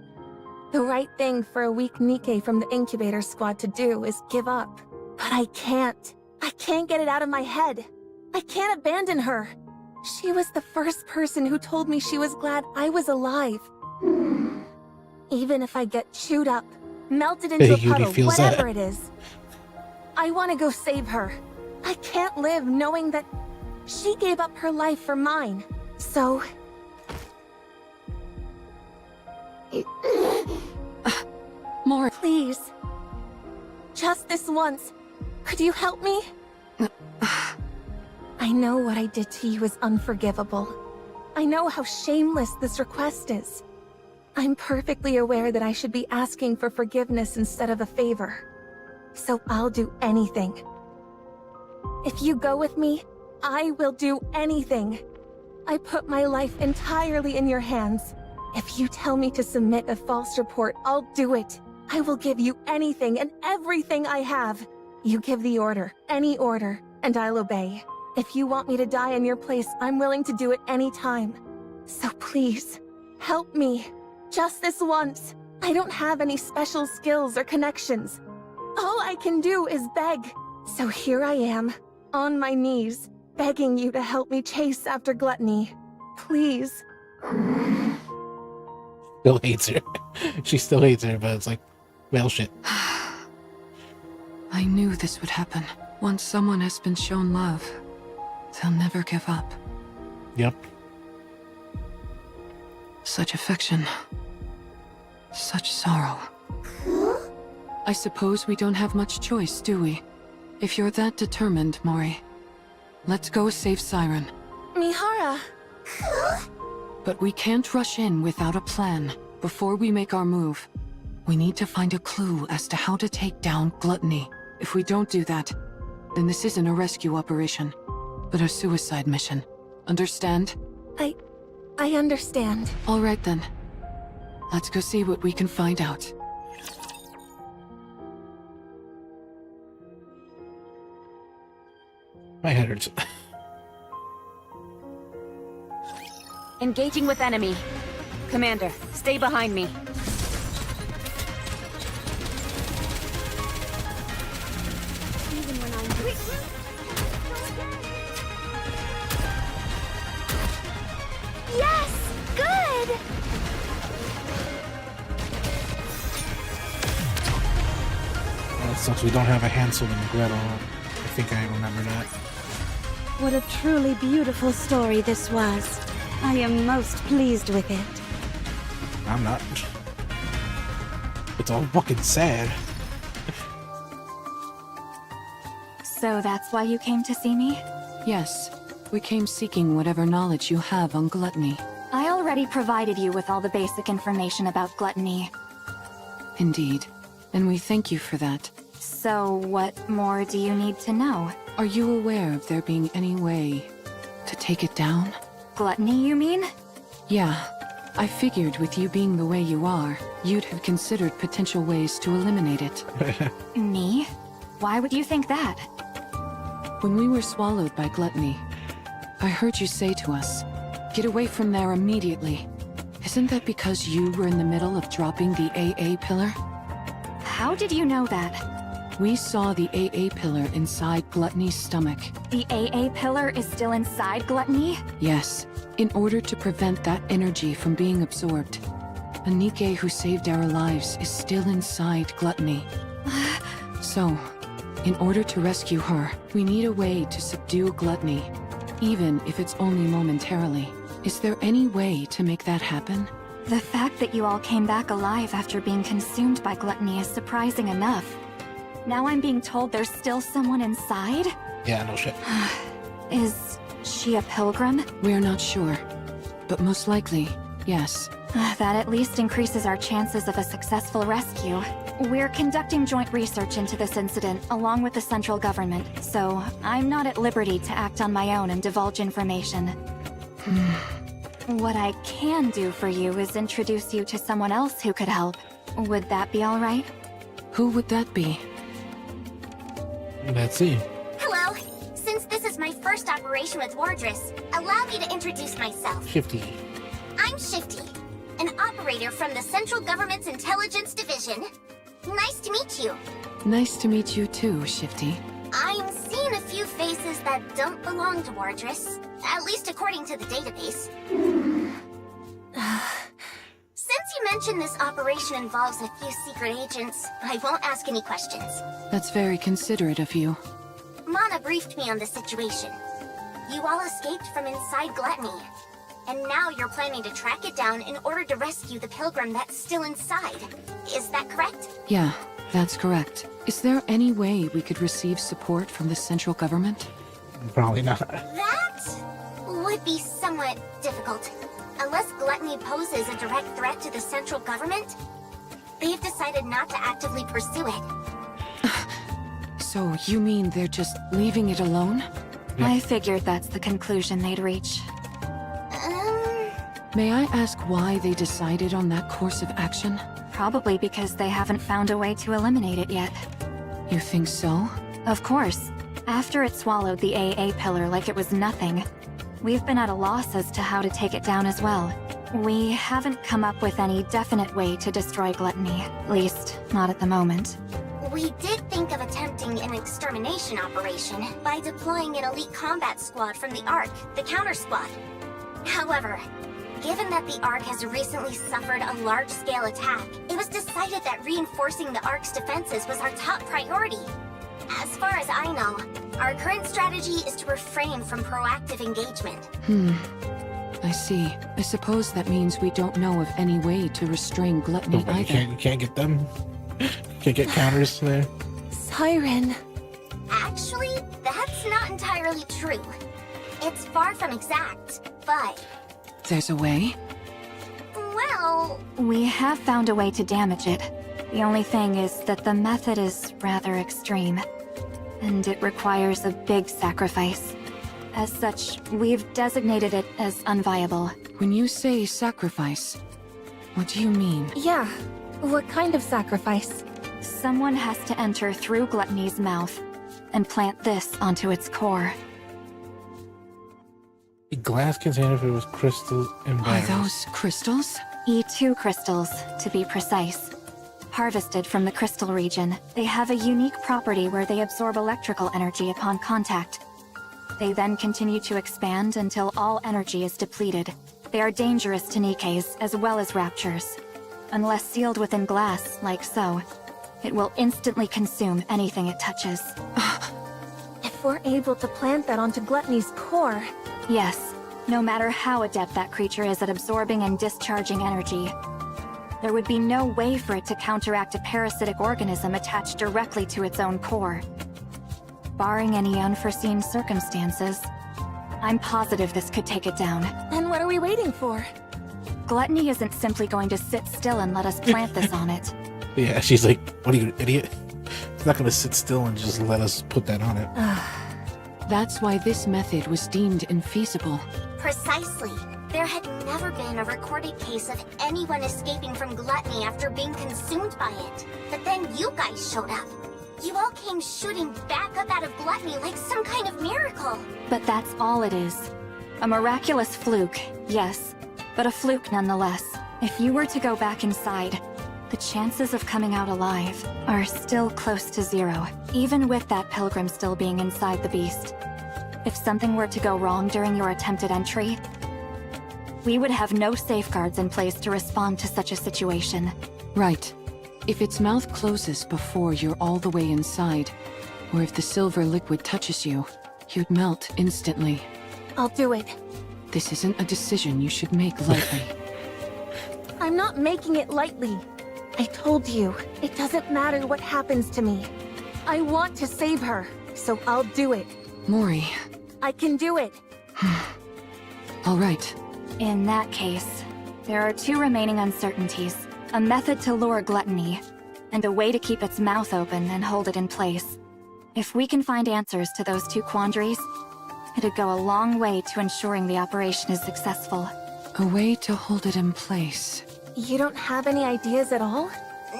F: The right thing for a weak Nikke from the incubator squad to do is give up. But I can't. I can't get it out of my head. I can't abandon her. She was the first person who told me she was glad I was alive. Even if I get chewed up, melted into a puddle, whatever it is, I want to go save her. I can't live knowing that she gave up her life for mine. So...
K: More.
F: Please. Just this once. Could you help me? I know what I did to you is unforgivable. I know how shameless this request is. I'm perfectly aware that I should be asking for forgiveness instead of a favor. So I'll do anything. If you go with me, I will do anything. I put my life entirely in your hands. If you tell me to submit a false report, I'll do it. I will give you anything and everything I have. You give the order, any order, and I'll obey. If you want me to die in your place, I'm willing to do it any time. So please, help me. Just this once. I don't have any special skills or connections. All I can do is beg. So here I am, on my knees, begging you to help me chase after Gluttony. Please.
B: Still hates her. She still hates her, but it's like, well, shit.
K: I knew this would happen. Once someone has been shown love, they'll never give up.
B: Yep.
K: Such affection. Such sorrow. I suppose we don't have much choice, do we? If you're that determined, Mori, let's go save Siren.
F: Mihara!
K: But we can't rush in without a plan. Before we make our move, we need to find a clue as to how to take down Gluttony. If we don't do that, then this isn't a rescue operation, but a suicide mission. Understand?
F: I understand.
K: All right then. Let's go see what we can find out.
B: My head hurts.
L: Engaging with enemy. Commander, stay behind me.
O: Even when I'm
E: Yes! Good!
B: That sucks. We don't have a Hansel and Gretel. I think I remember that.
N: What a truly beautiful story this was. I am most pleased with it.
B: I'm not. It's all fucking sad.
I: So that's why you came to see me?
K: Yes, we came seeking whatever knowledge you have on gluttony.
I: I already provided you with all the basic information about gluttony.
K: Indeed, and we thank you for that.
I: So what more do you need to know?
K: Are you aware of there being any way to take it down?
I: Gluttony, you mean?
K: Yeah. I figured with you being the way you are, you'd have considered potential ways to eliminate it.
I: Me? Why would you think that?
K: When we were swallowed by gluttony, I heard you say to us, "Get away from there immediately." Isn't that because you were in the middle of dropping the AA pillar?
I: How did you know that?
K: We saw the AA pillar inside Gluttony's stomach.
I: The AA pillar is still inside Gluttony?
K: Yes, in order to prevent that energy from being absorbed. A Nikke who saved our lives is still inside Gluttony. So, in order to rescue her, we need a way to subdue Gluttony, even if it's only momentarily. Is there any way to make that happen?
I: The fact that you all came back alive after being consumed by Gluttony is surprising enough. Now I'm being told there's still someone inside?
B: Yeah, no shit.
I: Is she a pilgrim?
K: We're not sure, but most likely, yes.
I: That at least increases our chances of a successful rescue. We're conducting joint research into this incident, along with the central government, so I'm not at liberty to act on my own and divulge information. What I can do for you is introduce you to someone else who could help. Would that be all right?
K: Who would that be?
B: Let's see.
J: Hello. Since this is my first operation with Wardress, allow me to introduce myself.
B: Shifty.
J: I'm Shifty, an operator from the Central Government's Intelligence Division. Nice to meet you.
K: Nice to meet you too, Shifty.
J: I'm seeing a few faces that don't belong to Wardress, at least according to the database. Since you mentioned this operation involves a few secret agents, I won't ask any questions.
K: That's very considerate of you.
J: Mana briefed me on the situation. You all escaped from inside Gluttony, and now you're planning to track it down in order to rescue the pilgrim that's still inside. Is that correct?
K: Yeah, that's correct. Is there any way we could receive support from the central government?
B: Probably not.
J: That would be somewhat difficult. Unless Gluttony poses a direct threat to the central government, they've decided not to actively pursue it.
K: So you mean they're just leaving it alone?
B: Yeah.
I: I figured that's the conclusion they'd reach.
K: May I ask why they decided on that course of action?
I: Probably because they haven't found a way to eliminate it yet.
K: You think so?
I: Of course. After it swallowed the AA pillar like it was nothing, we've been at a loss as to how to take it down as well. We haven't come up with any definite way to destroy Gluttony, at least not at the moment.
J: We did think of attempting an extermination operation by deploying an elite combat squad from the Ark, the counter squad. However, given that the Ark has recently suffered a large-scale attack, it was decided that reinforcing the Ark's defenses was our top priority. As far as I know, our current strategy is to refrain from proactive engagement.
K: I see. I suppose that means we don't know of any way to restrain Gluttony either.
B: You can't get them. Can't get counters there.
F: Siren.
J: Actually, that's not entirely true. It's far from exact, but...
K: There's a way?
J: Well...
I: We have found a way to damage it. The only thing is that the method is rather extreme. And it requires a big sacrifice. As such, we've designated it as unviable.
K: When you say sacrifice, what do you mean?
F: Yeah. What kind of sacrifice?
I: Someone has to enter through Gluttony's mouth and plant this onto its core.
B: A glass container filled with crystals and
K: Are
B: batteries.
K: those crystals?
I: E2 crystals, to be precise. Harvested from the crystal region, they have a unique property where they absorb electrical energy upon contact. They then continue to expand until all energy is depleted. They are dangerous to Nikes as well as raptures. Unless sealed within glass, like so, it will instantly consume anything it touches.
F: If we're able to plant that onto Gluttony's core...
I: Yes, no matter how adept that creature is at absorbing and discharging energy, there would be no way for it to counteract a parasitic organism attached directly to its own core. Barring any unforeseen circumstances, I'm positive this could take it down.
F: Then what are we waiting for?
I: Gluttony isn't simply going to sit still and let us plant this on it.
B: Yeah, she's like, what are you, an idiot? It's not gonna sit still and just let us put that on it.
K: That's why this method was deemed infeasible.
J: Precisely. There had never been a recorded case of anyone escaping from Gluttony after being consumed by it. But then you guys showed up. You all came shooting back up out of Gluttony like some kind of miracle.
I: But that's all it is. A miraculous fluke, yes, but a fluke nonetheless. If you were to go back inside, the chances of coming out alive are still close to zero, even with that pilgrim still being inside the beast. If something were to go wrong during your attempted entry, we would have no safeguards in place to respond to such a situation.
K: Right. If its mouth closes before you're all the way inside, or if the silver liquid touches you, you'd melt instantly.
F: I'll do it.
K: This isn't a decision you should make lightly.
F: I'm not making it lightly. I told you, it doesn't matter what happens to me. I want to save her, so I'll do it.
K: Mori.
F: I can do it.
K: All right.
I: In that case, there are two remaining uncertainties. A method to lure Gluttony, and a way to keep its mouth open and hold it in place. If we can find answers to those two quandaries, it'd go a long way to ensuring the operation is successful.
K: A way to hold it in place.
F: You don't have any ideas at all?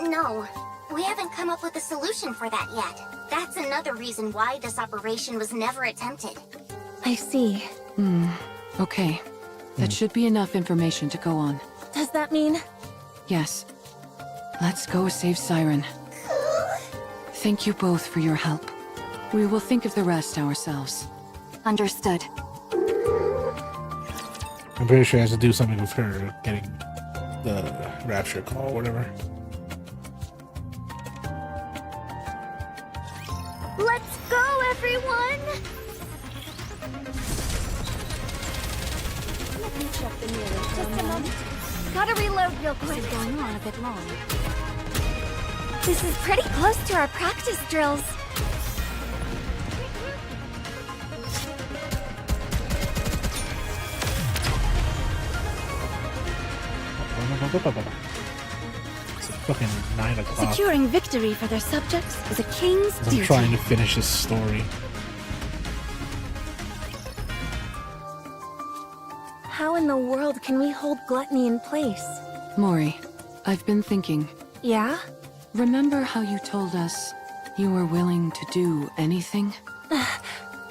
J: No, we haven't come up with a solution for that yet. That's another reason why this operation was never attempted.
F: I see.
K: Okay. That should be enough information to go on.
F: Does that mean...
K: Yes. Let's go save Siren. Thank you both for your help. We will think of the rest ourselves.
I: Understood.
B: I'm pretty sure it has to do something with her getting the rapture call or whatever.
E: Let's go, everyone!
O: Let me check the mirror.
E: Just a moment. Gotta reload real quick.
O: This is going on a bit long.
E: This is pretty close to our practice drills.
B: It's fucking 9 o'clock.
O: Securing victory for their subjects is a king's
B: I'm
O: duty.
B: trying to finish this story.
F: How in the world can we hold Gluttony in place?
K: Mori, I've been thinking.
F: Yeah?
K: Remember how you told us you were willing to do anything?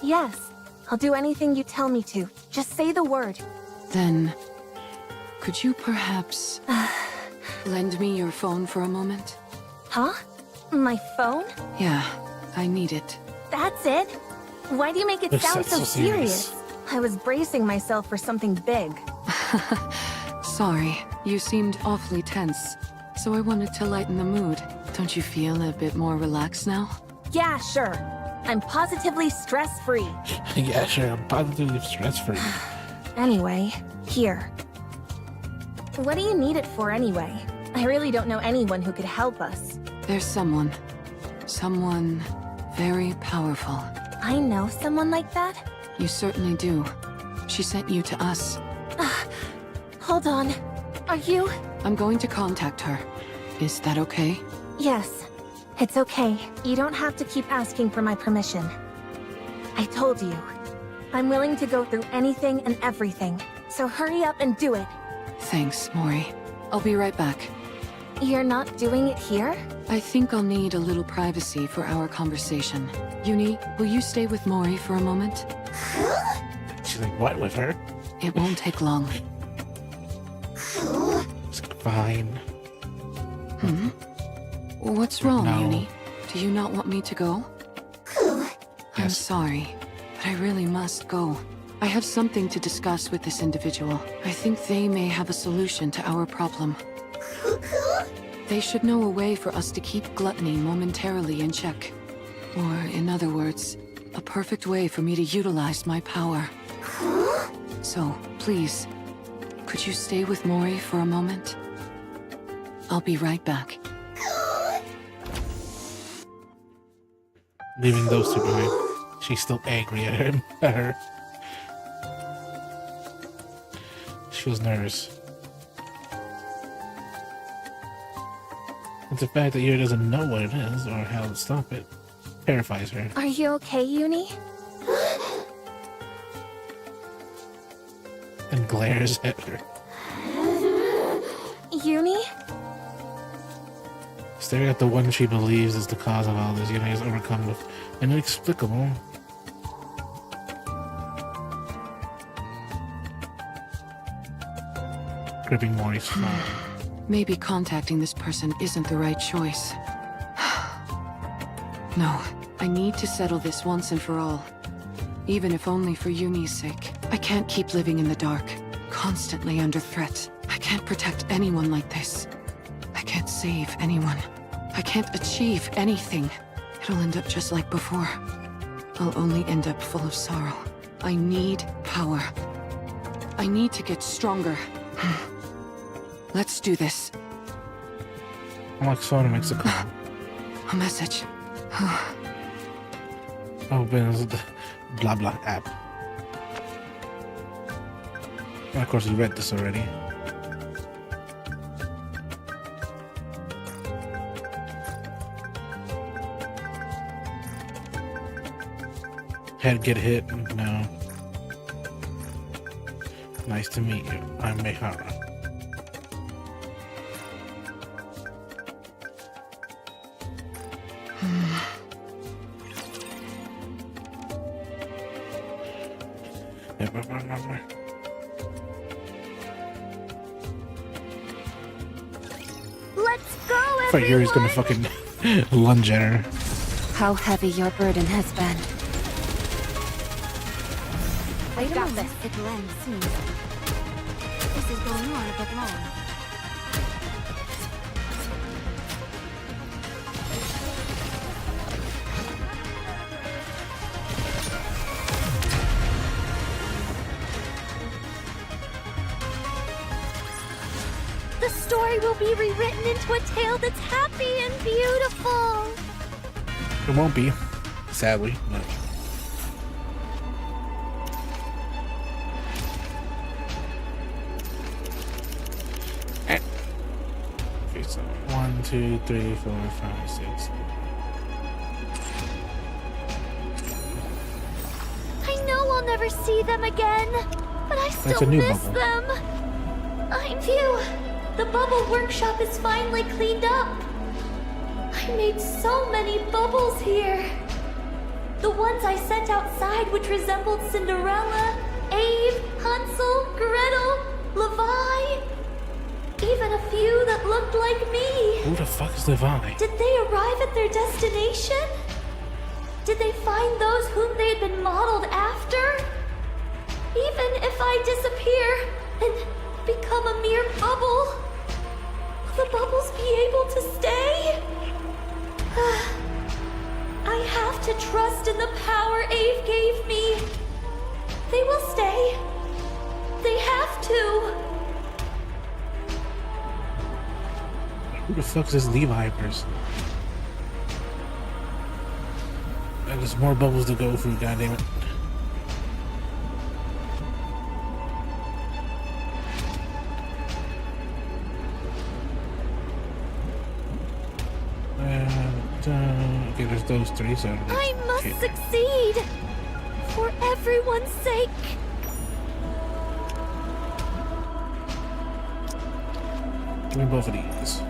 F: Yes. I'll do anything you tell me to. Just say the word.
K: Then, could you perhaps lend me your phone for a moment?
F: Huh? My phone?
K: Yeah, I need it.
F: That's it? Why do you make it
B: This
F: sound
B: sounds
F: so
B: so serious.
F: I was bracing myself for something big.
K: Sorry, you seemed awfully tense, so I wanted to lighten the mood. Don't you feel a bit more relaxed now?
F: Yeah, sure. I'm positively stress-free.
B: Yeah, sure. I'm positively stress-free.
F: Anyway, here. What do you need it for anyway? I really don't know anyone who could help us.
K: There's someone. Someone very powerful.
F: I know someone like that?
K: You certainly do. She sent you to us.
F: Hold on. Are you?
K: I'm going to contact her. Is that okay?
F: Yes. It's okay. You don't have to keep asking for my permission. I told you. I'm willing to go through anything and everything. So hurry up and do it.
K: Thanks, Mori. I'll be right back.
F: You're not doing it here?
K: I think I'll need a little privacy for our conversation. Uni, will you stay with Mori for a moment?
B: She's like, what with her?
K: It won't take long.
B: It's fine.
K: Hmm? What's wrong,
B: No.
K: Uni? Do you not want me to go? I'm
B: Yes.
K: sorry, but I really must go. I have something to discuss with this individual. I think they may have a solution to our problem. They should know a way for us to keep gluttony momentarily in check. Or, in other words, a perfect way for me to utilize my power. So, please, could you stay with Mori for a moment? I'll be right back.
B: Leaving those two behind. She's still angry at him. At her. She was nervous. It's the fact that Yuri doesn't know what it is or how to stop it terrifies her.
F: Are you okay, Uni?
B: And glares at her.
F: Uni?
B: Staring at the one she believes is the cause of all this, Yuri is overcome with an inexplicable. Gripping Mori's phone.
K: Maybe contacting this person isn't the right choice. No, I need to settle this once and for all. Even if only for Yuni's sake. I can't keep living in the dark, constantly under threat. I can't protect anyone like this. I can't save anyone. I can't achieve anything. It'll end up just like before. I'll only end up full of sorrow. I need power. I need to get stronger. Let's do this.
B: Unlocks phone and makes a call.
K: A message.
B: Opens the blah blah app. And of course, you read this already. Head get hit? No. Nice to meet you. I'm Mihara.
E: Let's go,
B: I thought Yuri's gonna fucking lunge at her.
O: How heavy your burden has been.
D: Wait a moment. It'll end soon. This is going on a bit long.
E: The story will be rewritten into a tale that's happy and beautiful.
B: It won't be, sadly. But... Okay, so 1, 2, 3, 4, 5, 6.
E: I know I'll never see them again, but I
B: That's
E: still
B: a new
E: miss
B: bubble.
E: them. I'm View. The bubble workshop is finally cleaned up. I made so many bubbles here. The ones I sent outside which resembled Cinderella, Abe, Hansel, Gretel, Levi. Even a few that looked like me.
B: Who the fuck is Levi?
E: Did they arrive at their destination? Did they find those whom they had been modeled after? Even if I disappear and become a mere bubble, will the bubbles be able to stay? I have to trust in the power Ave gave me. They will stay. They have to.
B: Who the fuck is this Levi person? And there's more bubbles to go through, goddammit. Okay, there's those three, so...
E: I must succeed. For everyone's sake.
B: Give me both of these.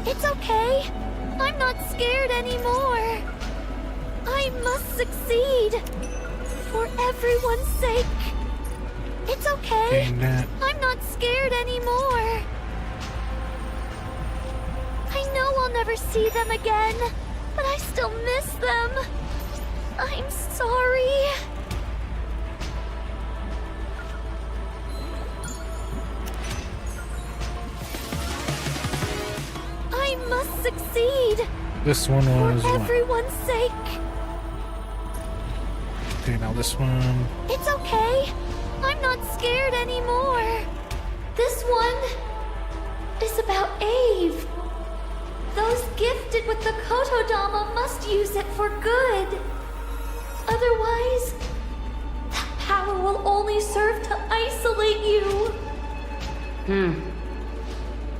E: It's okay. I'm not scared anymore. I must succeed. For everyone's sake. It's okay. I'm not scared anymore. I know I'll never see them again, but I still miss them. I'm sorry. I must succeed.
B: This one was
E: For
B: what?
E: everyone's sake.
B: Okay, now this one.
E: It's okay. I'm not scared anymore. This one is about Ave. Those gifted with the Kotodama must use it for good. Otherwise, that power will only serve to isolate you.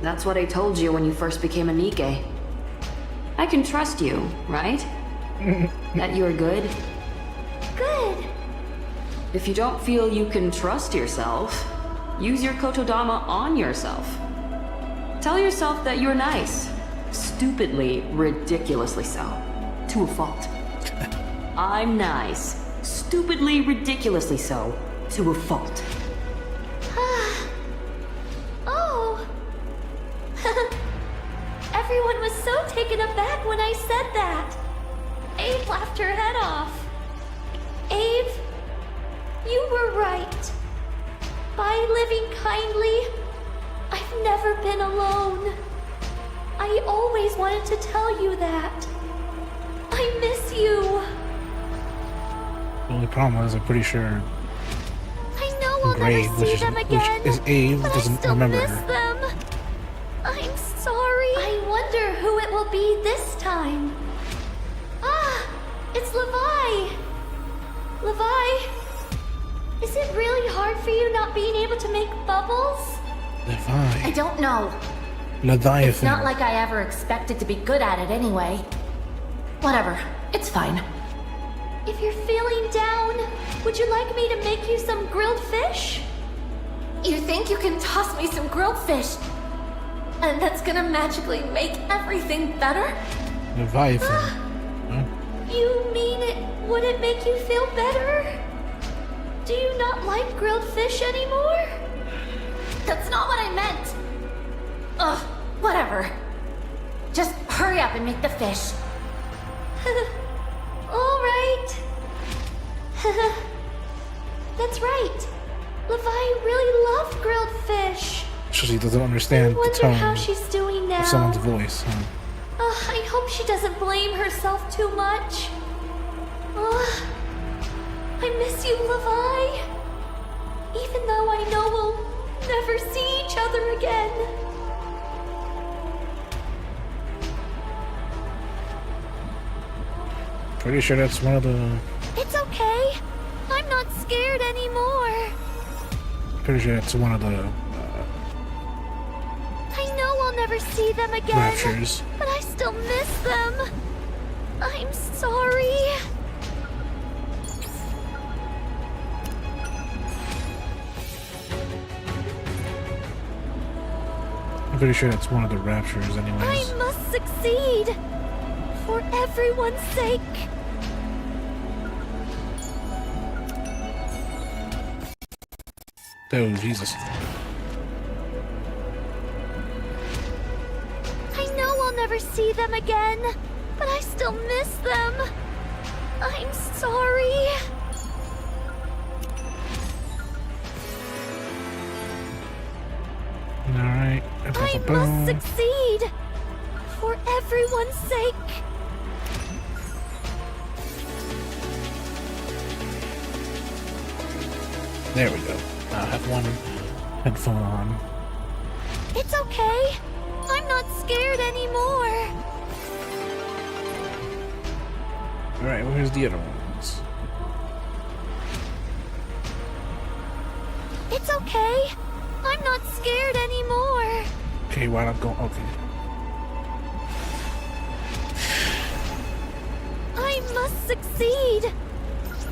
P: That's what I told you when you first became a Nikke. I can trust you, right? That you're good?
E: Good.
P: If you don't feel you can trust yourself, use your Kotodama on yourself. Tell yourself that you're nice. Stupidly, ridiculously so. To a fault. I'm nice. Stupidly, ridiculously so. To a fault.
E: Oh. Everyone was so taken aback when I said that. Ave laughed her head off. Ave, you were right. By living kindly, I've never been alone. I always wanted to tell you that. I miss you.
B: The only problem is I'm pretty sure
E: I know I'll
B: Gray,
E: never see them again,
B: which is Ave,
E: but I
B: doesn't
E: still
B: remember
E: miss
B: her.
E: them. I'm sorry. I wonder who it will be this time. Ah, it's Levi. Levi, is it really hard for you not being able to make bubbles?
B: Levi.
L: I don't know.
B: Leviathan.
L: It's not like I ever expected to be good at it anyway. Whatever, it's fine.
E: If you're feeling down, would you like me to make you some grilled fish?
L: You think you can toss me some grilled fish? And that's gonna magically make everything better?
B: Leviathan. Huh?
E: You mean it wouldn't make you feel better? Do you not like grilled fish anymore?
L: That's not what I meant. Ugh, whatever. Just hurry up and make the fish.
E: All right. That's right. Levi really loved grilled fish.
B: She doesn't understand
E: I
B: the
E: wonder
B: tone
E: how she's doing now.
B: of someone's voice. Huh?
E: I hope she doesn't blame herself too much. I miss you, Levi. Even though I know we'll never see each other again.
B: Pretty sure that's one of the.
E: It's okay. I'm not scared anymore.
B: Pretty sure that's one of the.
E: I know I'll never see them again.
B: Raptures.
E: But I still miss them. I'm sorry.
B: I'm pretty sure that's one of the raptures, anyways.
E: I must succeed. For everyone's sake.
B: Oh, Jesus.
E: I know I'll never see them again, but I still miss them. I'm sorry.
B: Alright.
E: I must succeed. For everyone's sake.
B: There we go. I have one headphone on.
E: It's okay. I'm not scared anymore.
B: Alright, where's the other ones?
E: It's okay. I'm not scared anymore.
B: Okay, why not go? Okay.
E: I must must succeed!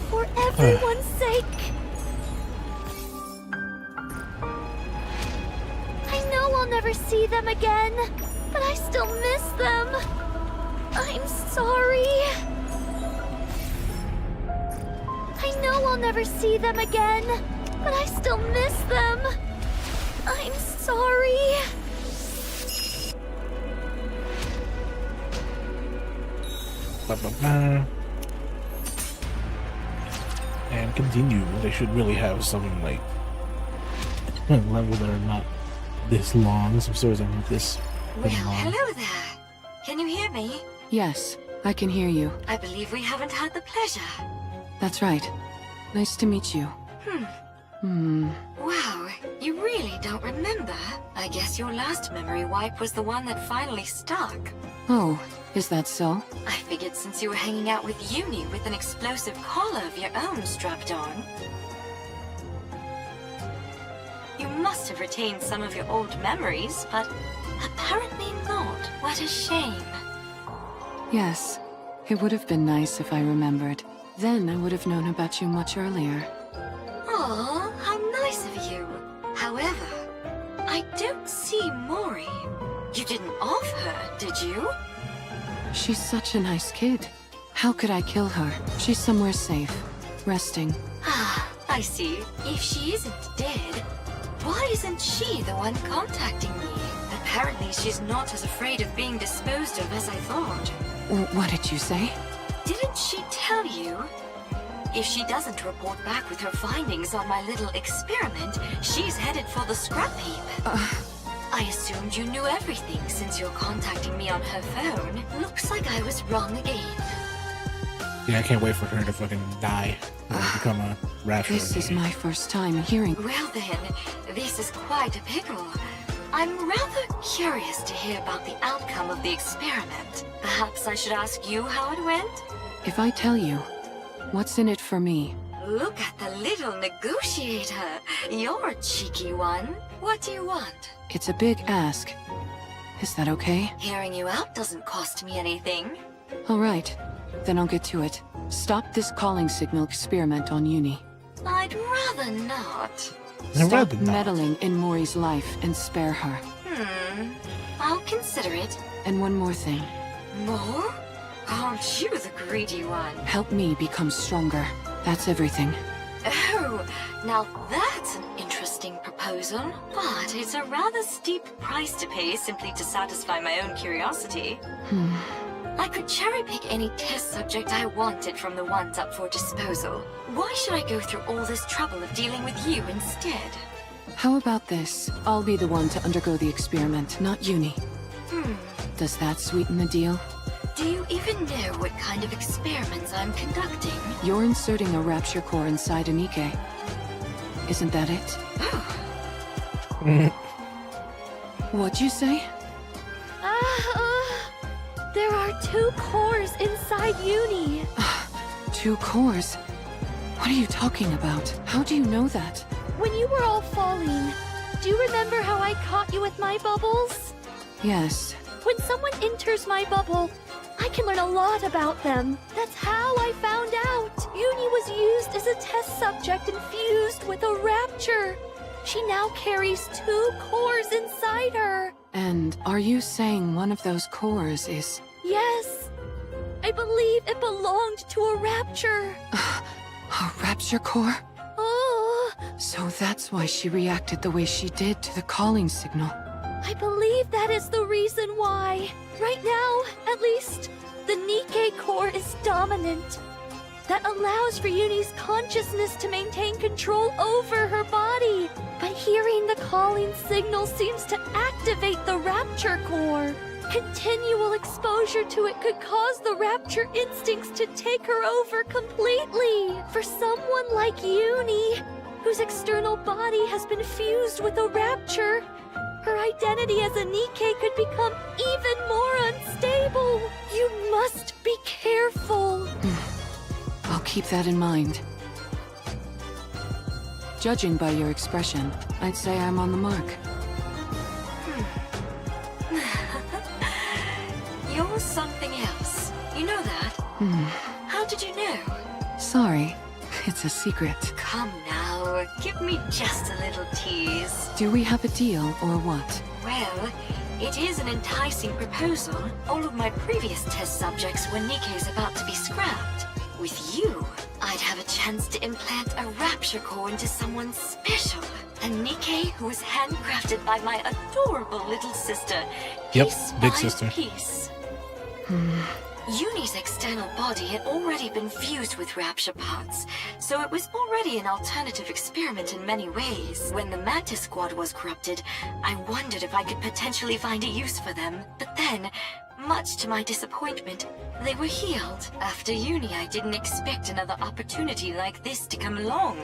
E: For everyone's sake! I know I'll never see them again, but I still miss them. I'm sorry. I know I'll never see them again, but I still miss them. I'm sorry.
B: And continue. They should really have some, like, level that are not this long. Some stories that aren't this
G: Well,
B: long.
G: hello there. Can you hear me?
K: Yes, I can hear you.
G: I believe we haven't had the pleasure.
K: That's right. Nice to meet you.
G: Wow, you really don't remember? I guess your last memory wipe was the one that finally stuck.
K: Oh, is that so?
G: I figured since you were hanging out with Uni with an explosive collar of your own strapped on, you must have retained some of your old memories, but apparently not. What a shame.
K: Yes, it would have been nice if I remembered. Then I would have known about you much earlier.
G: Aw, how nice of you. However, I don't see Mori. You didn't off her, did you?
K: She's such a nice kid. How could I kill her? She's somewhere safe, resting.
G: Ah, I see. If she isn't dead, why isn't she the one contacting me? Apparently she's not as afraid of being disposed of as I thought.
K: What did you say?
G: Didn't she tell you? If she doesn't report back with her findings on my little experiment, she's headed for the scrap heap. I assumed you knew everything since you're contacting me on her phone. Looks like I was wrong again.
B: Yeah, I can't wait for her to fucking die and become a rapture.
K: This is my first time hearing.
G: Well then, this is quite a pickle. I'm rather curious to hear about the outcome of the experiment. Perhaps I should ask you how it went?
K: If I tell you, what's in it for me?
G: Look at the little negotiator. You're a cheeky one. What do you want?
K: It's a big ask. Is that okay?
G: Hearing you out doesn't cost me anything.
K: All right, then I'll get to it. Stop this calling signal experiment on Uni.
G: I'd rather not.
K: Stop meddling in Mori's life and spare her.
G: I'll consider it.
K: And one more thing.
G: More? Aren't you the greedy one?
K: Help me become stronger. That's everything.
G: Oh, now that's an interesting proposal. But it's a rather steep price to pay simply to satisfy my own curiosity. I could cherry-pick any test subject I wanted from the ones up for disposal. Why should I go through all this trouble of dealing with you instead?
K: How about this? I'll be the one to undergo the experiment, not Uni. Does that sweeten the deal?
G: Do you even know what kind of experiments I'm conducting?
K: You're inserting a rapture core inside Anike. Isn't that it? What'd you say?
E: There are 2 cores inside Uni.
K: 2 cores? What are you talking about? How do you know that?
E: When you were all falling, do you remember how I caught you with my bubbles?
K: Yes.
E: When someone enters my bubble, I can learn a lot about them. That's how I found out. Uni was used as a test subject infused with a rapture. She now carries 2 cores inside her.
K: And are you saying one of those cores is...
E: Yes. I believe it belonged to a rapture.
K: A rapture core?
E: Oh.
K: So that's why she reacted the way she did to the calling signal.
E: I believe that is the reason why. Right now, at least, the Nikke core is dominant. That allows for Uni's consciousness to maintain control over her body. But hearing the calling signal seems to activate the Rapture core. Continual exposure to it could cause the Rapture instincts to take her over completely. For someone like Uni, whose external body has been fused with a Rapture, her identity as a Nikke could become even more unstable. You must be careful.
K: I'll keep that in mind. Judging by your expression, I'd say I'm on the mark.
G: You're something else. You know that? How
K: sorry. It's a secret.
G: Come now, give me just a little tease.
K: Do we have a deal or what?
G: Well, it is an enticing proposal. All of my previous test subjects were Nikkei's about to be scrapped. With you, I'd have a chance to implant a rapture core into someone special. A Nikkei who was handcrafted by my adorable little sister.
B: Yep,
G: Piece
B: big
G: by
B: sister.
G: piece. Uni's external body had already been fused with rapture parts, so it was already an alternative experiment in many ways. When the Mantis Squad was corrupted, I wondered if I could potentially find a use for them. But then, much to my disappointment, they were healed. After Uni, I didn't expect another opportunity like this to come along.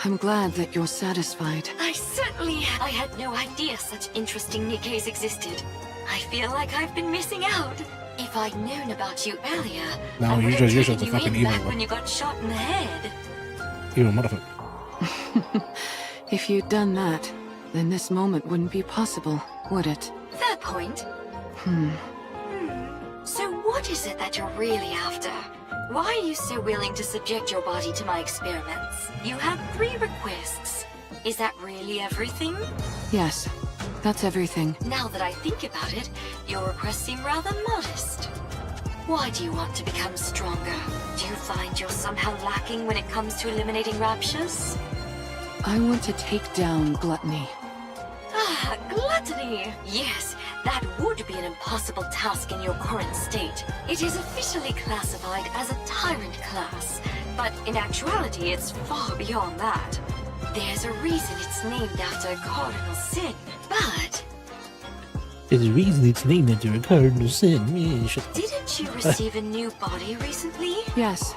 K: I'm glad that you're satisfied.
G: I had no idea such interesting Nikkeis existed. I feel like I've been missing out. If I'd known about you earlier,
B: No,
G: I
B: you're
G: would have
B: just
G: taken
B: a
G: you
B: fucking
G: in
B: evil
G: back
B: one.
G: when you got shot in the head.
B: Evil motherfucker.
K: If you'd done that, then this moment wouldn't be possible, would it?
G: Fair point. So what is it that you're really after? Why are you so willing to subject your body to my experiments? You have 3 requests. Is that really everything?
K: Yes, that's everything.
G: Now that I think about it, your requests seem rather modest. Why do you want to become stronger? Do you find you're somehow lacking when it comes to eliminating raptures?
K: I want to take down gluttony.
G: Ah, gluttony! Yes, that would be an impossible task in your current state. It is officially classified as a tyrant class, but in actuality it's far beyond that. There's a reason it's named after a cardinal sin, but...
B: There's a reason it's named after a cardinal sin. Yeah, shut up.
G: Didn't you receive a new body recently?
K: Yes,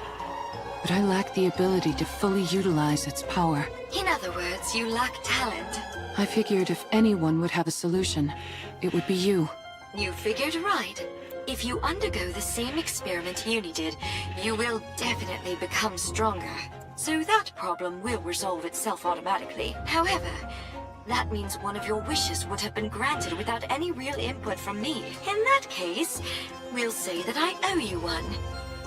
K: but I lack the ability to fully utilize its power.
G: In other words, you lack talent.
K: I figured if anyone would have a solution, it would be you.
G: You figured right. If you undergo the same experiment Uni did, you will definitely become stronger. So that problem will resolve itself automatically. However, that means one of your wishes would have been granted without any real input from me. In that case, we'll say that I owe you one.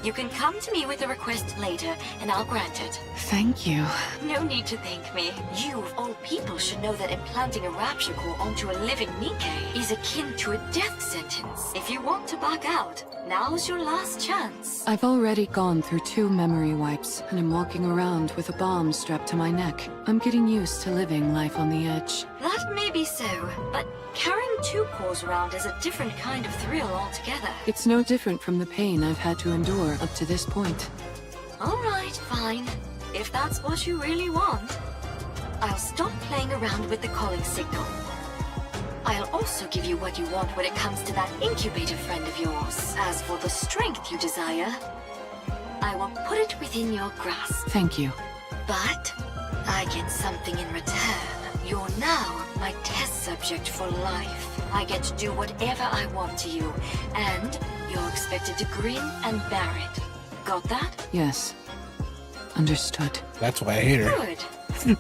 G: You can come to me with a request later, and I'll grant it.
K: Thank you.
G: No need to thank me. You, of all people, should know that implanting a rapture core onto a living Nikkei is akin to a death sentence. If you want to back out, now's your last chance.
K: I've already gone through 2 memory wipes, and I'm walking around with a bomb strapped to my neck. I'm getting used to living life on the edge.
G: That may be so, but carrying 2 cores around is a different kind of thrill altogether.
K: It's no different from the pain I've had to endure up to this point.
G: Alright, fine. If that's what you really want. I'll stop playing around with the calling signal. I'll also give you what you want when it comes to that incubator friend of yours. As for the strength you desire, I will put it within your grasp.
K: Thank you.
G: But I get something in return. You're now my test subject for life. I get to do whatever I want to you, and you're expected to grin and bear it. Got that?
K: Yes. Understood.
B: That's why I hate her.
G: Good.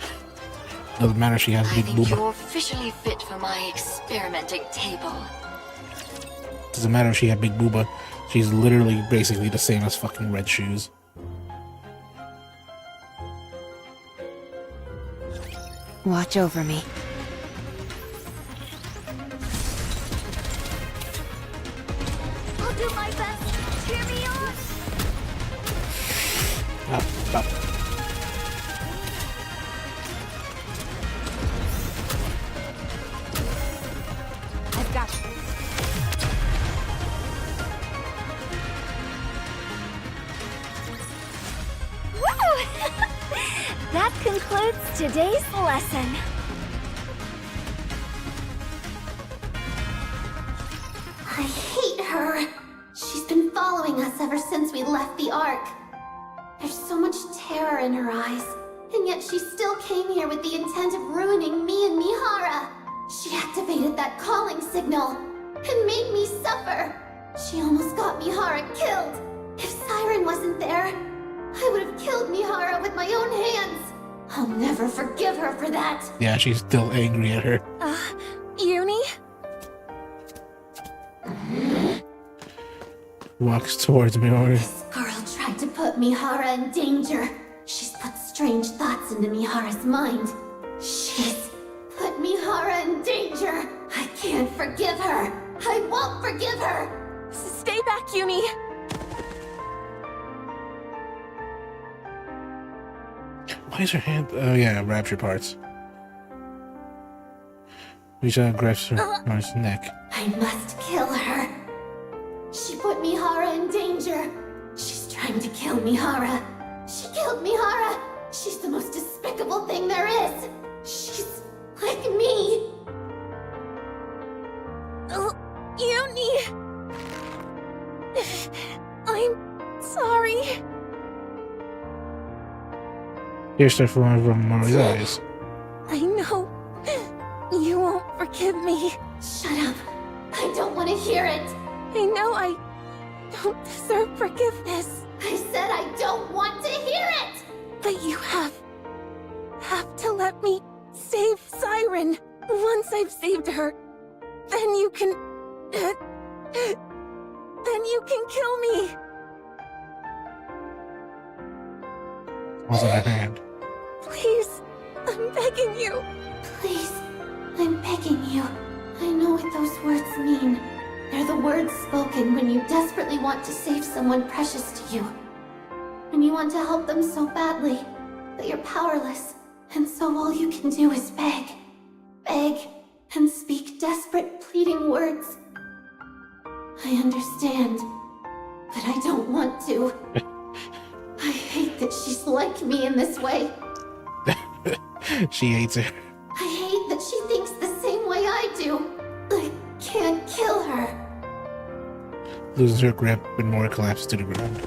B: Doesn't matter if she has
G: I
B: big
G: think
B: booba.
G: you're officially fit for my experimenting table.
B: Doesn't matter if she had big booba. She's literally basically the same as fucking Red Shoes.
O: Watch over me.
E: I'll do my best. Cheer me on.
B: Up.
D: I've got you.
E: Woo! That concludes today's lesson.
J: I hate her. She's been following us ever since we left the Ark. There's so much terror in her eyes, and yet she still came here with the intent of ruining me and Mihara. She activated that calling signal and made me suffer. She almost got Mihara killed. If Siren wasn't there, I would have killed Mihara with my own hands. I'll never forgive her for that.
B: Yeah, she's still angry at her.
F: Uni?
B: Walks towards me, or
J: Girl tried to
L: put Mihara in danger. She's put strange thoughts into Mihara's mind. She's put Mihara in danger. I can't forgive her. I won't forgive her.
F: Stay back, Uni.
B: Why is her hand? Oh yeah, rapture parts. Misha grabs her on his neck.
L: I must kill her. She put Mihara in danger. She's trying to kill Mihara. She killed Mihara. She's the most despicable thing there is. She's like me.
F: Uni! I'm sorry.
B: Tears start flowing from Mori's eyes.
F: I know. You won't forgive me.
L: Shut up. I don't want to hear it.
F: I know I don't deserve forgiveness.
L: I said I don't want to hear it!
F: But you have to let me save Siren. Once I've saved her, then you can kill me.
B: What's in her hand?
F: Please, I'm begging you.
L: Please, I'm begging you. I know what those words mean. They're the words spoken when you desperately want to save someone precious to you. When you want to help them so badly, but you're powerless, and so all you can do is beg. Beg, and speak desperate, pleading words. I understand, but I don't want to. I hate that she's like me in this way.
B: She hates it.
L: I hate that she thinks the same way I do. I can't kill her.
B: Loses her grip and Mori collapses to the ground.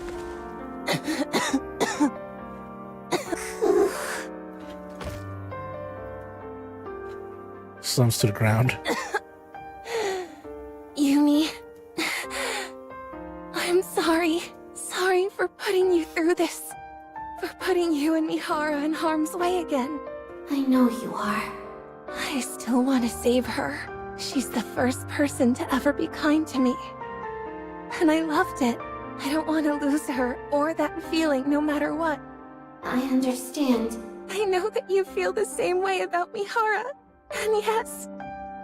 B: Slumps to the ground.
F: Uni, I'm sorry. Sorry for putting you through this. For putting you and Mihara in harm's way again.
L: I know you are.
F: I still want to save her. She's the first person to ever be kind to me. And I loved it. I don't want to lose her or that feeling no matter what.
L: I understand.
F: I know that you feel the same way about Mihara. And yes,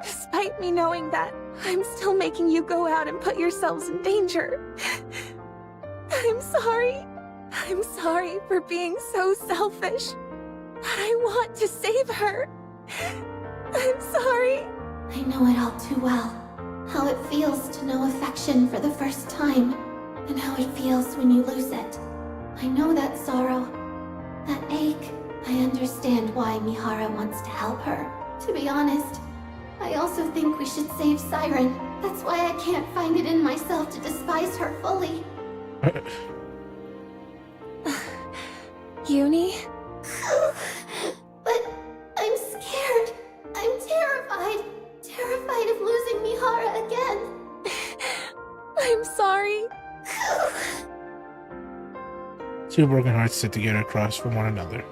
F: despite me knowing that, I'm still making you go out and put yourselves in danger. I'm sorry. I'm sorry for being so selfish. But I want to save her. I'm sorry.
L: I know it all too well. How it feels to know affection for the first time, and how it feels when you lose it. I know that sorrow, that ache. I understand why Mihara wants to help her. To be honest, I also think we should save Siren. That's why I can't find it in myself to despise her fully.
F: Uni?
L: But I'm scared. I'm terrified. Terrified of losing Mihara again.
F: I'm sorry.
B: Two broken hearts sit together across from one another.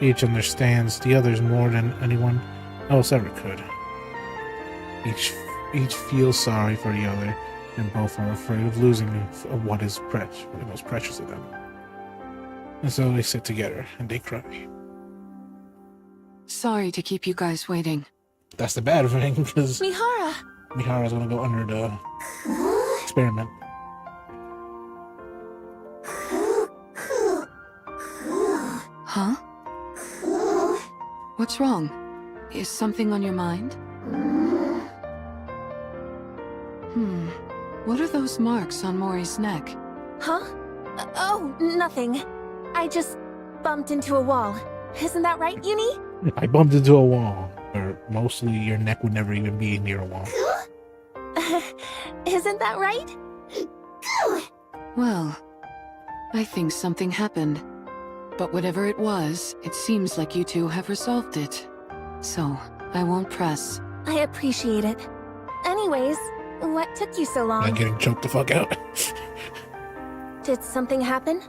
B: Each understands the others more than anyone else ever could. Each feels sorry for the other, and both are afraid of losing what is the most precious to them. And so they sit together and they cry.
K: Sorry to keep you guys waiting.
B: That's the bad thing, because
F: Mihara's
B: gonna go under the experiment.
K: Huh? What's wrong? Is something on your mind? What are those marks on Mori's neck?
F: Huh? Oh, nothing. I just bumped into a wall. Isn't that right, Uni?
B: I bumped into a wall, or mostly your neck would never even be near a wall.
F: Isn't that right?
K: Well, I think something happened. But whatever it was, it seems like you two have resolved it. So, I won't press.
F: I appreciate it. Anyways, what took you so long?
B: Not getting choked the fuck out.
F: Did something happen?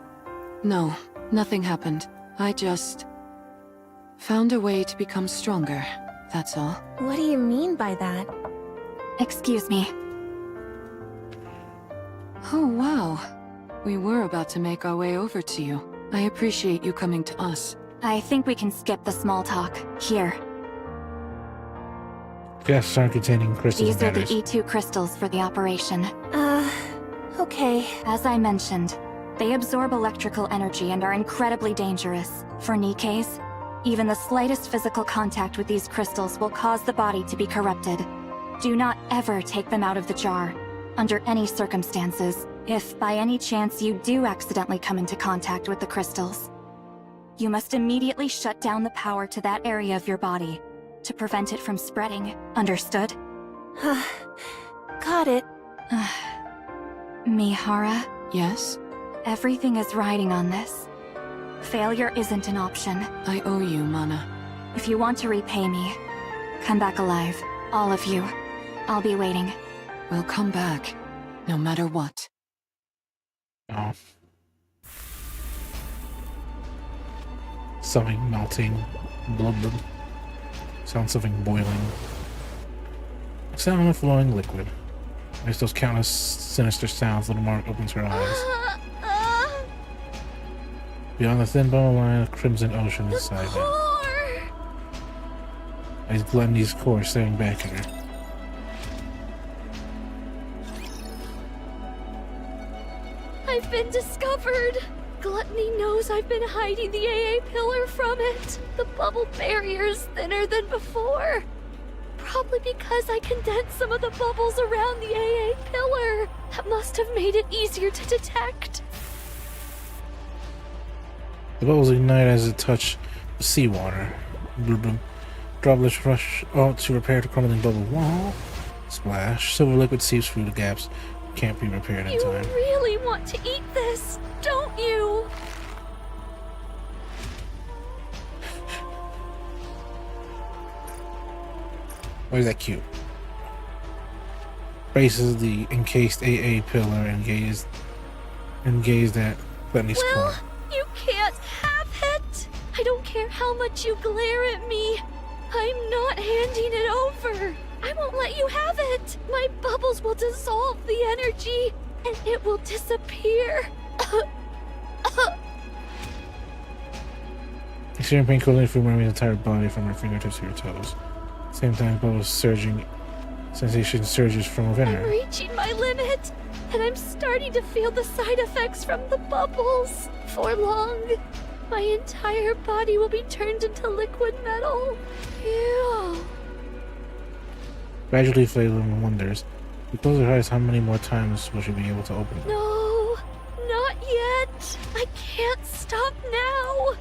K: No, nothing happened. I just found a way to become stronger, that's all.
F: What do you mean by that?
I: Excuse me.
K: Oh, wow. We were about to make our way over to you. I appreciate you coming to us.
I: I think we can skip the small talk. Here.
B: Gases aren't containing crystals
I: These are
B: and
I: the
B: batteries.
I: E2 crystals for the operation.
O: Okay.
I: As I mentioned, they absorb electrical energy and are incredibly dangerous. For Nikke's, even the slightest physical contact with these crystals will cause the body to be corrupted. Do not ever take them out of the jar, under any circumstances. If by any chance you do accidentally come into contact with the crystals, you must immediately shut down the power to that area of your body to prevent it from spreading. Understood?
O: Got it.
I: Mihara?
K: Yes?
I: Everything is riding on this. Failure isn't an option.
K: I owe you, Mana.
I: If you want to repay me, come back alive. All of you. I'll be waiting.
K: We'll come back, no matter what.
B: Oh. Something melting. Blub blub. Sounds something boiling. Sound of flowing liquid. There's those countless sinister sounds. Little Mark opens her eyes. Beyond the thin bone line of crimson ocean inside her. As Gluttony's core staring back at her.
E: I've been discovered! Gluttony knows I've been hiding the AA pillar from it. The bubble barrier is thinner than before. Probably because I condensed some of the bubbles around the AA pillar. That must have made it easier to detect.
B: The bubbles ignite as it touch the seawater. Droplets rush out to repair the crumbling bubble wall. Splash. Silver liquid seeps through the gaps. Can't be repaired in
E: You
B: time.
E: really want to eat this, don't you?
B: Why is that cute? Braces the encased AA pillar and gazed at Gluttony's core.
E: You can't have it! I don't care how much you glare at me. I'm not handing it over. I won't let you have it. My bubbles will dissolve the energy, and it will disappear.
B: Extreme pain cooling through Marie's entire body from her fingertips to her toes. Same time, bubbles surging. Sensation surges from within
E: I'm
B: her.
E: reaching my limit, and I'm starting to feel the side effects from the bubbles. For long, my entire body will be turned into liquid metal. Ew.
B: Gradually, Phelan wonders. She closes her eyes. How many more times will she be able to open them?
E: No, not yet. I can't stop now.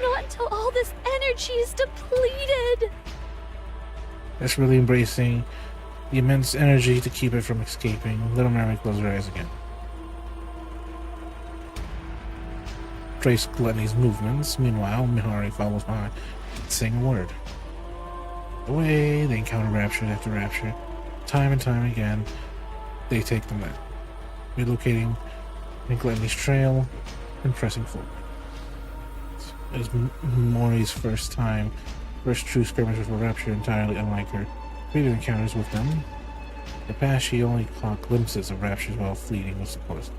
E: Not until all this energy is depleted.
B: Desperately embracing the immense energy to keep it from escaping, Little Mary closes her eyes again. Trace Gluttony's movements. Meanwhile, Mihari follows behind, saying a word. Away, they encounter rapture after rapture. Time and time again, they take them out, relocating Gluttony's trail and pressing forward. It is Mori's first true skirmish with rapture, entirely unlike her previous encounters with them. In the past, she only caught glimpses of raptures while fleeting with the course.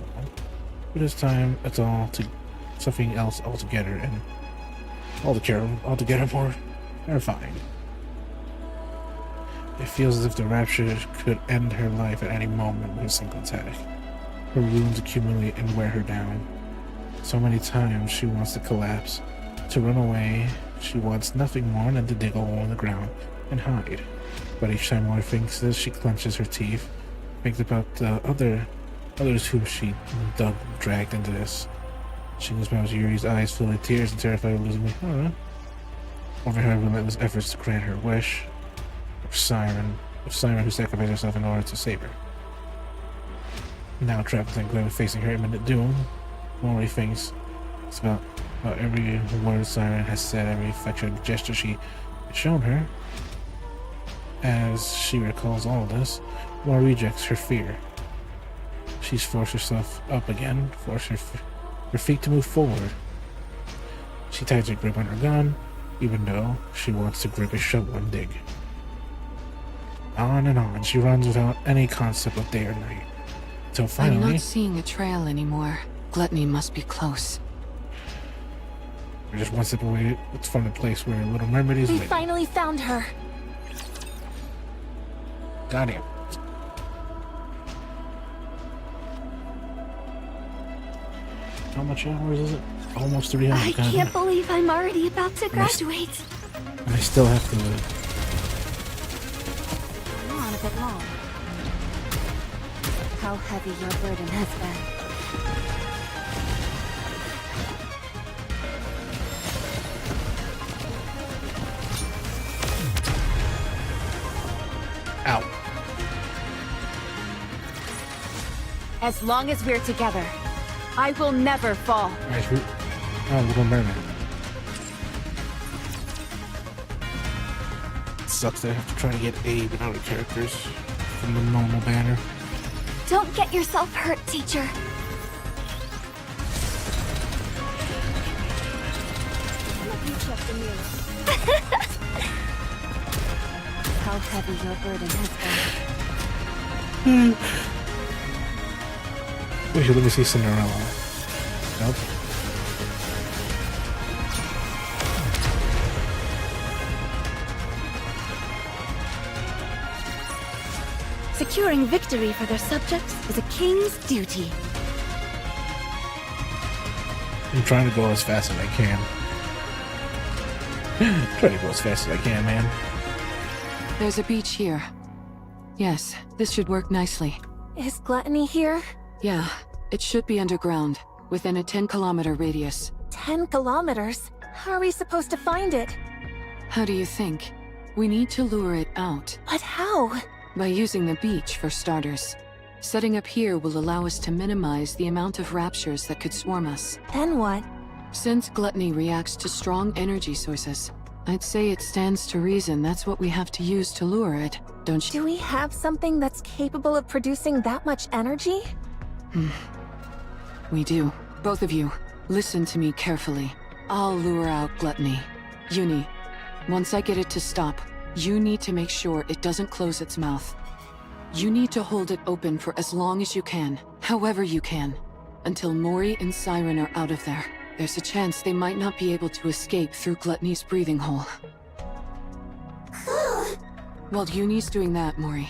B: But this time, it's something else altogether, and altogether more terrifying. It feels as if the rapture could end her life at any moment with a single attack. Her wounds accumulate and wear her down. So many times she wants to collapse, to run away. She wants nothing more than to dig a hole in the ground and hide. But each time Mori thinks this, she clenches her teeth, thinks about the others whom she dragged into this. She smells Yuri's eyes fill with tears and terrified of losing Mihara. Over her relentless efforts to grant her wish. Of Siren who sacrificed herself in order to save her. Now trapped and clearly facing her imminent doom, Mori thinks it's about every word Siren has said, every affectionate gesture she has shown her. As she recalls all of this, Mori rejects her fear. She's forced herself up again, forced her feet to move forward. She tightens her grip on her gun, even though she wants to grip a shovel and dig. On and on, she runs without any concept of day or night. Till
K: I'm
B: finally,
K: not seeing a trail anymore. Gluttony must be close.
B: we're just one step away from the place where Little Mermaid is
F: We
B: living.
F: finally found her.
B: Got him. How much hours is it? Almost 300.
E: I
B: God
E: can't
B: damn.
E: believe I'm already about to graduate.
B: And I still have to.
D: You're on a bit long. How heavy your burden has been.
B: Ow.
I: As long as we're together, I will never fall.
B: Nice root. Oh, Little Mermaid. Sucks that I have to try to get Abe and other characters from the normal banner.
E: Don't get yourself hurt, teacher.
D: How heavy your burden has been.
B: Wait, let me see Cinderella. Nope.
O: Securing victory for their subjects is a king's duty.
B: I'm trying to go as fast as I can. Try to go as fast as I can, man.
K: There's a beach here. Yes, this should work nicely.
F: Is Gluttony here?
K: Yeah, it should be underground, within a 10-kilometer radius.
F: 10 kilometers? How are we supposed to find it?
K: How do you think? We need to lure it out.
F: But how?
K: By using the beach, for starters. Setting up here will allow us to minimize the amount of raptures that could swarm us.
F: Then what?
K: Since Gluttony reacts to strong energy sources, I'd say it stands to reason that's what we have to use to lure it, don't you?
F: Do we have something that's capable of producing that much energy?
K: We do. Both of you, listen to me carefully. I'll lure out Gluttony. Uni, once I get it to stop, you need to make sure it doesn't close its mouth. You need to hold it open for as long as you can, however you can, until Mori and Siren are out of there. There's a chance they might not be able to escape through Gluttony's breathing hole. While Uni's doing that, Mori,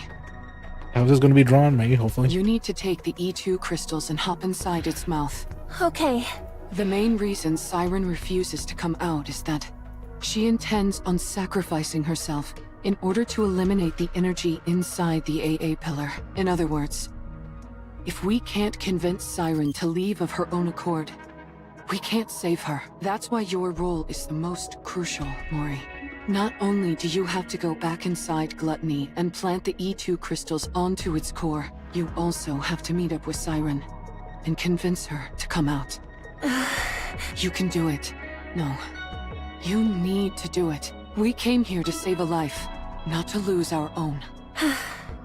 B: How's this going to be drawn, Maggie? Hopefully.
K: you need to take the E2 crystals and hop inside its mouth.
F: Okay.
K: The main reason Siren refuses to come out is that she intends on sacrificing herself in order to eliminate the energy inside the AA pillar. In other words, if we can't convince Siren to leave of her own accord, we can't save her. That's why your role is the most crucial, Mori. Not only do you have to go back inside Gluttony and plant the E2 crystals onto its core, you also have to meet up with Siren and convince her to come out. You can do it. No. You need to do it. We came here to save a life, not to lose our own.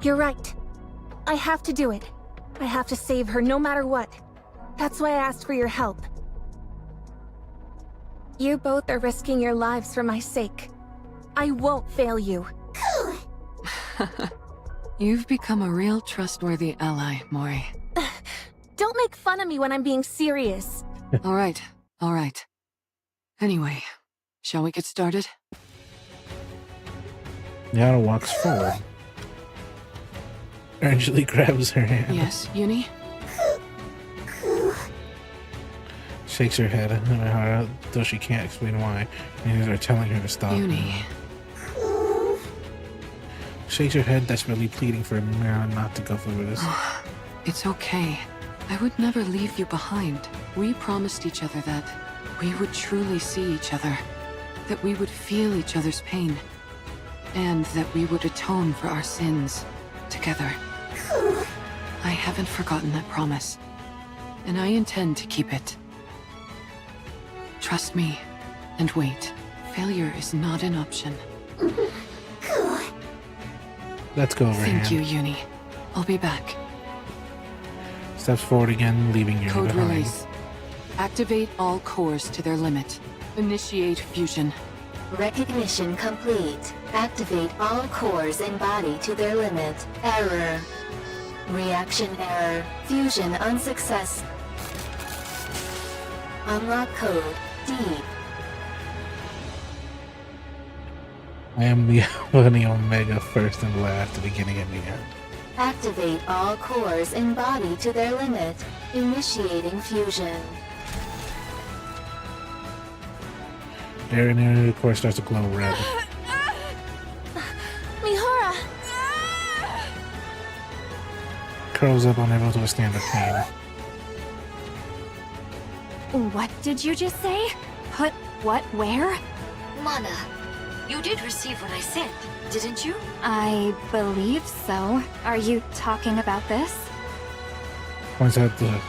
F: You're right. I have to do it. I have to save her no matter what. That's why I asked for your help. You both are risking your lives for my sake. I won't fail you.
K: You've become a real trustworthy ally, Mori.
F: Don't make fun of me when I'm being serious.
K: All right. Anyway, shall we get started?
B: Yana walks forward. Urgently grabs her hand.
K: Yes, Uni?
B: Shakes her head, though she can't explain why. And are telling her to stop.
K: Uni.
B: Shakes her head, desperately pleading for Mira not to go through this.
K: It's okay. I would never leave you behind. We promised each other that we would truly see each other, that we would feel each other's pain, and that we would atone for our sins together. I haven't forgotten that promise, and I intend to keep it. Trust me, and wait. Failure is not an option.
B: Let's go over
K: Thank
B: here.
K: you, Uni. I'll be back.
B: Steps forward again, leaving Uni
K: Code
B: behind.
K: release. Activate all cores to their limit. Initiate fusion.
Q: Recognition complete. Activate all cores in body to their limit. Error. Reaction error. Fusion unsuccess. Unlock code D.
B: I am the Alpha and the Omega, first and last, the beginning and the end.
Q: Activate all cores in body to their limit. Initiating fusion.
B: There and there, the core starts to glow red.
F: Mihara!
B: Curls up, unable to withstand the pain.
I: What did you just say? Put what where?
R: Mana, you did receive what I sent, didn't you?
I: I believe so. Are you talking about this?
B: Points out the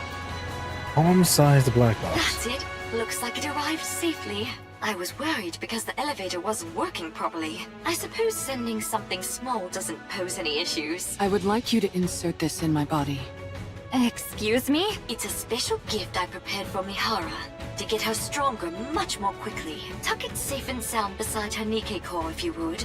B: palm-sized black box.
R: That's it. Looks like it arrived safely. I was worried because the elevator wasn't working properly. I suppose sending something small doesn't pose any issues.
K: I would like you to insert this in my body.
I: Excuse me?
R: It's a special gift I prepared for Mihara to get her stronger much more quickly. Tuck it safe and sound beside her Nikkei core if you would.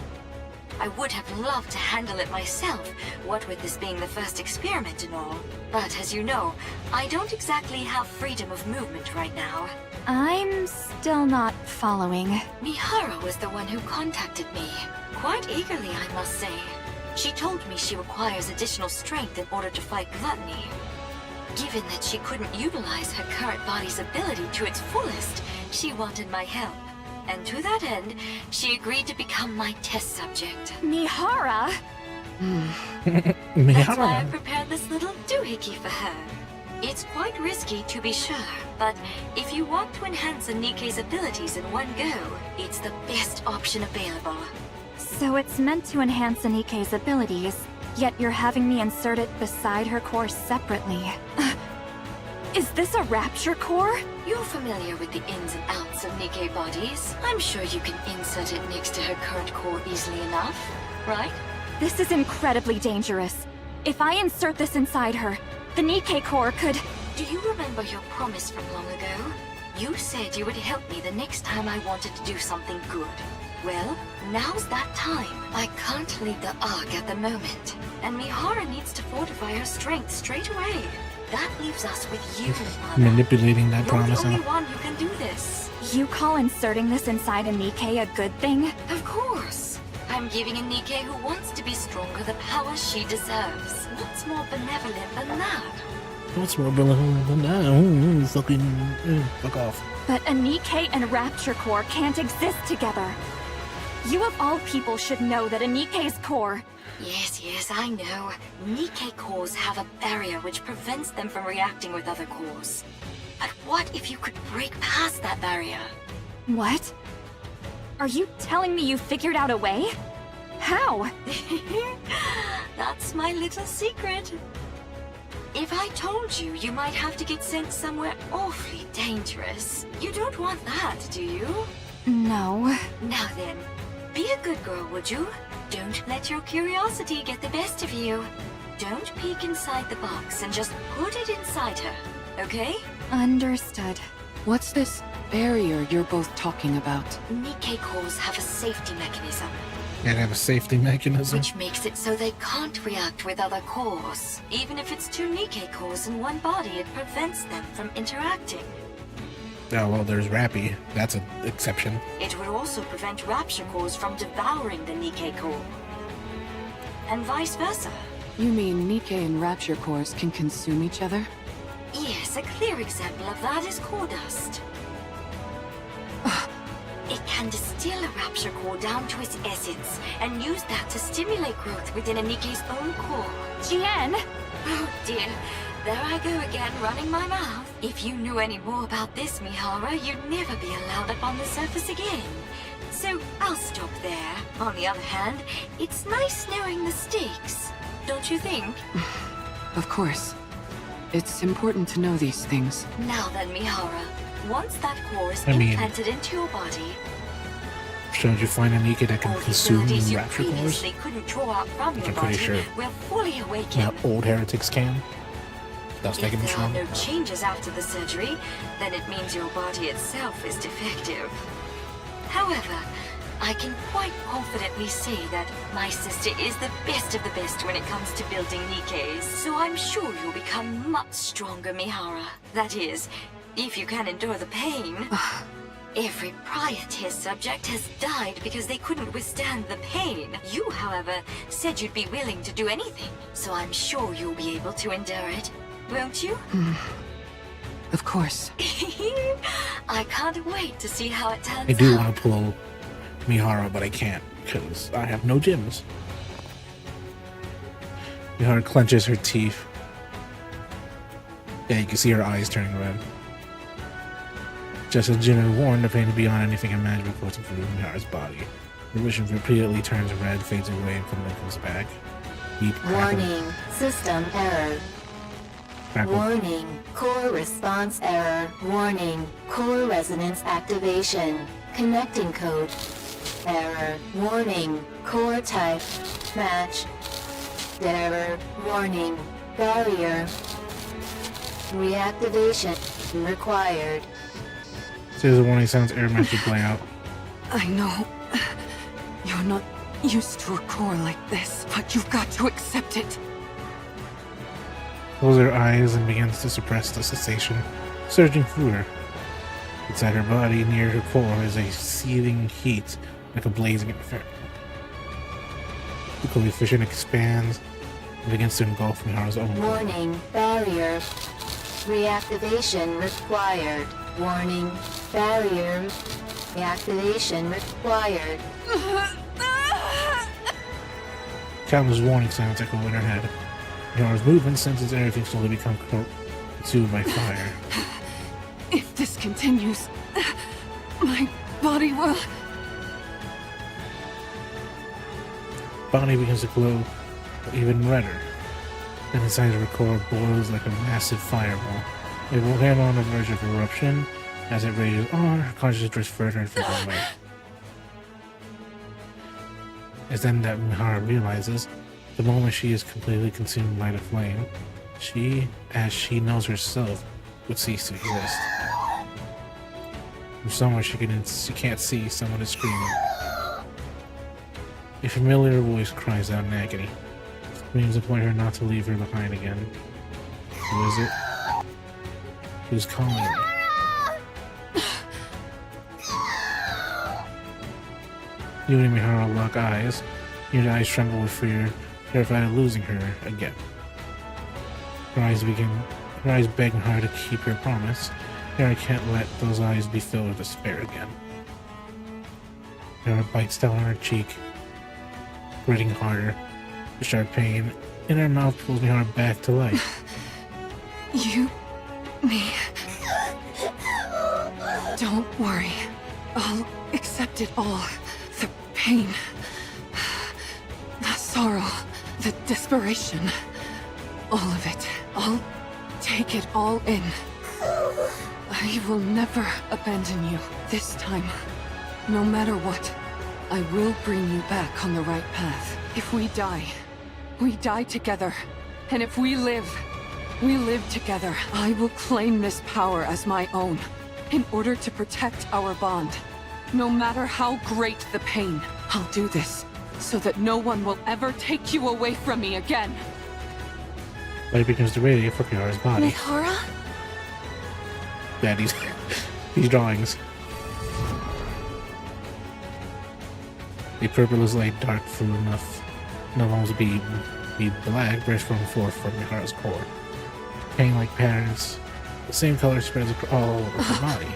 R: I would have loved to handle it myself, what with this being the first experiment and all. But as you know, I don't exactly have freedom of movement right now.
I: I'm still not following.
R: Mihara was the one who contacted me. Quite eagerly, I must say. She told me she requires additional strength in order to fight gluttony. Given that she couldn't utilize her current body's ability to its fullest, she wanted my help. And to that end, she agreed to become my test subject.
I: Mihara?
R: That's why I prepared this little doohickey for her. It's quite risky, to be sure, but if you want to enhance a Nikkei's abilities in one go, it's the best option available.
I: So it's meant to enhance a Nikkei's abilities, yet you're having me insert it beside her core separately. Is this a rapture core?
R: You're familiar with the ins and outs of Nikkei bodies. I'm sure you can insert it next to her current core easily enough, right?
I: This is incredibly dangerous. If I insert this inside her, the Nikkei core could...
R: Do you remember your promise from long ago? You said you would help me the next time I wanted to do something good. Well, now's that time. I can't leave the Ark at the moment, and Mihara needs to fortify her strength straight away. That leaves us with you, Mana.
B: Manipulating that promise.
R: You're the only one who can do this.
I: You call inserting this inside a Nikkei a good thing?
R: Of course. I'm giving a Nikkei who wants to be stronger the power she deserves. What's more benevolent than that?
B: What's more benevolent than that? Fuck off.
I: But a Nikkei and Rapture Core can't exist together. You of all people should know that a Nikkei's core...
R: Yes, I know. Nikkei cores have a barrier which prevents them from reacting with other cores. But what if you could break past that barrier?
I: What? Are you telling me you figured out a way? How?
R: That's my little secret. If I told you, you might have to get sent somewhere awfully dangerous. You don't want that, do you?
I: No.
R: Now then, be a good girl, would you? Don't let your curiosity get the best of you. Don't peek inside the box and just put it inside her, okay?
I: Understood.
K: What's this barrier you're both talking about?
R: Nikkei cores have a safety mechanism.
B: Yeah, they have a safety mechanism.
R: Which makes it so they can't react with other cores. Even if it's two Nikkei cores in one body, it prevents them from interacting.
B: Oh, well, there's Rappy. That's an exception.
R: It would also prevent Rapture cores from devouring the Nikkei core. And vice versa.
K: You mean Nikkei and Rapture cores can consume each other?
R: Yes, a clear example of that is core dust. It can distill a Rapture core down to its essence, and use that to stimulate growth within a Nikkei's own core.
I: Jien!
R: Oh dear, there I go again, running my mouth. If you knew any more about this, Mihara, you'd never be allowed up on the surface again. So I'll stop there. On the other hand, it's nice knowing the stakes, don't you think?
K: Of course. It's important to know these things.
R: Now then, Mihara, once that core is implanted into your body,
B: shouldn't you find a Nikkei that can consume
R: abilities you
B: Rapture cores?
R: previously couldn't draw out from
B: Which
R: your
B: I'm pretty
R: body
B: sure
R: will fully awaken.
B: old heretics can. That's making them
R: If there are
B: strong.
R: no changes after the surgery, then it means your body itself is defective. However, I can quite confidently say that my sister is the best of the best when it comes to building Nikkeis, so I'm sure you'll become much stronger, Mihara. That is, if you can endure the pain. Every prior test subject has died because they couldn't withstand the pain. You, however, said you'd be willing to do anything, so I'm sure you'll be able to endure it, won't you?
K: Of course.
R: I can't wait to see how it turns out.
B: I do want to pull Mihara, but I can't because I have no gems. Mihara clenches her teeth. Yeah, you can see her eyes turning red. Just as Jin had warned, the pain is beyond anything imaginable coursing through Mihara's body. Her vision repeatedly turns red, fades away, and comes back. Beep,
Q: Warning, system error.
B: crackle.
Q: Warning, core response error. Warning, core resonance activation. Connecting code. Error. Warning, core type. Match. Error. Warning, barrier. Reactivation required.
B: Says the warning sounds error message play out.
K: I know. You're not used to a core like this, but you've got to accept it.
B: Closes her eyes and begins to suppress the sensation surging through her. Inside her body, near her core, is a seething heat like a blazing inferno. The coefficient expands and begins to engulf Mihara's own.
Q: Warning, barrier. Reactivation required. Warning, barrier. Reactivation required.
B: Countless warning sounds echo in her head. Mihara's movement senses everything slowly become consumed by fire.
K: If this continues, my body will...
B: Body begins to glow even redder. Then inside her core boils like a massive fireball. A volcano on the verge of eruption. As it rages on, her consciousness drifts further and further away. It's then that Mihara realizes, the moment she is completely consumed by the flame, she, as she knows herself, would cease to exist. From somewhere she can't see, someone is screaming. A familiar voice cries out in agony. Screams imploring her not to leave her behind again. Who is it? Who's calling me? You and Mihara lock eyes. Your eyes tremble with fear, terrified of losing her again. Her eyes beg her to keep her promise. Mihara can't let those eyes be filled with despair again. Mihara bites down on her cheek, gritting harder. The sharp pain in her mouth pulls Mihara back to life.
K: Me. Don't worry. I'll accept it all. The pain. The sorrow. The desperation. All of it. I'll take it all in. I will never abandon you. This time. No matter what. I will bring you back on the right path. If we die together. And if we live together. I will claim this power as my own, in order to protect our bond. No matter how great the pain, I'll do this, so that no one will ever take you away from me again.
B: Light begins to radiate from Mihara's body.
F: Mihara?
B: Yeah, these drawings. A purplish light dark through enough to be black bursts from forth from Mihara's core. Pain-like patterns, the same color spreads all over her body.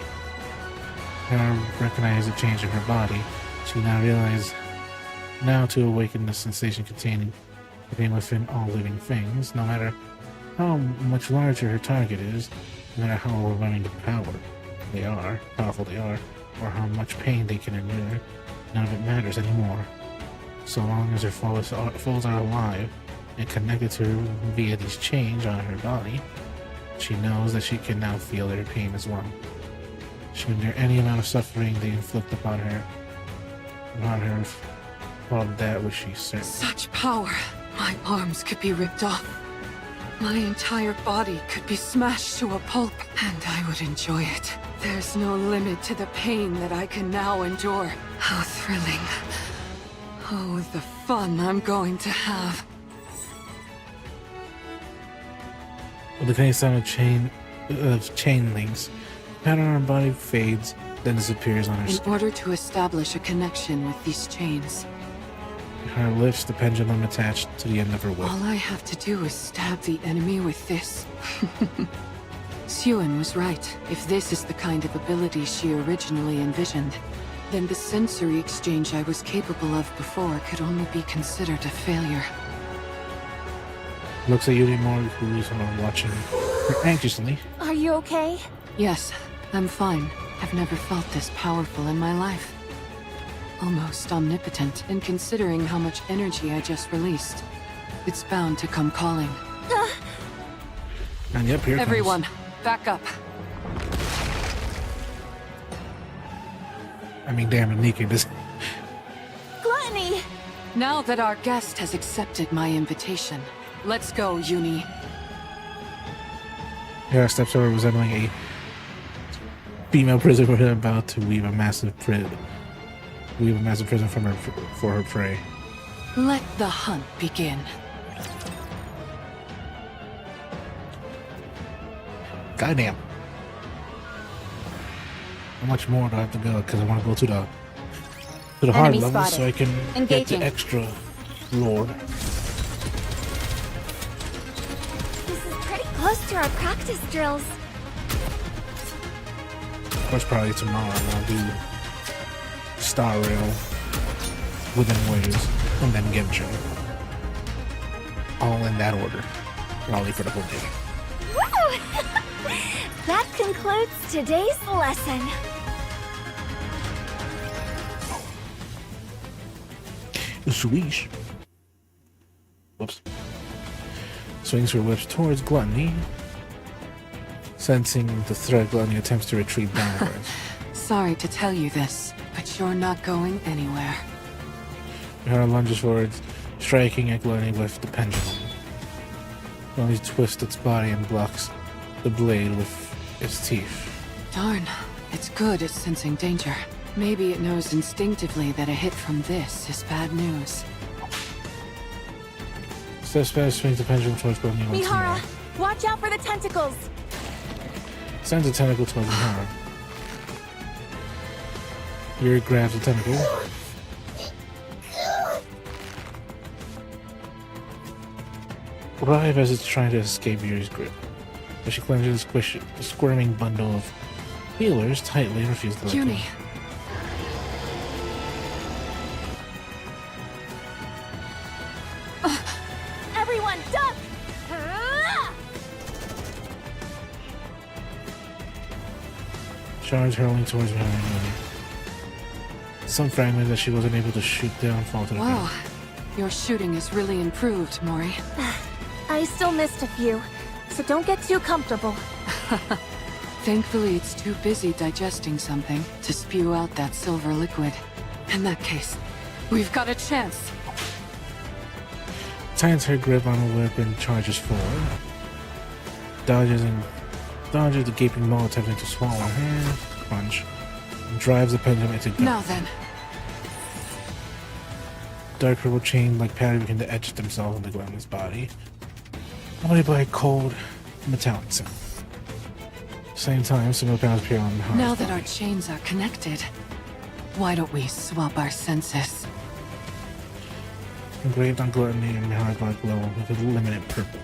B: Mihara recognizes the change in her body. She now realizes to awaken the sensation containing the pain within all living things, no matter how much larger her target is, no matter how overwhelming powerful they are, or how much pain they can endure, none of it matters anymore. So long as her foes are alive and connected to her via these change on her body, she knows that she can now feel their pain as well. She can endure any amount of suffering they inflict upon her of that which she serves.
K: Such power! My arms could be ripped off. My entire body could be smashed to a pulp, and I would enjoy it. There's no limit to the pain that I can now endure. How thrilling. Oh, the fun I'm going to have.
B: With the faint sound of chain links, the pattern on her body fades, then disappears on her
K: In
B: skin.
K: order to establish a connection with these chains,
B: Her lifts the pendulum attached to the end of her whip.
K: all I have to do is stab the enemy with this. Suen was right. If this is the kind of ability she originally envisioned, then the sensory exchange I was capable of before could only be considered a failure.
B: Looks at Yuri Mori, who is watching her anxiously.
I: Are you okay?
K: Yes, I'm fine. I've never felt this powerful in my life. Almost omnipotent, and considering how much energy I just released, it's bound to come calling.
B: And yep, here it
K: Everyone,
B: comes.
K: back up.
B: I mean, damn, Nikki, this.
I: Gluttony!
K: Now that our guest has accepted my invitation, let's go, Uni.
B: Hera steps over, resembling a female prisoner about to weave a massive prison from her for her prey.
K: Let the hunt begin.
B: Goddamn. How much more do I have to go? Because I want to go to the hard
I: Enemy
B: levels
I: spotted.
B: so I can
I: Engaging.
B: get the extra lore.
E: This is pretty close to our practice drills.
B: Of course, probably tomorrow I'll do Star Rail within waves and then Genshin. All in that order. Probably for the whole day.
E: Woo! That concludes today's lesson.
B: Swish. Whoops. Swings her whips towards Gluttony. Sensing the threat, Gluttony attempts to retreat downwards.
K: Sorry to tell you this, but you're not going anywhere.
B: Her lunges forwards, striking at Gluttony with the pendulum. Gluttony twists its body and blocks the blade with its teeth.
K: Darn, it's good at sensing danger. Maybe it knows instinctively that a hit from this is bad news.
B: Steps back, swings the pendulum towards Gluttony once more.
I: Mihara, watch out for the tentacles!
B: Sends a tentacle towards Mihara. Yuri grabs the tentacle. Arrive as it's trying to escape Yuri's grip. But she clenches the squirming bundle of healers tightly and refuses to let go.
K: Uni.
I: Everyone, duck!
B: Shards hurling towards Mihara. Some fragments that she wasn't able to shoot down fall to the
K: Wow,
B: ground.
K: your shooting has really improved, Mori.
I: I still missed a few, so don't get too comfortable.
K: Thankfully, it's too busy digesting something to spew out that silver liquid. In that case, we've got a chance.
B: Tightens her grip on the whip and charges forward. Dodges the gaping maw, attempting to swallow her hand. Crunch. Drives the pendulum into gut.
K: Now then.
B: Dark purple chain like pattern begin to etch themselves on the Gluttony's body, accompanied by a cold, metallic sound. Same time, similar patterns appear on Mihara's
K: Now that
B: body.
K: our chains are connected, why don't we swap our senses?
B: Engraved on Gluttony and Mihara's body glow with a limited purple.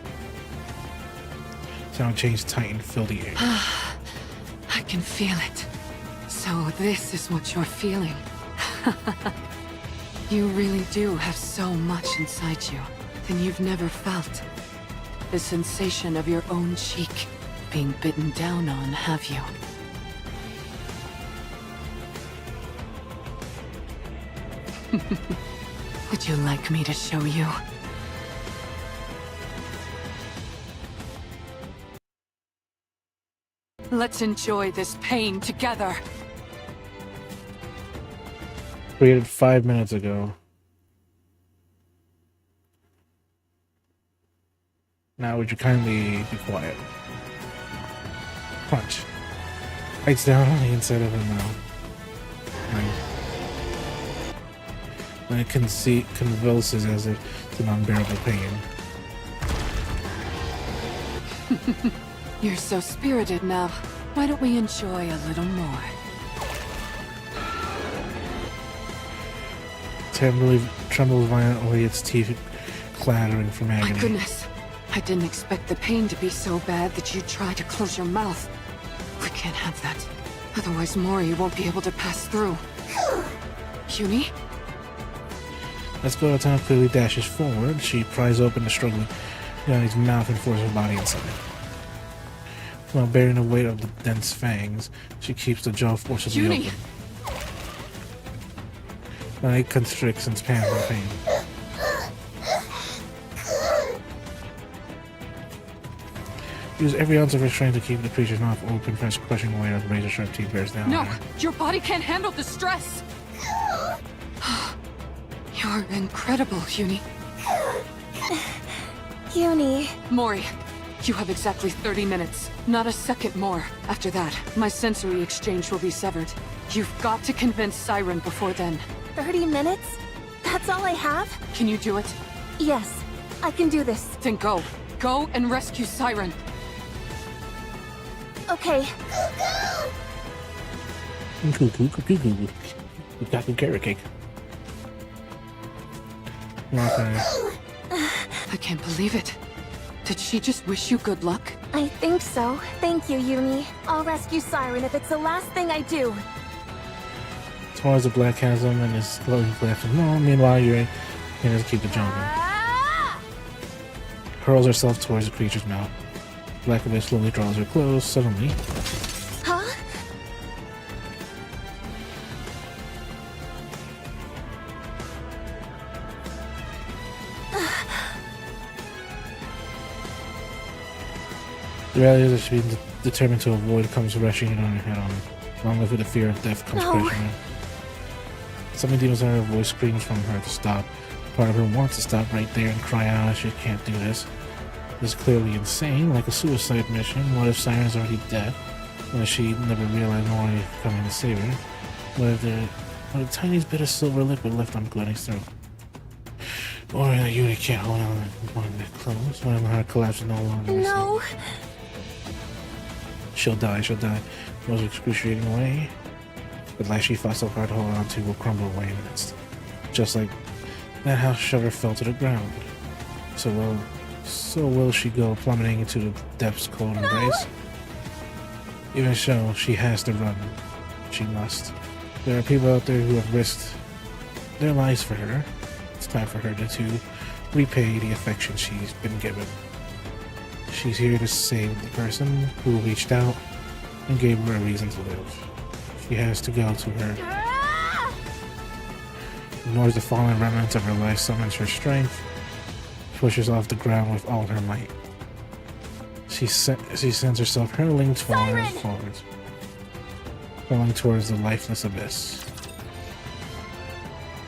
B: Sound chains tighten, fill the air.
K: I can feel it. So this is what you're feeling. You really do have so much inside you than you've never felt. The sensation of your own cheek being bitten down on, have you? Would you like me to show you? Let's enjoy this pain together.
B: Created 5 minutes ago. Now would you kindly be quiet? Crunch. Bites down on the inside of her mouth. And it convulses as if it's an unbearable pain.
K: You're so spirited now. Why don't we enjoy a little more?
B: Trembles violently, its teeth clattering from agony.
K: My goodness. I didn't expect the pain to be so bad that you'd try to close your mouth. We can't have that. Otherwise Mori won't be able to pass through. Uni?
B: Let's go. Time clearly dashes forward. She pries open the struggling Yuni's mouth and forces her body inside. While bearing the weight of the dense fangs, she keeps the jaw forcibly open. Now it constricts and pants in pain. Use every ounce of her strength to keep the creature's mouth open, crushing the weight of the razor-sharp teeth bears down.
K: No! Your body can't handle the stress! You're incredible, Uni.
F: Uni.
K: Mori, you have exactly 30 minutes. Not a second more. After that, my sensory exchange will be severed. You've got to convince Siren before then.
F: 30 minutes? That's all I have?
K: Can you do it?
F: Yes, I can do this.
K: Then go. Go and rescue Siren.
F: Okay.
B: You got the carrot cake. Okay.
K: I can't believe it. Did she just wish you good luck?
F: I think so. Thank you, Uni. I'll rescue Siren if it's the last thing I do.
B: Towards the black chasm and his glowing flash. No, meanwhile, you're gonna just keep the jumping. Hurls herself towards the creature's mouth. Black Abyss slowly draws her close. Suddenly,
F: huh?
B: the reality is that she's determined to avoid comes rushing in on her head on. Along with the fear of death comes crashing in. Something deep inside her voice screams from her to stop. Part of her wants to stop right there and cry out, she can't do this. This is clearly insane, like a suicide mission. What if Siren's already dead? What if she never realized Mori coming to save her? What if there's a tiniest bit of silver liquid left on Glennie's throat? Or the unit can't hold on one that close. When her collapse is no longer.
F: No.
B: She'll die, the most excruciating way. The life she fought so hard to hold on to will crumble away in minutes. Just like that house shutter fell to the ground. So will she go plummeting into the depths' cold embrace? Even so, she has to run. She must. There are people out there who have risked their lives for her. It's time for her to repay the affection she's been given. She's here to save the person who reached out and gave her a reason to live. She has to go to her. Ignores the fallen remnants of her life, summons her strength, pushes off the ground with all her might. She sends herself hurling towards the lifeless abyss.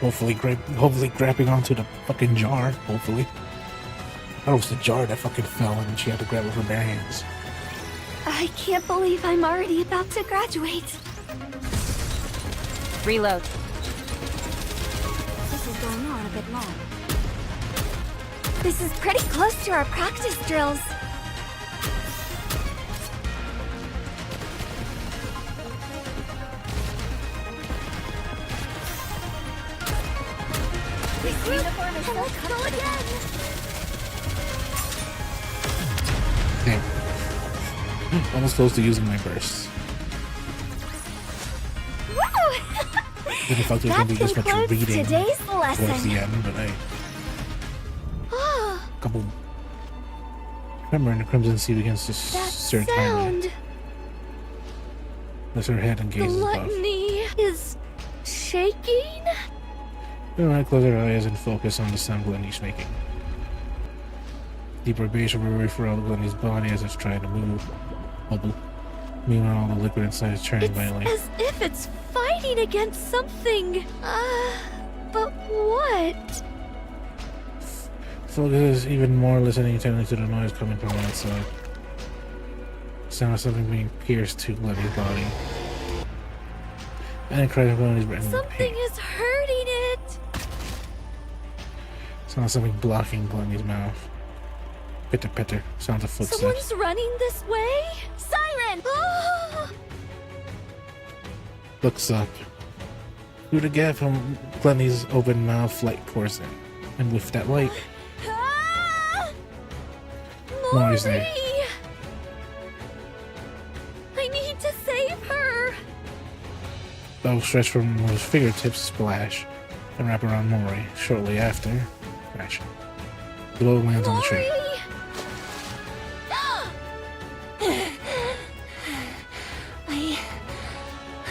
B: Hopefully grabbing onto the fucking jar. Hopefully. I thought it was the jar that fucking fell and she had to grab it with her bare hands.
E: I can't believe I'm already about to graduate.
I: Reload.
D: This is going on a bit long.
E: This is pretty close to our practice drills. This uniform is so comfortable. Again.
B: Damn. Almost close to using my burst. Didn't thought there was going to be this much reading towards the end, but kaboom. Remember, and the Crimson Sea begins to surge violently. Lifts her head and gazes above.
E: Gluttony is shaking?
B: Alright, close her eyes and focus on the sound Glennie's making. Deeper bass reverberate throughout Glennie's body as it's trying to move. Bubble. Meanwhile, all the liquid inside is churning violently.
E: As if it's fighting against something. But what?
B: Focus even more, listening intently to the noise coming from outside. Sound of something being pierced to Gluttony's body. And incredible Gluttony's brain.
E: Something is hurting it.
B: Sound of something blocking Gluttony's mouth. Pitter pitter. Sounds of footsteps.
E: Someone's running this way. Siren!
B: Looks up. Through the gap from Gluttony's open mouth, light pours in. And with that light, Mori's there.
E: I need to save her.
B: Bow stretched from his fingertips splash and wrap around Mori. Shortly after, crash. The bow lands on the tree.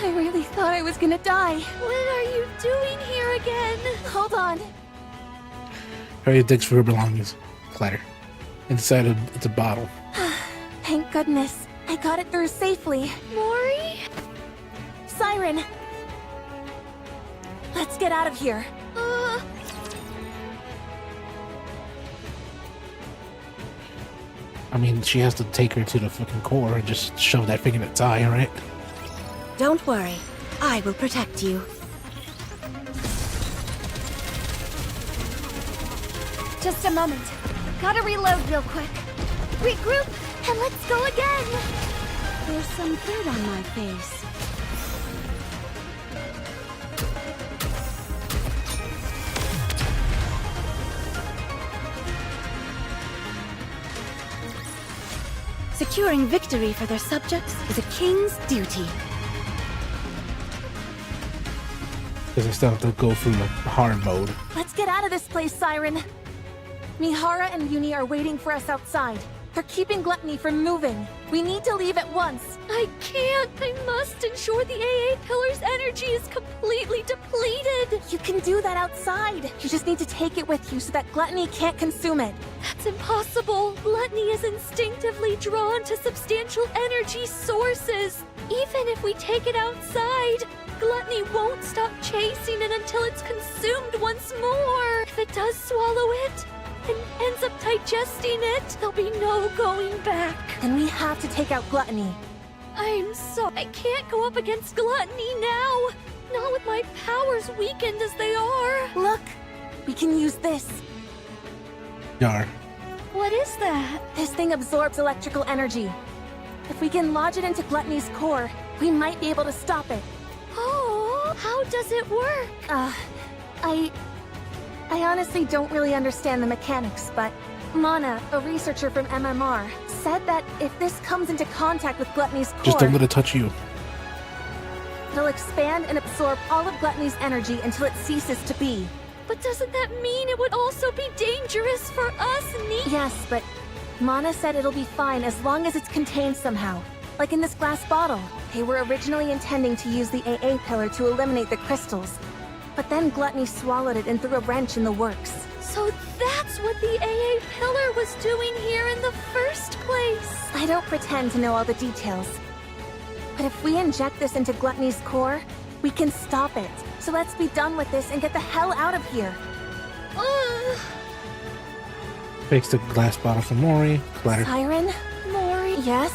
F: I really thought I was gonna die.
E: What are you doing here again?
F: Hold on.
B: Harriet digs for her belongings. Clatter. Inside it's a bottle.
F: Thank goodness. I got it through safely.
E: Mori?
F: Siren! Let's get out of here.
B: I mean, she has to take her to the fucking core and just shove that thing in its eye, right?
O: Don't worry. I will protect you.
E: Just a moment. Gotta reload real quick. Regroup, and let's go again.
O: There's some dirt on my face. Securing victory for their subjects is a king's duty.
B: Because I still have to go through the hard mode.
F: Let's get out of this place, Siren. Mihara and Uni are waiting for us outside. They're keeping Gluttony from moving. We need to leave at once.
E: I can't. I must ensure the AA Pillar's energy is completely depleted.
F: You can do that outside. You just need to take it with you so that Gluttony can't consume it.
E: That's impossible. Gluttony is instinctively drawn to substantial energy sources. Even if we take it outside, Gluttony won't stop chasing it until it's consumed once more. If it does swallow it and ends up digesting it, there'll be no going back.
F: Then we have to take out Gluttony.
E: I'm sorry. I can't go up against Gluttony now. Not with my powers weakened as they are.
F: Look, we can use this.
B: Yar.
E: What is that?
F: This thing absorbs electrical energy. If we can lodge it into Gluttony's core, we might be able to stop it.
E: Oh, how does it work?
F: I honestly don't really understand the mechanics, but Mana, a researcher from MMR, said that if this comes into contact with Gluttony's core,
B: Just don't let it touch you.
F: it'll expand and absorb all of Gluttony's energy until it ceases to be.
E: But doesn't that mean it would also be dangerous for us,
F: Yes, but Mana said it'll be fine as long as it's contained somehow. Like in this glass bottle. They were originally intending to use the AA pillar to eliminate the crystals. But then Gluttony swallowed it and threw a wrench in the works.
E: So that's what the AA pillar was doing here in the first place.
F: I don't pretend to know all the details. But if we inject this into Gluttony's core, we can stop it. So let's be done with this and get the hell out of here.
B: Takes the glass bottle from Mori. Clatter.
F: Siren?
E: Mori?
F: Yes?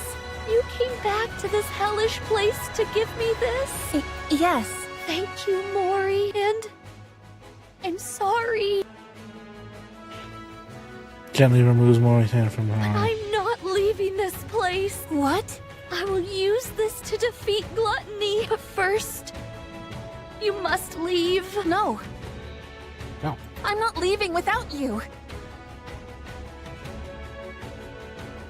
E: You came back to this hellish place to give me this?
F: Yes.
E: Thank you, Mori, and I'm sorry.
B: Gently removes Mori's hand from her arm.
E: I'm not leaving this place.
F: What?
E: I will use this to defeat Gluttony. But first, you must leave.
F: No.
B: No.
F: I'm not leaving without you.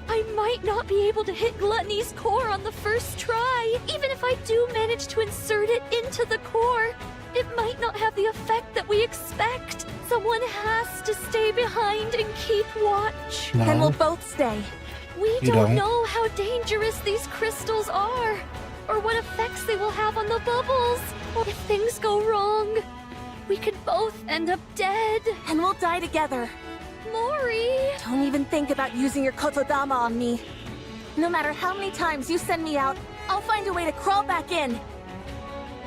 E: I might not be able to hit Gluttony's core on the first try. Even if I do manage to insert it into the core, it might not have the effect that we expect. Someone has to stay behind and keep watch.
B: No.
F: Then we'll both stay.
E: We
B: You
E: don't
B: don't.
E: know how dangerous these crystals are, or what effects they will have on the bubbles. If things go wrong, we could both end up dead.
F: And we'll die together.
E: Mori!
F: Don't even think about using your Kotodama on me. No matter how many times you send me out, I'll find a way to crawl back in.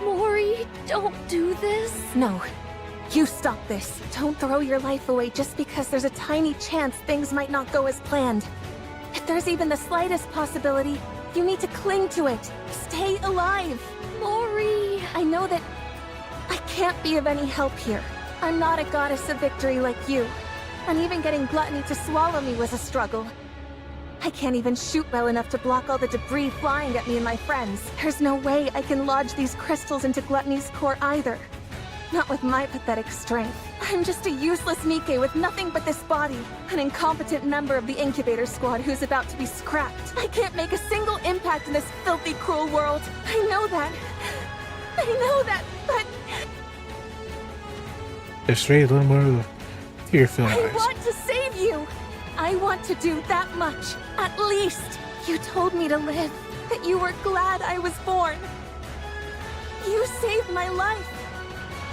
E: Mori, don't do this.
F: No. You stop this. Don't throw your life away just because there's a tiny chance things might not go as planned. If there's even the slightest possibility, You need to cling to it. Stay alive.
E: Mori!
F: I know that I can't be of any help here. I'm not a goddess of victory like you. And even getting Gluttony to swallow me was a struggle. I can't even shoot well enough to block all the debris flying at me and my friends. There's no way I can lodge these crystals into Gluttony's core either. Not with my pathetic strength. I'm just a useless Nike with nothing but this body. An incompetent member of the incubator squad who's about to be scrapped. I can't make a single impact in this filthy, cruel world. I know that. But...
B: Just straight a little more tear-filled
F: I
B: eyes.
F: want to save you! I want to do that much, at least. You told me to live, that you were glad I was born. You saved my life.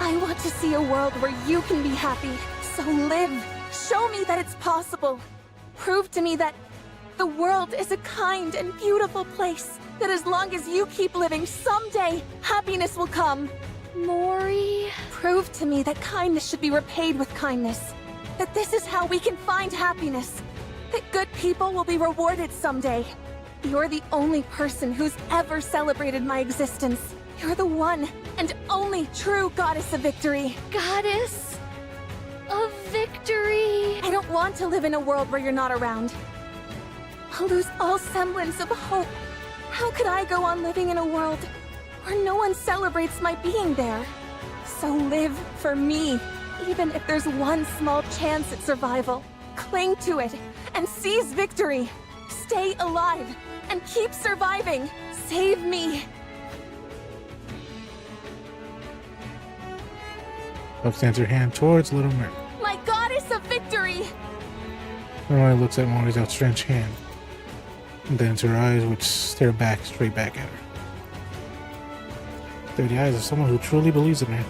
F: I want to see a world where you can be happy, so live. Show me that it's possible. Prove to me that the world is a kind and beautiful place, that as long as you keep living, someday happiness will come.
E: Mori...
F: Prove to me that kindness should be repaid with kindness. That this is how we can find happiness. That good people will be rewarded someday. You're the only person who's ever celebrated my existence. You're the one and only true goddess of victory.
E: Goddess of victory.
F: I don't want to live in a world where you're not around. I'll lose all semblance of hope. How could I go on living in a world where no one celebrates my being there? So live for me, even if there's one small chance at survival. Cling to it and seize victory. Stay alive and keep surviving. Save me.
B: Extends her hand towards Little Mermaid.
F: My goddess of victory!
B: Mermaid looks at Mori's outstretched hand, and then her eyes which stare back, straight back at her. They're the eyes of someone who truly believes in her.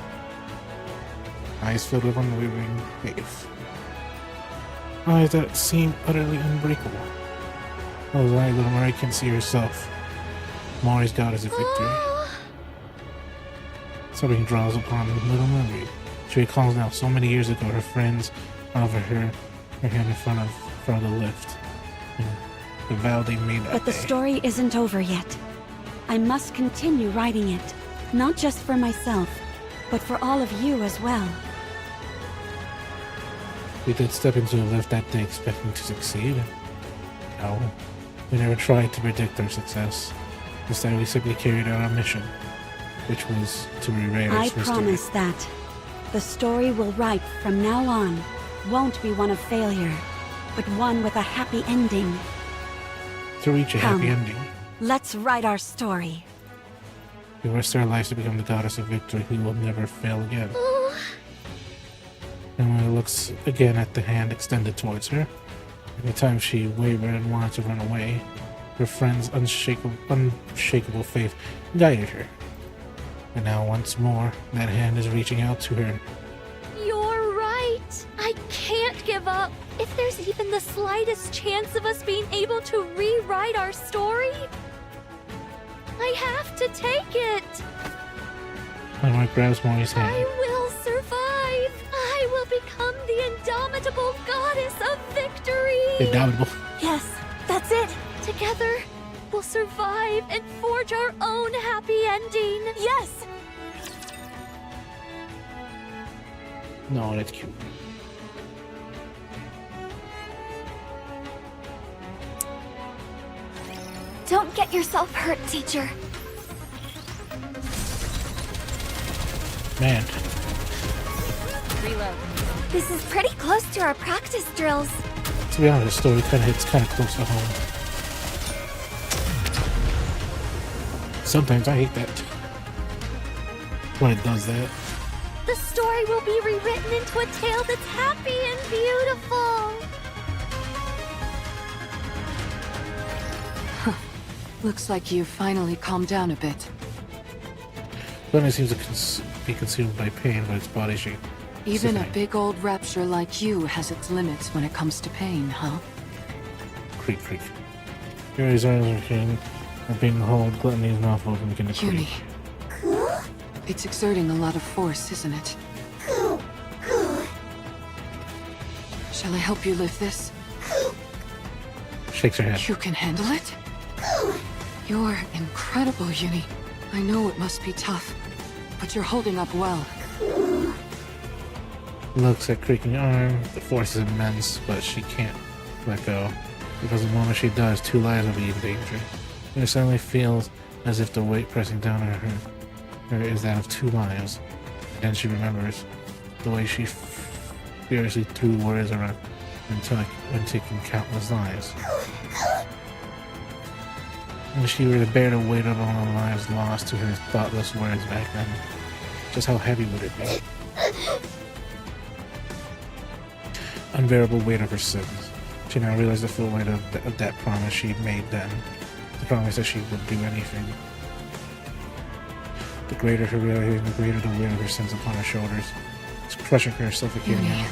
B: Eyes filled with unwavering faith. Eyes that seem utterly unbreakable. Those eyes Little Mermaid can see herself. Mori's goddess of victory. Something draws upon Little Mermaid. She recalls now so many years ago her friends offered her hand in front of the lift. And the vow they made that
N: But the
B: day.
N: story isn't over yet. I must continue writing it. Not just for myself, but for all of you as well.
B: We did step into the lift that day expecting to succeed. No, we never tried to predict our success. Instead, we simply carried out our mission, which was to rewrite our
N: I
B: history.
N: promise that the story we'll write from now on won't be one of failure, but one with a happy ending.
B: To reach a
N: Come.
B: happy ending,
N: Let's write our story.
B: we risked our lives to become the goddess of victory who will never fail again. And when it looks again at the hand extended towards her, every time she wavered and wanted to run away, her friend's unshakable faith guided her. And now once more, that hand is reaching out to her.
E: You're right. I can't give up. If there's even the slightest chance of us being able to rewrite our story, I have to take it.
B: Moonlight grabs Mori's hand.
E: I will survive. I will become the indomitable goddess of victory.
B: Indomitable.
F: Yes, that's it.
E: Together, we'll survive and forge our own happy ending.
F: Yes.
B: No, that's cute.
E: Don't get yourself hurt, teacher.
B: Man,
E: Reload. This is pretty close to our practice drills.
B: to be honest, the story hits kind of close to home. Sometimes I hate that when it does that.
E: The story will be rewritten into a tale that's happy and beautiful.
K: Looks like you've finally calmed down a bit.
B: Glenn seems to be consumed by pain, but its body shape.
K: Even a big old rapture like you has its limits when it comes to pain, huh?
B: Creak, creak. Yuri's arms are being hauled. Gluttony's mouth open, making a creak.
K: Yuri. It's exerting a lot of force, isn't it? Shall I help you lift this?
B: Shakes her head.
K: You can handle it? You're incredible, Uni. I know it must be tough, but you're holding up well.
B: Looks at creaking arm. The force is immense, but she can't let go. Because the moment she does, 2 lives will be in danger. And it suddenly feels as if the weight pressing down on her is that of 2 lives. And then she remembers the way she furiously threw words around when taking countless lives. And if she were to bear the weight of all the lives lost to her thoughtless words back then, just how heavy would it be? Unbearable weight of her sins. She now realized the full weight of that promise she'd made then. The promise that she would do anything. The greater her realization, the greater the weight of her sins upon her shoulders. It's crushing her, suffocating her.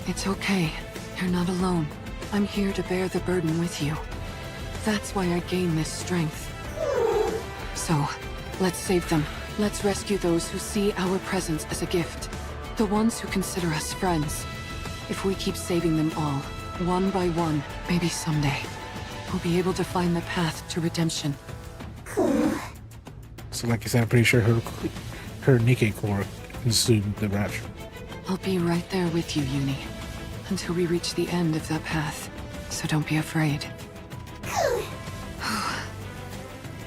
K: It's okay. You're not alone. I'm here to bear the burden with you. That's why I gain this strength. So, let's save them. Let's rescue those who see our presence as a gift. The ones who consider us friends. If we keep saving them all, one by one, maybe someday, we'll be able to find the path to redemption.
B: So like I said, I'm pretty sure her Nikkei core consumed the rapture.
K: I'll be right there with you, Uni, until we reach the end of that path. So don't be afraid.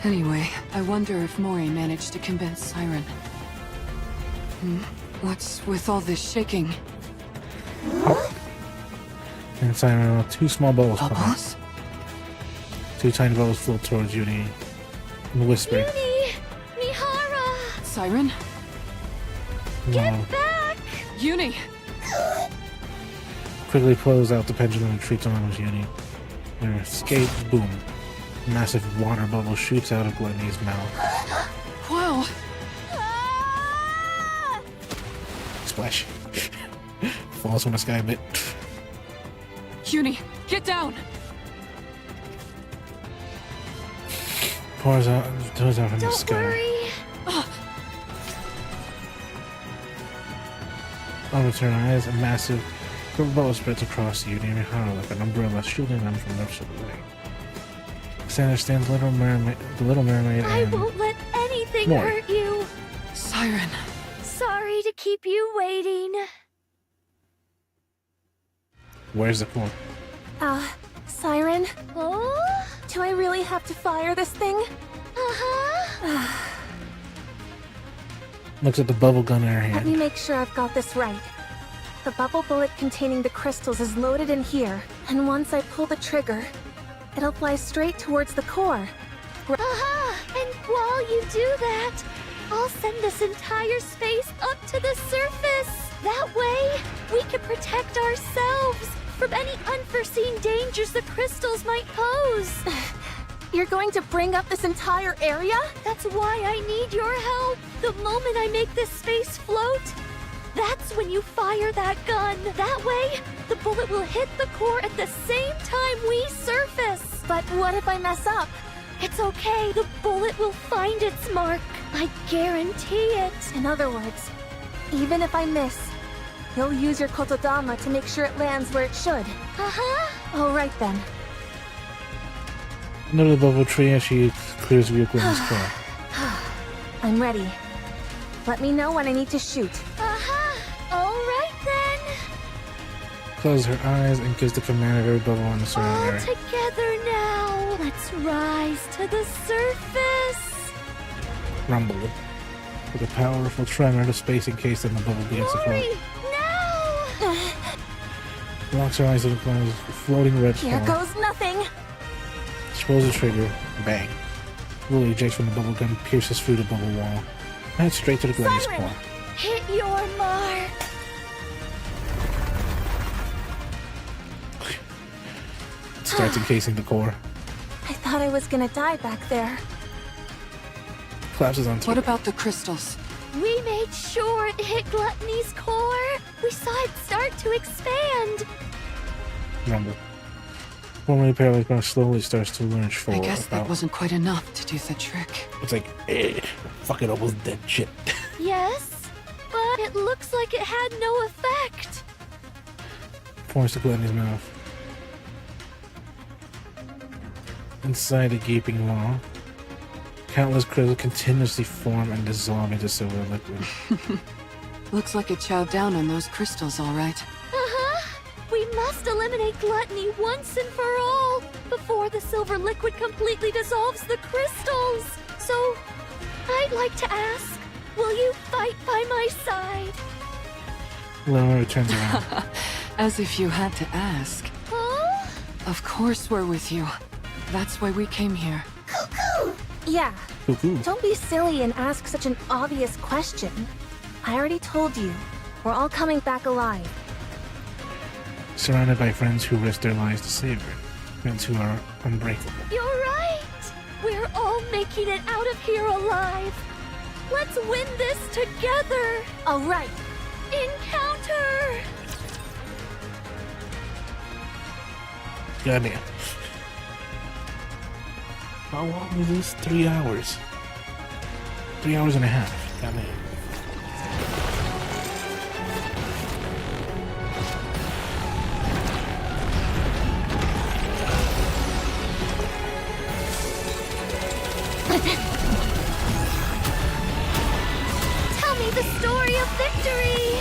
K: Anyway, I wonder if Mori managed to convince Siren. What's with all this shaking?
B: And Siren, 2 small bubbles come out. 2 tiny bubbles float towards Uni and whisper.
E: Uni! Mihara!
K: Siren?
E: Get back!
K: Uni!
B: Quickly pulls out the pendulum and treats on Uni. Their escape, boom. Massive water bubble shoots out of Glennie's mouth.
K: Wow!
B: Splash. Falls from the sky a bit.
K: Uni, get down!
B: Pours out from the sky.
E: Don't worry.
B: Over to her eyes, a massive purple bubble spreads across Uni and Mihara like an umbrella, shielding them from much of the way. Santa stands the Little Mermaid
E: I
B: and
E: won't let anything
B: Mori.
E: hurt you.
K: Siren.
E: Sorry to keep you waiting.
B: Where's the core?
F: Siren?
E: Oh?
F: Do I really have to fire this thing?
E: Uh-huh.
B: Looks at the bubble gun in her
F: Let me
B: hand.
F: make sure I've got this right. The bubble bullet containing the crystals is loaded in here, and once I pull the trigger, it'll fly straight towards the core.
E: Aha! And while you do that, I'll send this entire space up to the surface. That way, we can protect ourselves from any unforeseen dangers the crystals might pose.
F: You're going to bring up this entire area?
E: That's why I need your help. The moment I make this space float, that's when you fire that gun. That way, the bullet will hit the core at the same time we surface.
F: But what if I mess up?
E: It's okay. The bullet will find its mark. I guarantee it.
F: In other words, even if I miss, you'll use your kotodama to make sure it lands where it should.
E: Uh-huh.
F: All right then.
B: Under the bubble tree as she clears Ryuko's core.
F: I'm ready. Let me know when I need to shoot.
E: Uh-huh. All right then.
B: Closes her eyes and gives the command of every bubble on the surrounding
E: All
B: area.
E: together now. Let's rise to the surface.
B: Rumble. With a powerful tremor, the space encased in the bubble begins to
E: Mori,
B: float.
E: now!
B: Locks her eyes to the clouds, floating red
F: Here
B: star.
F: goes nothing.
B: She pulls the trigger. Bang. Bullet ejects from the bubble gun, pierces through the bubble wall. And heads straight to the Glennie's
E: Siren,
B: core.
E: hit your mark.
B: Starts encasing the core.
F: I thought I was gonna die back there.
B: Collapses onto
K: What about the crystals?
E: We made sure it hit Gluttony's core. We saw it start to expand.
B: Rumble. Formerly paralyzed ground slowly starts to lurch
K: I
B: forward.
K: guess that wasn't quite enough to do the trick.
B: It's like, fucking almost dead shit.
E: Yes, but it looks like it had no effect.
B: Points to Glennie's mouth. Inside the gaping maw, countless crystals continuously form and dissolve into silver liquid.
K: Looks like it chowed down on those crystals, all right.
E: We must eliminate gluttony once and for all before the silver liquid completely dissolves the crystals. So, I'd like to ask, will you fight by my side?
B: Laura turns around.
K: As if you had to ask.
E: Huh?
K: Of course we're with you. That's why we came here.
F: Yeah.
B: Cuckoo.
F: Don't be silly and ask such an obvious question. I already told you. We're all coming back alive.
B: Surrounded by friends who risk their lives to save her. Friends who are unbreakable.
E: You're right! We're all making it out of here alive. Let's win this together!
F: All right.
E: Encounter!
B: Goddamn. How long is this? 3 hours. 3 hours and a half. Goddamn.
E: Tell me the story of victory!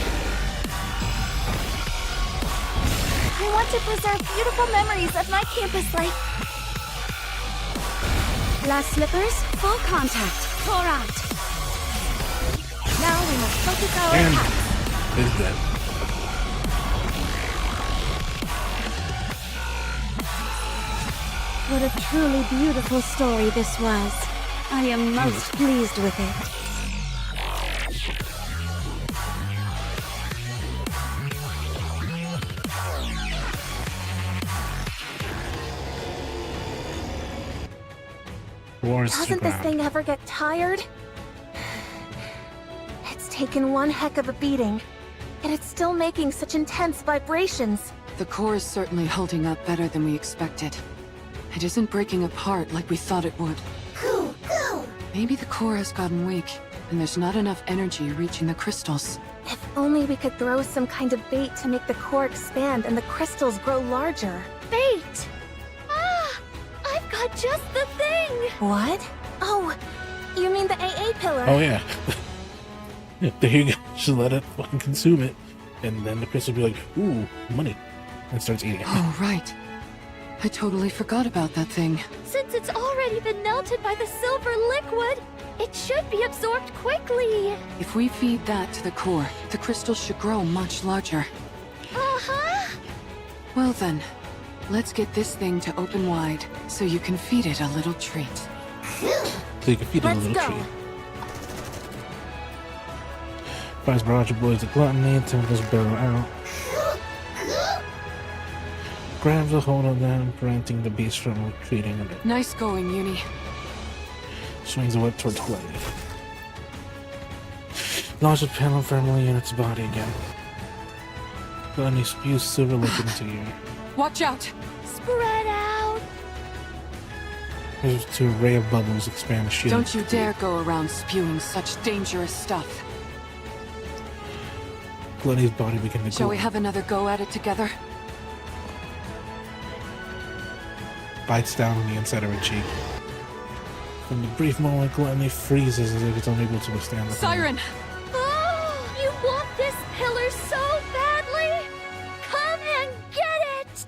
D: I want to preserve beautiful memories of my campus life. Last slippers, full contact, tore out. Now we must focus our
B: And
D: attacks.
B: is dead.
D: What a truly beautiful story this was. I am most pleased with it.
B: Wars
F: Doesn't this thing ever get tired? It's taken one heck of a beating, and it's still making such intense vibrations.
K: The core is certainly holding up better than we expected. It isn't breaking apart like we thought it would. Maybe the core has gotten weak, and there's not enough energy reaching the crystals.
F: If only we could throw some kind of bait to make the core expand and the crystals grow larger.
E: Bait! Ah! I've got just the thing!
F: What? Oh, you mean the AA pillar?
B: Oh yeah. There you go. Just let it fucking consume it. And then the crystal will be like, ooh, money. And starts eating it.
K: Oh, right. I totally forgot about that thing.
E: Since it's already been melted by the silver liquid, it should be absorbed quickly.
K: If we feed that to the core, the crystals should grow much larger.
E: Uh-huh.
K: Well then, let's get this thing to open wide, so you can feed it a little treat.
B: So you can feed it a little treat. Vice Barrage blows the gluttony, tentacles bellow out. Grabs a hold of them, preventing the beast from retreating a bit.
K: Nice going, Uni.
B: Swings the whip towards gluttony. Launches the panel firmly in its body again. Gluttony spews silver liquid into the air.
K: Watch out!
E: Spread out!
B: As to a ray of bubbles expand the shield.
K: Don't you dare go around spewing such dangerous stuff.
B: Gluttony's body begins to glow.
K: Shall we have another go at it together?
B: Bites down on the inside of her cheek. From the brief moment, Gluttony freezes as if it's unable to withstand the
K: Siren!
E: Oh, you want this pillar so badly? Come and get it!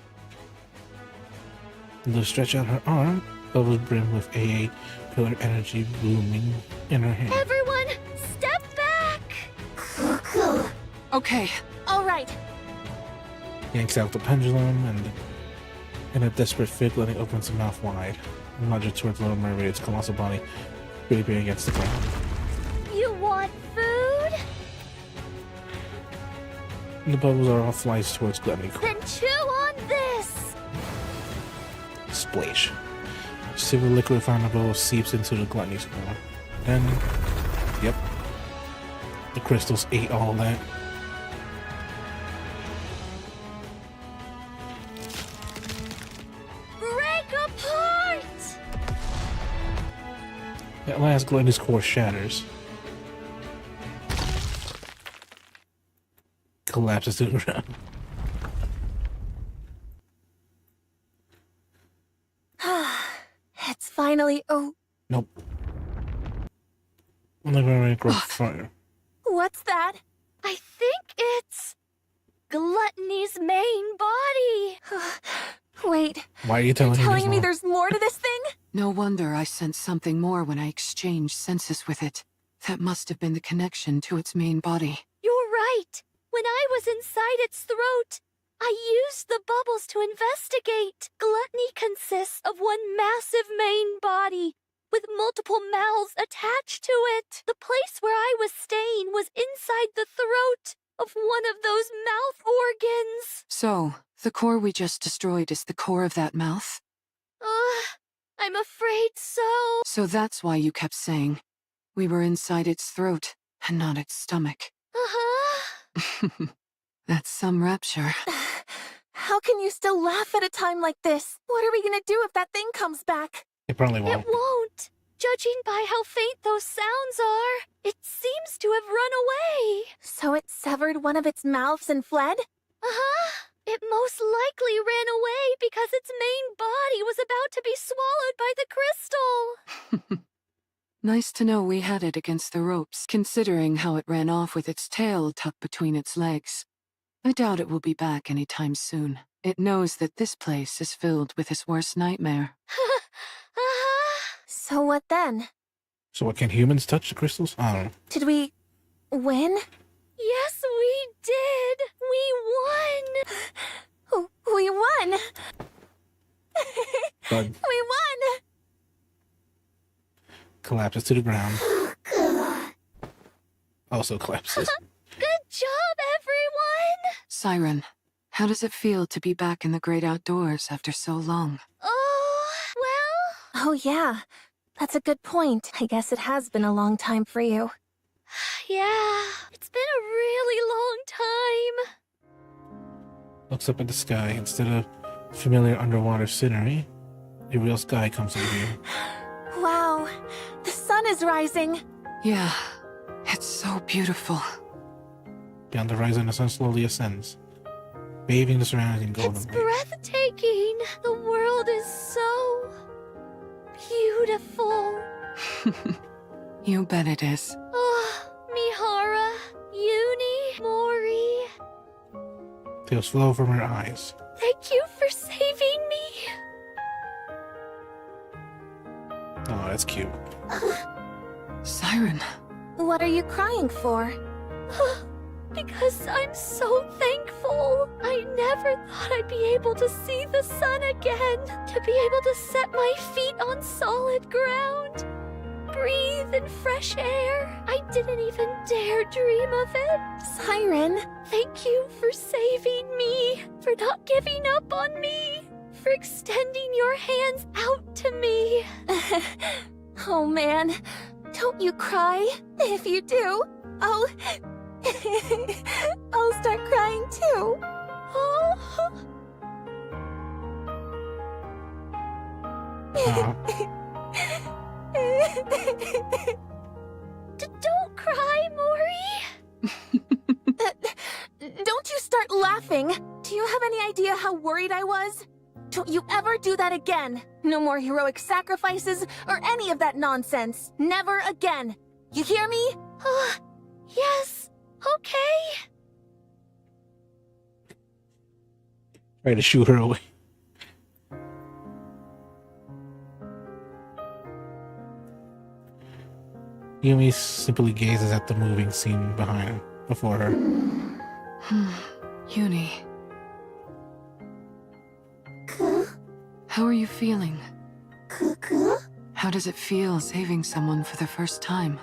B: They'll stretch out her arm, bubbles brim with AA pillar energy blooming in her hand.
E: Everyone, step back!
K: Okay.
F: All right.
B: Yanks out the pendulum, and in a desperate fit, Gluttony opens her mouth wide and lunges towards Little Mermaid's colossal body, scraping against the ground.
E: You want food?
B: And the bubbles are all flies towards Gluttony.
E: Then chew on this!
B: Splash. Silver liquid found in the bowl seeps into the Gluttony's core. Then, yep, the crystals ate all that. At last, Gluttony's core shatters. Collapses to the ground.
F: finally... Oh,
B: Nope. I'm not gonna grow fire.
F: what's that?
E: I think it's Gluttony's main body.
F: Wait,
B: Why are you telling me
F: telling me
B: there's
F: there's more to this thing?
K: No wonder I sensed something more when I exchanged senses with it. That must have been the connection to its main body.
E: You're right. When I was inside its throat, I used the bubbles to investigate. Gluttony consists of one massive main body, with multiple mouths attached to it. The place where I was staying was inside the throat of one of those mouth organs.
K: So, the core we just destroyed is the core of that mouth?
E: I'm afraid so.
K: So that's why you kept saying we were inside its throat and not its stomach.
E: Uh-huh.
K: That's some rapture.
F: How can you still laugh at a time like this? What are we gonna do if that thing comes back?
B: It probably won't.
E: It won't. Judging by how faint those sounds are, it seems to have run away.
F: So it severed one of its mouths and fled?
E: Uh-huh. It most likely ran away because its main body was about to be swallowed by the crystal.
K: Nice to know we had it against the ropes, considering how it ran off with its tail tucked between its legs. I doubt it will be back anytime soon. It knows that this place is filled with its worst nightmare.
F: So what then?
B: So what, can humans touch the crystals? I don't know.
F: Did we win?
E: Yes, we did. We won.
F: We won.
B: Bug
F: We won.
B: collapses to the ground. Also collapses.
E: Good job, everyone.
K: Siren, how does it feel to be back in the great outdoors after so long?
E: Oh, well...
F: Oh yeah, that's a good point. I guess it has been a long time for you.
E: Yeah, it's been a really long time.
B: Looks up at the sky. Instead of familiar underwater scenery, a real sky comes into view.
F: Wow, the sun is rising.
K: Yeah, it's so beautiful.
B: Beyond the horizon, the sun slowly ascends, bathing the surroundings in golden
E: It's
B: light.
E: breathtaking. The world is so... beautiful.
K: You bet it is.
E: Oh, Mihara, Uni, Mori.
B: Tears flow from her eyes.
E: Thank you for saving me.
B: Oh, that's cute.
K: Siren.
F: What are you crying for?
E: Because I'm so thankful. I never thought I'd be able to see the sun again. To be able to set my feet on solid ground. Breathe in fresh air. I didn't even dare dream of it.
F: Siren.
E: Thank you for saving me. For not giving up on me. For extending your hands out to me.
F: Oh man, don't you cry. If you do, I'll start crying too.
E: Don't cry, Mori.
F: Don't you start laughing. Do you have any idea how worried I was? Don't you ever do that again. No more heroic sacrifices or any of that nonsense. Never again. You hear me?
E: Yes. Okay.
B: Try to shoot her away. Yumi simply gazes at the moving scene before her.
K: Uni. How are you feeling? How does it feel saving someone for the first time?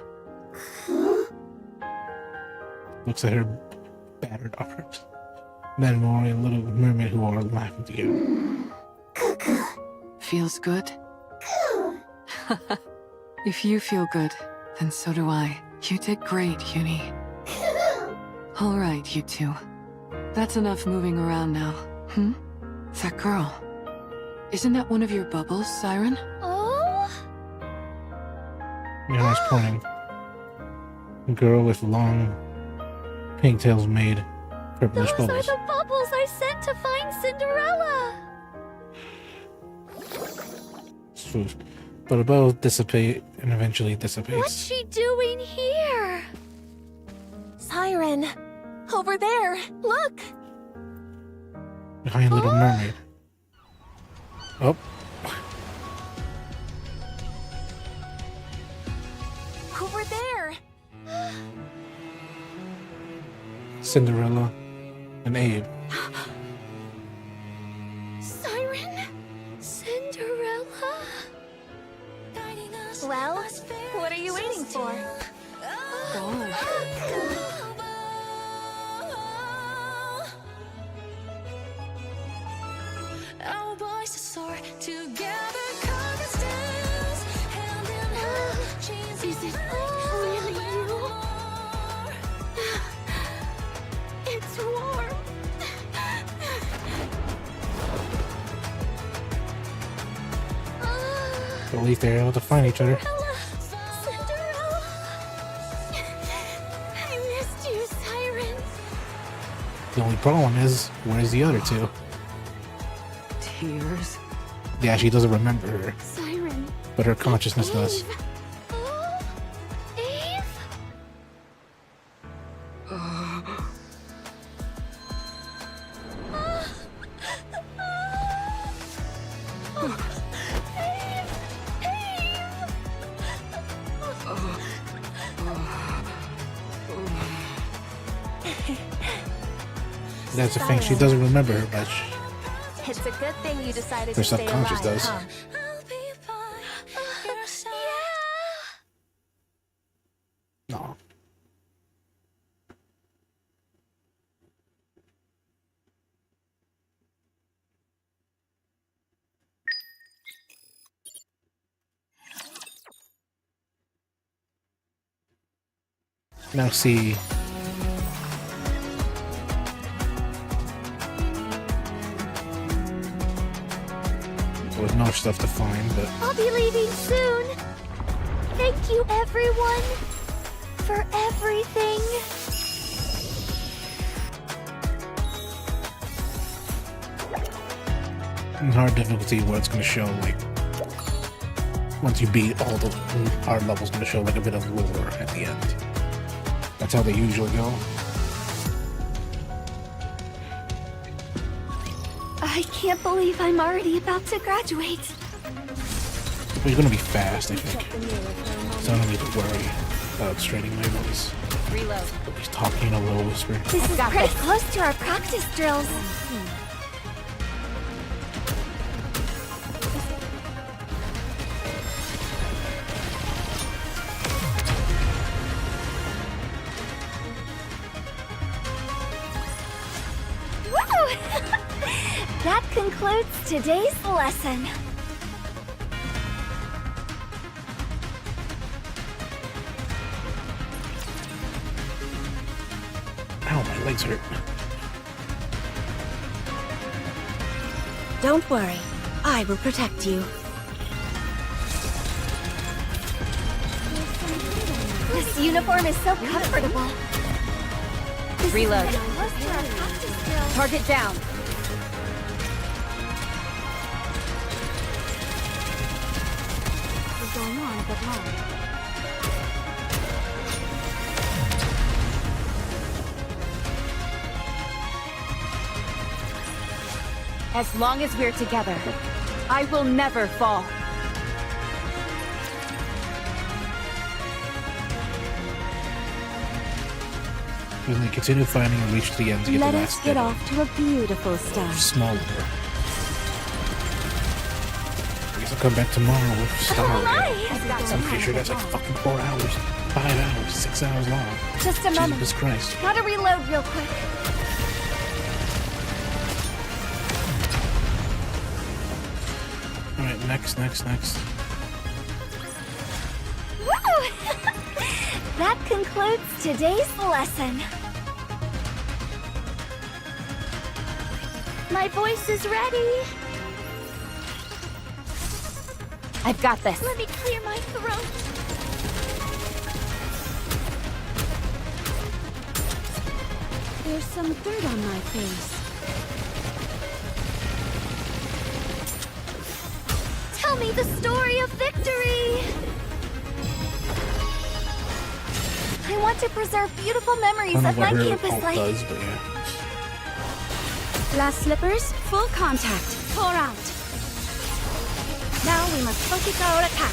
B: Looks at her battered arms. Then Mori and Little Mermaid who are laughing together.
K: Feels good? If you feel good, then so do I. You did great, Uni. All right, you two. That's enough moving around now. That girl. Isn't that one of your bubbles, Siren?
E: Oh?
B: Mira's pointing. A girl with long pigtails made purplish
E: Those
B: bubbles.
E: are the bubbles I sent to find Cinderella.
B: But it will dissipate and eventually dissipates.
D: What's she doing here?
F: Siren! Over there! Look!
B: Behind Little Mermaid. Oh.
F: Over there!
B: Cinderella and Abe.
D: Siren? Cinderella?
I: Well, what are you waiting for?
L: Our voices soar together, conquer stars, hand in hand, chains
D: Is it really you? It's warm.
B: At least they're able to find each other.
D: Cinderella. I missed you, Siren.
B: The only problem is, where's the other two?
K: Tears.
B: Yeah, she doesn't remember her,
D: Siren.
B: but her consciousness does.
D: Eve?
B: That's the thing, she doesn't remember her much.
F: It's a good thing you decided
B: Her
F: to stay
B: subconscious
F: alive,
B: does.
F: huh?
B: No. Now see. With no stuff to find, but
D: I'll be leaving soon. Thank you, everyone, for everything.
B: in hard difficulty where it's going to show, like, once you beat all the hard levels, going to show, like, a bit of lore at the end. That's how they usually go.
D: I can't believe I'm already about to graduate.
B: But you're going to be fast, I think. So I don't need to worry about straining my voice.
F: Reload.
B: He's talking in a low whisper.
D: This is pretty close to our practice drills. Woo! That concludes today's lesson.
B: Ow, my legs hurt.
O: Don't worry. I will protect you.
D: This uniform is so comfortable.
F: Reload.
D: This is pretty close to our practice drills.
F: Target down.
D: What's going on at the time?
F: As long as we're together, I will never fall.
B: When they continue fighting and reach the end to get
O: Let
B: the
O: us
B: last
O: get
B: bit
O: off to a beautiful start.
B: small lore. I guess I'll come back tomorrow with Star. I'm pretty sure that's like fucking 4 hours, 5 hours, 6 hours long.
D: Just a moment.
B: Jesus Christ.
D: Gotta reload real quick.
B: Alright, next.
D: Woo! That concludes today's lesson. My voice is ready.
F: I've got this.
D: Let me clear my throat.
O: There's some dirt on my face.
D: Tell me
E: me the story of victory! I want to preserve beautiful
B: I
E: memories
B: don't know
E: of
B: what
E: my
B: her
E: campus
B: ult
E: life.
B: does, but yeah.
O: Glass slippers, full contact. Pour out. Now we must focus our attack.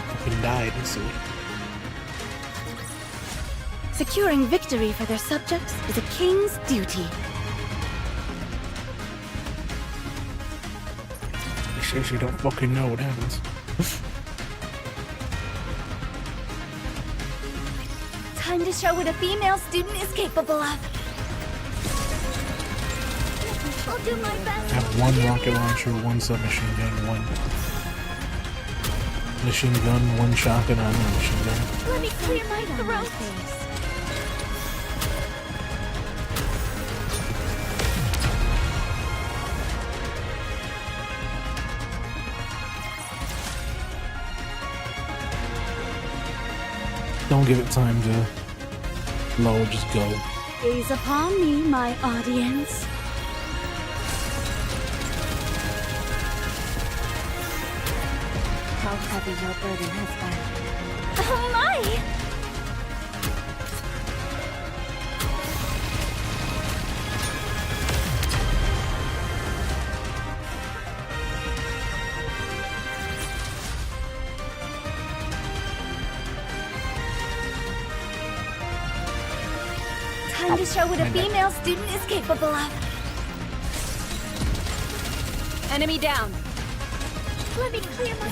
B: Fucking died, let's see.
O: Securing victory for their subjects is a king's duty.
B: They seriously don't fucking know what happens.
E: Time to show what a female student is capable of. I'll do my best.
B: I have one rocket launcher, one submachine gun, one machine gun, one shotgun, and another machine gun.
E: Let me clear my throat.
B: Don't give it time to load, just go.
O: Gaze upon me, my audience. How heavy your burden has been.
E: Oh my! Time to show what a female student is capable of.
O: Enemy down.
E: Let me clear my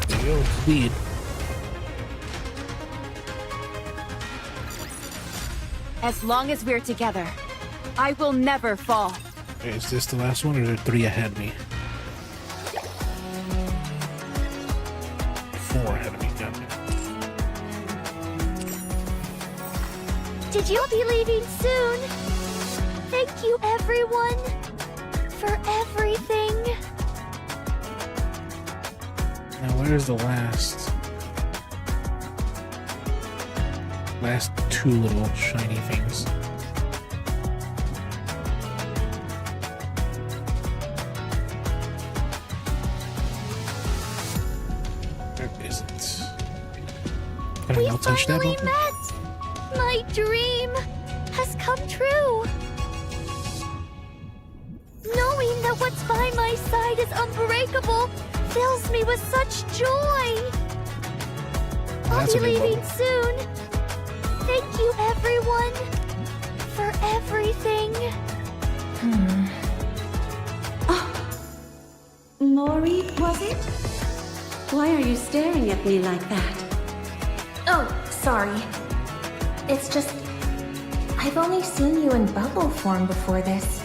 B: There you go, speed.
O: As long as we're together, I will never fall.
B: Is this the last one, or are there 3 ahead of me? 4 ahead of me, goddamn.
E: Did you be leaving soon? Thank you, everyone, for everything.
B: Now where's the last 2 little shiny things? There isn't. Can I not touch that
E: Finally
B: button?
E: met! My dream has come true. Knowing that what's by my side is unbreakable fills me with such joy. I'll
B: That's
E: be
B: a good
E: leaving
B: button.
E: soon. Thank you, everyone, for everything.
N: Mori, was it? Why are you staring at me like that?
F: Oh, sorry. It's just... I've only seen you in bubble form before this.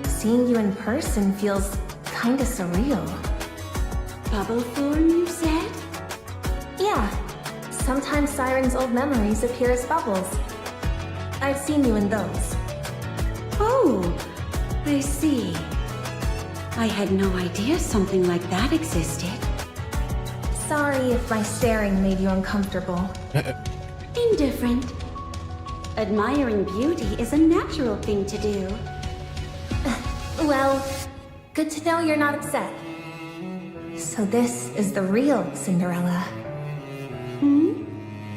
F: Seeing you in person feels kinda surreal.
N: Bubble form, you said?
F: Yeah. Sometimes Siren's old memories appear as bubbles. I've seen you in those.
N: Oh, I see. I had no idea something like that existed.
F: Sorry if my staring made you uncomfortable.
N: Indifferent. Admiring beauty is a natural thing to do.
F: Well, good to know you're not upset. So this is the real Cinderella.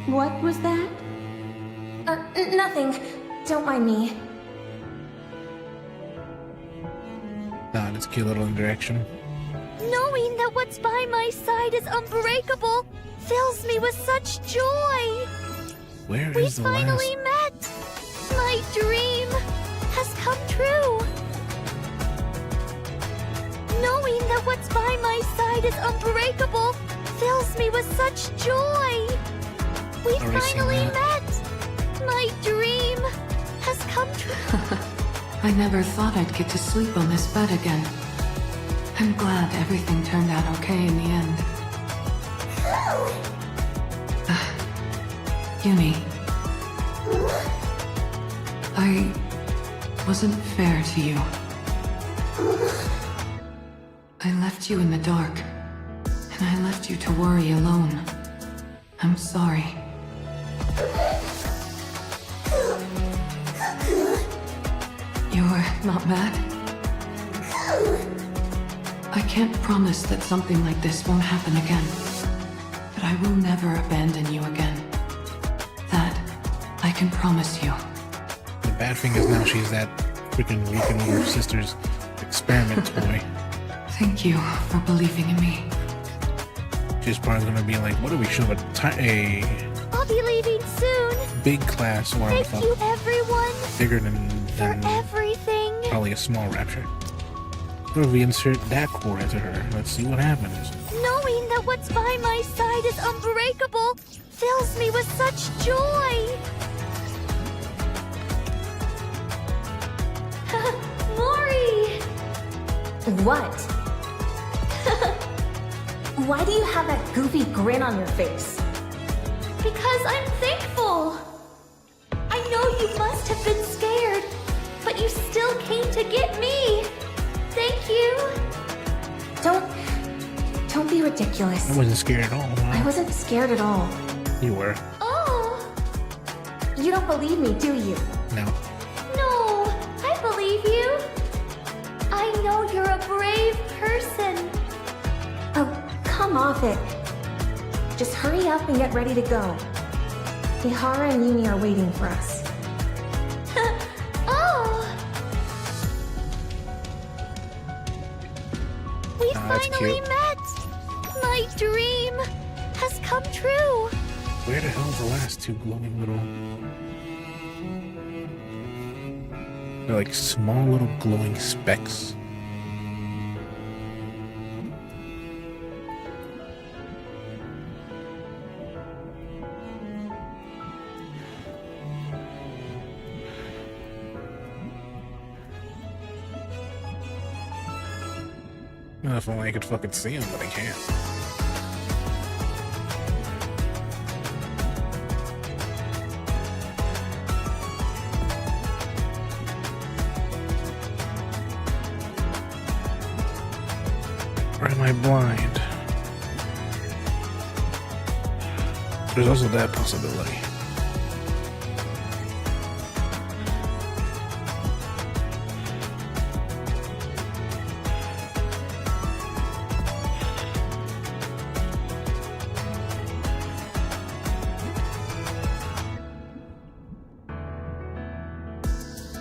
N: What was that?
F: Nothing. Don't mind me.
B: Nah, it's a cute little indirection.
E: Knowing that what's by my side is unbreakable fills me with such joy.
B: Where
E: We
B: is the
E: finally
B: last?
E: met. My dream has come true. Knowing that what's by my side is unbreakable fills me with such joy. We
B: Already seen
E: finally
B: that.
E: met. My dream has come true.
K: I never thought I'd get to sleep on this bed again. I'm glad everything turned out okay in the end. Uni. I wasn't fair to you. I left you in the dark, And I left you to worry alone. I'm sorry. You're not mad? I can't promise that something like this won't happen again. But I will never abandon you again. That, I can promise you.
B: The bad thing is now she's that freaking weakened older sister's experiment toy.
K: Thank you for believing in me.
B: She's probably gonna be like, what do we show a
E: I'll be leaving soon.
B: big class or
E: Thank you, everyone.
B: bigger than
E: For everything.
B: probably a small rapture. What if we insert that core into her? Let's see what happens.
E: Knowing that what's by my side is unbreakable fills me with such joy. Mori!
F: What? Why do you have that goofy grin on your face?
E: Because I'm thankful. I know you must have been scared, but you still came to get me. Thank you.
F: Don't be ridiculous.
B: I wasn't scared at all. Huh?
F: I wasn't scared at all.
B: You were.
E: Oh.
F: You don't believe me, do you?
B: No.
E: No, I believe you. I know you're a brave person.
F: Oh, come off it. Just hurry up and get ready to go. Mihara and Yumi are waiting for us.
E: Oh. We finally met. My dream has come true.
B: Where the hell are the last two glowing little... They're like small little glowing specks. If only I could fucking see them, but I can't. Or am I blind? There's also that possibility.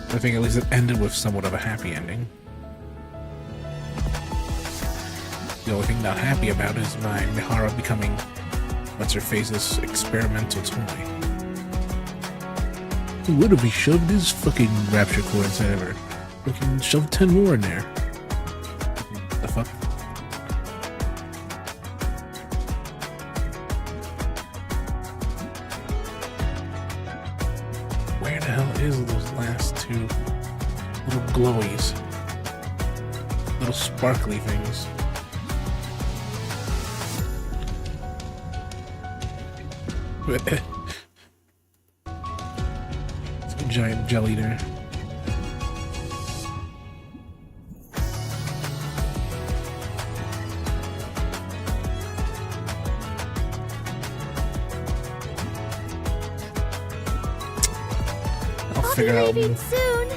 B: I think at least it ended with somewhat of a happy ending. The only thing not happy about it is my Mihara becoming what's-her-face's experimental toy. What if we shoved his fucking rapture core inside of her? We can shove 10 more in there. The fuck? Where the hell is those last two little glowies? Little sparkly things. It's a giant jelly there. I'll figure it out
E: soon.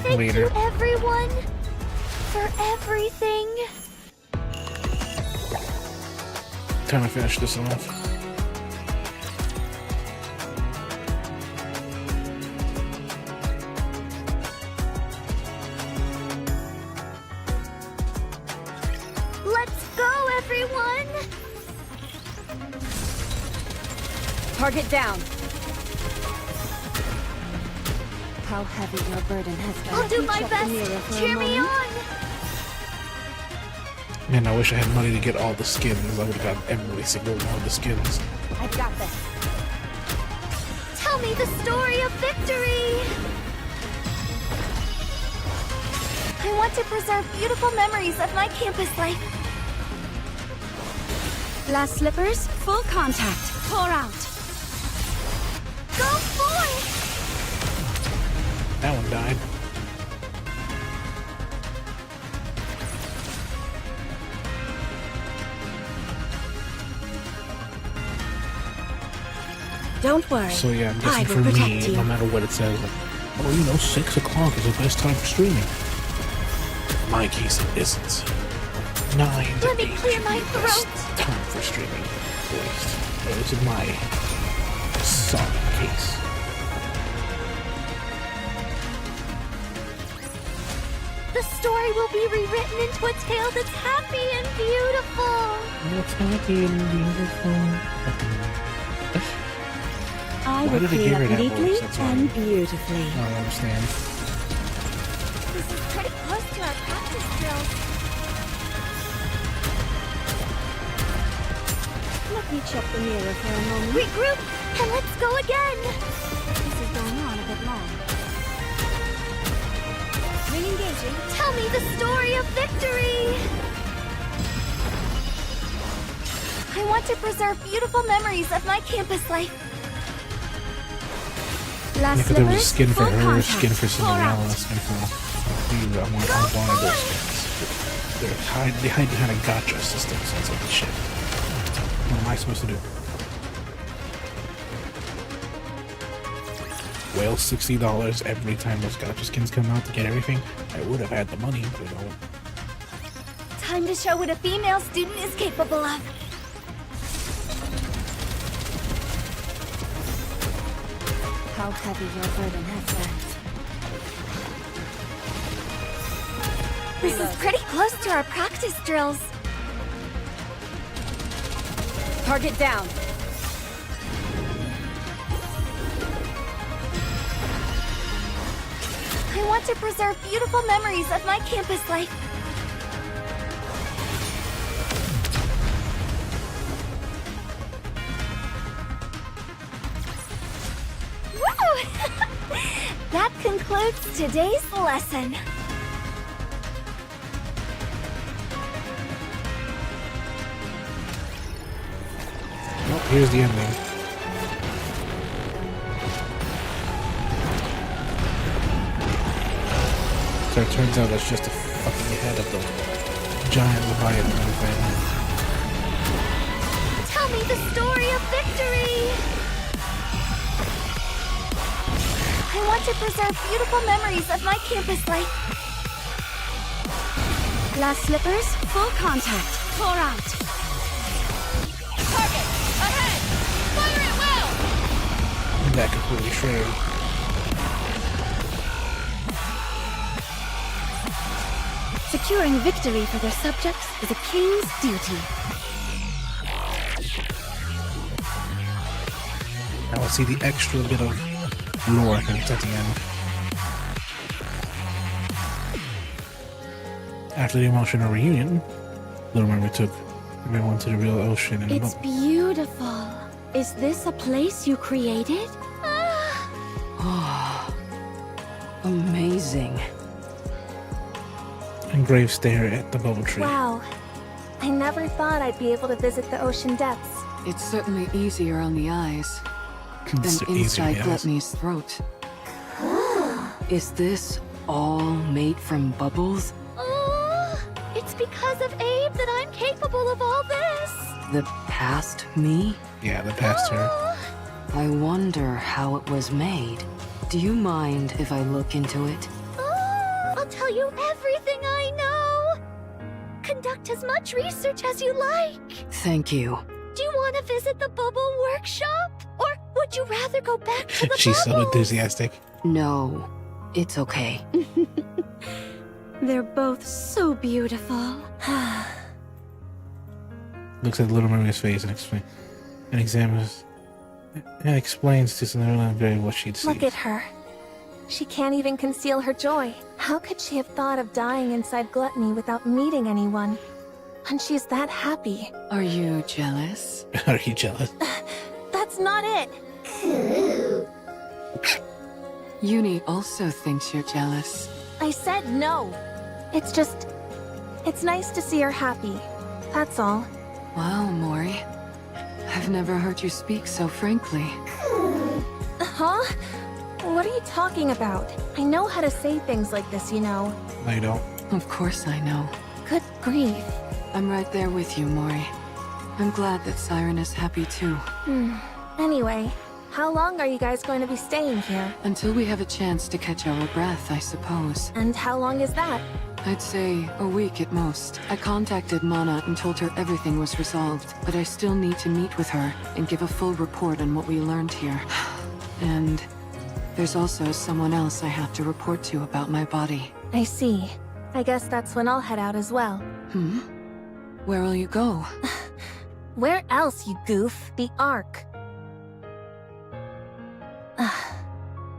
E: Thank
B: later.
E: you, everyone, for everything.
B: Time to finish this off.
E: Let's go, everyone.
D: Target down. How heavy your burden has been.
E: I'll do my
D: Check the mirror
E: best.
D: for a
E: Cheer me
D: moment.
E: on.
B: Man, I wish I had money to get all the skins. I would have got every single one of the skins.
D: I've got this.
E: Tell me the story of victory. I want to preserve beautiful memories of my campus life.
D: Glass slippers, full contact. Pour out.
E: Go forth.
B: That one died.
O: Don't worry.
B: So yeah, I'm
O: I
B: guessing
O: will
B: for me,
O: protect you.
B: no matter what it says, like, oh, you know, 6 o'clock is the best time for streaming. In my case, it isn't. 9 to
E: Let me
B: 8
E: clear
B: should
E: my
B: be the best
E: throat.
B: time for streaming. At least, it's in my solid case.
E: The story will be rewritten into a tale that's happy and beautiful.
B: It's happy and beautiful.
O: I
B: Why
O: will
B: did they
O: clean
B: give her
O: up
B: that
O: neatly
B: voice? That's why.
O: and beautifully.
B: I don't understand.
E: This is pretty close to our practice drills.
O: Let me check the mirror for a moment.
E: Regroup and let's go again.
O: This is going on a bit long. Re-engaging.
E: Tell me the story of victory. I want to preserve beautiful memories of my campus life.
B: Yeah, because there was a skin for her, a skin for Cinderella, a skin for you. I wanted those skins. They hide behind a gacha system, so it's like shit. What am I supposed to do? Well, $60 every time those gacha skins come out to get everything. I would have had the money, but I don't.
E: Time to show what a female student is capable of.
O: How heavy your burden has been.
E: This is pretty close to our practice drills.
O: Target down.
E: I want to preserve beautiful memories of my campus life. Woo! That concludes today's lesson.
B: Well, here's the ending. So it turns out that's just the fucking head of the giant Leviathan thing.
E: Tell me the story of victory. I want to preserve beautiful memories of my campus life.
O: Last slippers, full contact. Pour out.
E: Target! Ahead! Fire it well!
B: That completely shredded.
O: Securing victory for their subjects is a king's duty.
B: Now let's see the extra bit of lore hints at the end. After the emotional reunion, Little Mermaid took everyone to the real ocean and
O: It's beautiful. Is this a place you created?
K: Oh, amazing.
B: and grave stare at the bubble tree.
F: Wow. I never thought I'd be able to visit the ocean depths.
K: It's certainly easier on the eyes than
B: It's easier on
K: inside
B: the eyes.
K: Gluttony's throat. Is this all made from bubbles?
E: It's because of Abe that I'm capable of all this.
K: The past me?
B: Yeah, the past her.
K: I wonder how it was made. Do you mind if I look into it?
E: I'll tell you everything I know. Conduct as much research as you like.
K: Thank you.
E: Do you want to visit the bubble workshop? Or would you rather go back to the
B: She's so
E: bubbles?
B: enthusiastic.
K: No, it's okay.
F: They're both so beautiful.
B: Looks at Little Mermaid's face and examines and explains to Cinderella very what she'd see.
F: Look at her. She can't even conceal her joy. How could she have thought of dying inside Gluttony without meeting anyone? And she's that happy.
K: Are you jealous?
B: Are you jealous?
F: That's not it.
K: Uni also thinks you're jealous.
F: I said no. It's just... it's nice to see her happy. That's all.
K: Wow, Mori. I've never heard you speak so frankly.
F: Huh? What are you talking about? I know how to say things like this, you know.
B: No, you don't.
K: Of course I know.
F: Good grief.
K: I'm right there with you, Mori. I'm glad that Siren is happy too.
F: Anyway, How long are you guys going to be staying here?
K: Until we have a chance to catch our breath, I suppose.
F: And how long is that?
K: I'd say a week at most. I contacted Mana and told her everything was resolved, but I still need to meet with her and give a full report on what we learned here. And there's also someone else I have to report to about my body.
F: I see. I guess that's when I'll head out as well.
K: Where will you go?
F: Where else, you goof? The Ark.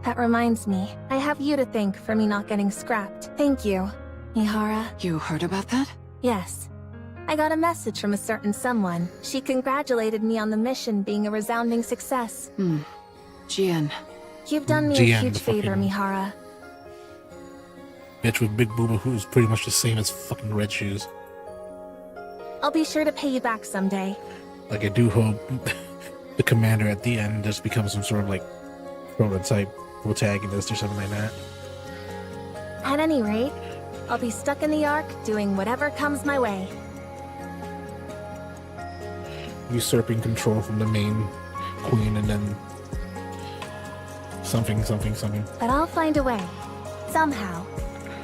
F: That reminds me, I have you to thank for me not getting scrapped. Thank you, Mihara.
K: You heard about that?
F: Yes. I got a message from a certain someone. She congratulated me on the mission being a resounding success.
K: Jian.
F: You've done me
B: Jian,
F: a huge
B: the
F: favor,
B: fucking
F: Mihara.
B: Bitch with big booba who's pretty much the same as fucking Red Shoes.
F: I'll be sure to pay you back someday.
B: Like, I do hope the commander at the end just becomes some sort of, like, prototype protagonist or something like that.
F: At any rate, I'll be stuck in the Ark doing whatever comes my way.
B: Usurping control from the main queen and then something.
F: But I'll find a way, somehow,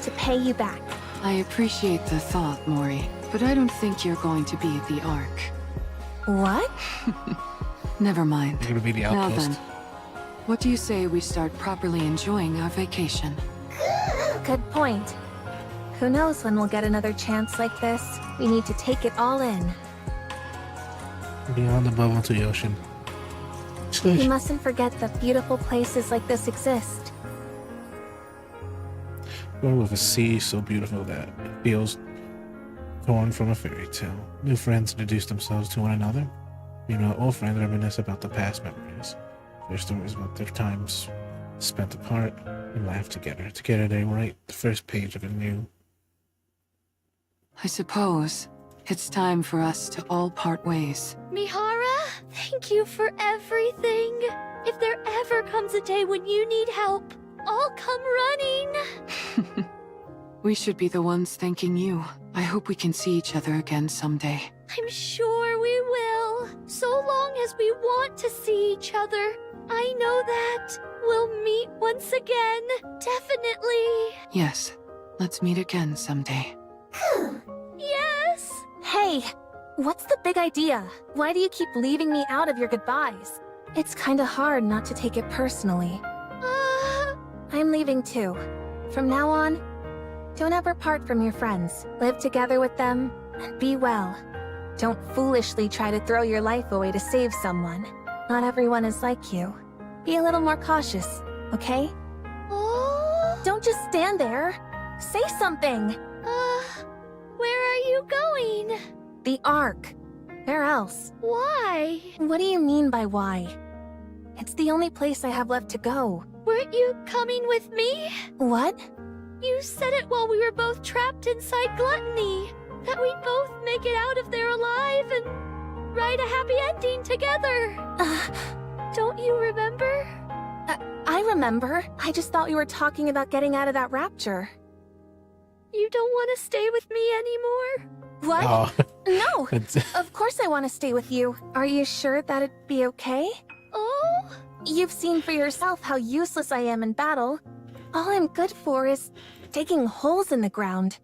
F: to pay you back.
K: I appreciate the thought, Mori, but I don't think you're going to be at the Ark.
F: What?
K: Never mind.
B: You're gonna be the
K: Now
B: outpost.
K: then, what do you say we start properly enjoying our vacation?
F: Good point. Who knows when we'll get another chance like this? We need to take it all in.
B: Beyond the bubble to the ocean.
F: You mustn't forget that beautiful places like this exist.
B: Going with a sea so beautiful that it feels torn from a fairy tale. New friends introduce themselves to one another. Old friends reminisce about the past memories. Their stories about their times spent apart and laugh together. Together they write the first page of a new.
K: I suppose it's time for us to all part ways.
E: Mihara, thank you for everything. If there ever comes a day when you need help, I'll come running.
K: We should be the ones thanking you. I hope we can see each other again someday.
E: I'm sure we will. So long as we want to see each other. I know that. We'll meet once again. Definitely.
K: Yes, let's meet again someday.
E: Yes!
F: Hey, what's the big idea? Why do you keep leaving me out of your goodbyes? It's kinda hard not to take it personally. I'm leaving too. From now on, don't ever part from your friends. Live together with them, and be well. Don't foolishly try to throw your life away to save someone. Not everyone is like you. Be a little more cautious, okay? Don't just stand there. Say something.
E: Where are you going?
F: The Ark. Where else?
E: Why?
F: What do you mean by why? It's the only place I have left to go.
E: Weren't you coming with me?
F: What?
E: You said it while we were both trapped inside Gluttony. That we'd both make it out of there alive and write a happy ending together. Don't you remember?
F: I remember. I just thought you were talking about getting out of that rapture.
E: You don't want to stay with me anymore?
F: What?
B: Oh.
F: No! Of course I want to stay with you. Are you sure that'd be okay?
E: Oh?
F: You've seen for yourself how useless I am in battle. All I'm good for is digging holes in the ground.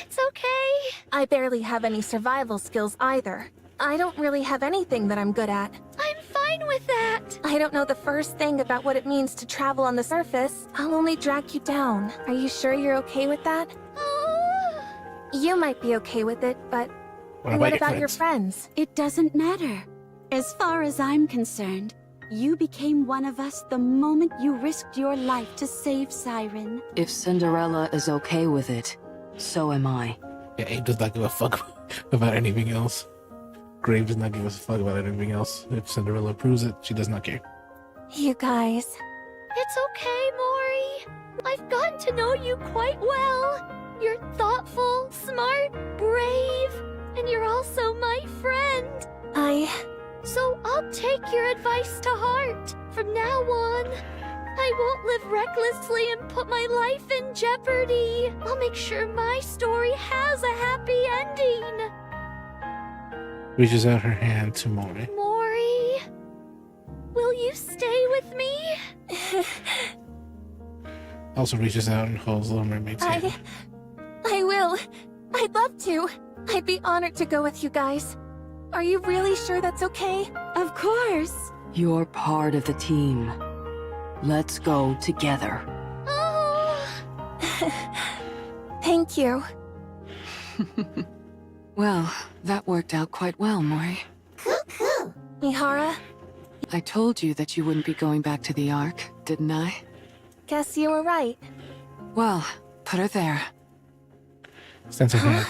E: It's okay.
F: I barely have any survival skills either. I don't really have anything that I'm good at.
E: I'm fine with that.
F: I don't know the first thing about what it means to travel on the surface. I'll only drag you down. Are you sure you're okay with that? You might be okay with it, but what about your friends?
N: It doesn't matter. As far as I'm concerned, you became one of us the moment you risked your life to save Siren.
P: If Cinderella is okay with it, so am I.
B: Yeah, Abe does not give a fuck about anything else. Grave does not give a fuck about anything else. If Cinderella approves it, she does not care.
F: You guys.
E: It's okay, Mori. I've gotten to know you quite well. You're thoughtful, smart, brave, and you're also my friend. So I'll take your advice to heart. From now on, I won't live recklessly and put my life in jeopardy. I'll make sure my story has a happy ending.
B: Reaches out her hand to Mori.
E: Mori. Will you stay with me?
B: Also reaches out and holds Little Mermaid's hand.
F: I will. I'd love to. I'd be honored to go with you guys. Are you really sure that's okay?
O: Of course.
K: You're part of the team. Let's go together.
E: Oh.
F: Thank you.
K: Well, that worked out quite well, Mori.
F: Mihara,
K: I told you that you wouldn't be going back to the Ark, didn't I?
F: guess you were right.
K: Well, put her there.
B: Extends her hand.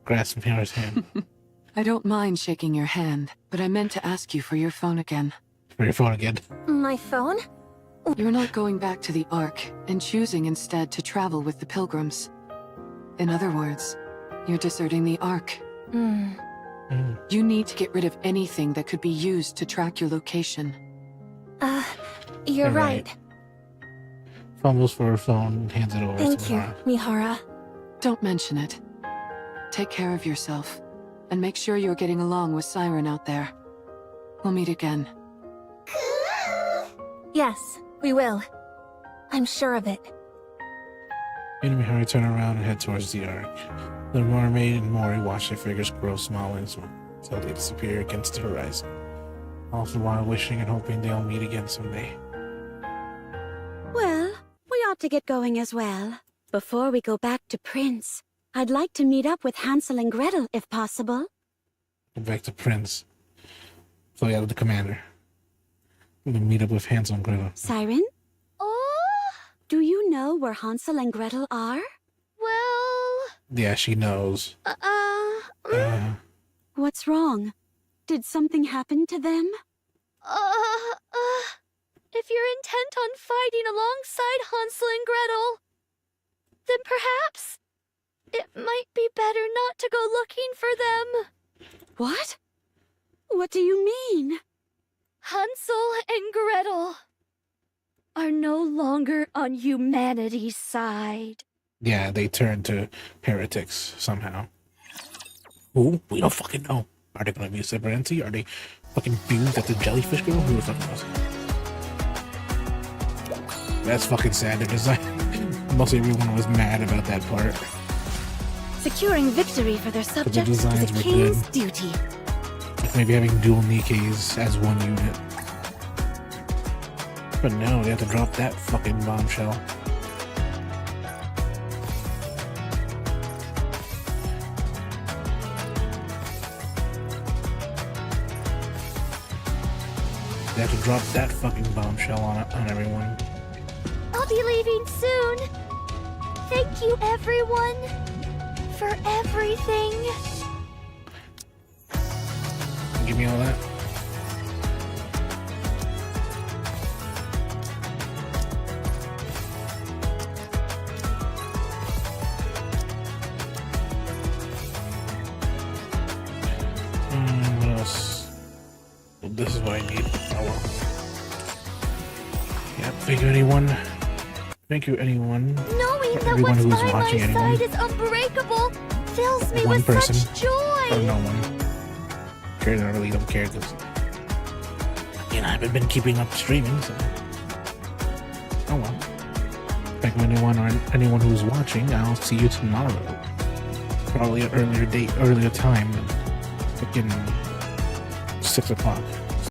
B: Grasps Mihara's hand.
K: I don't mind shaking your hand, but I meant to ask you for your phone again.
B: For your phone again?
F: My phone?
K: You're not going back to the Ark, and choosing instead to travel with the Pilgrims. In other words, you're deserting the Ark. You need to get rid of anything that could be used to track your location.
F: You're right.
B: Fumbles for her phone, hands it over
F: Thank
B: to
F: you,
B: Mihara.
F: Mihara.
K: Don't mention it. Take care of yourself, and make sure you're getting along with Siren out there. We'll meet again.
F: Yes, we will. I'm sure of it.
B: You and Mihara turn around and head towards the Ark. The mermaid and Mori watch their figures grow smaller and smaller until they disappear against the horizon. All the while wishing and hoping they'll meet again someday.
O: Well, we ought to get going as well. Before we go back to Prince, I'd like to meet up with Hansel and Gretel, if possible.
B: Go back to Prince. Fly out of the commander. We can meet up with Hansel and Gretel.
O: Siren?
E: Oh?
O: Do you know where Hansel and Gretel are?
E: Well...
B: Yeah, she knows.
O: What's wrong? Did something happen to them?
E: If you're intent on fighting alongside Hansel and Gretel, then perhaps it might be better not to go looking for them.
O: What? What do you mean?
E: Hansel and Gretel are no longer on humanity's side.
B: Yeah, they turn to heretics somehow. Ooh, we don't fucking know. Are they gonna be a separate entity? Are they fucking fused at the jellyfish girl? Who the fuck knows? That's fucking sad. Their design. Most everyone was mad about that part.
O: Securing victory for their subjects is
B: designs
O: a
B: were
O: king's
B: good.
O: duty.
B: Maybe having dual Nikes as one unit. But no, they have to drop that fucking bombshell. They have to drop that fucking bombshell on everyone.
E: I'll be leaving soon. Thank you, everyone, for everything.
B: Give me all that. What else? Well, this is what I need. Oh well. Yeah, thank you anyone. Thank you anyone.
E: Knowing that
B: everyone
E: what's
B: who was
E: by my
B: watching anyone.
E: side is unbreakable fills me
B: One
E: with
B: person.
E: such joy.
B: Or no one. I really don't care because I haven't been keeping up streaming, so oh well. Thank you anyone who's watching. I'll see you tomorrow. Probably an earlier time. Freaking 6 o'clock.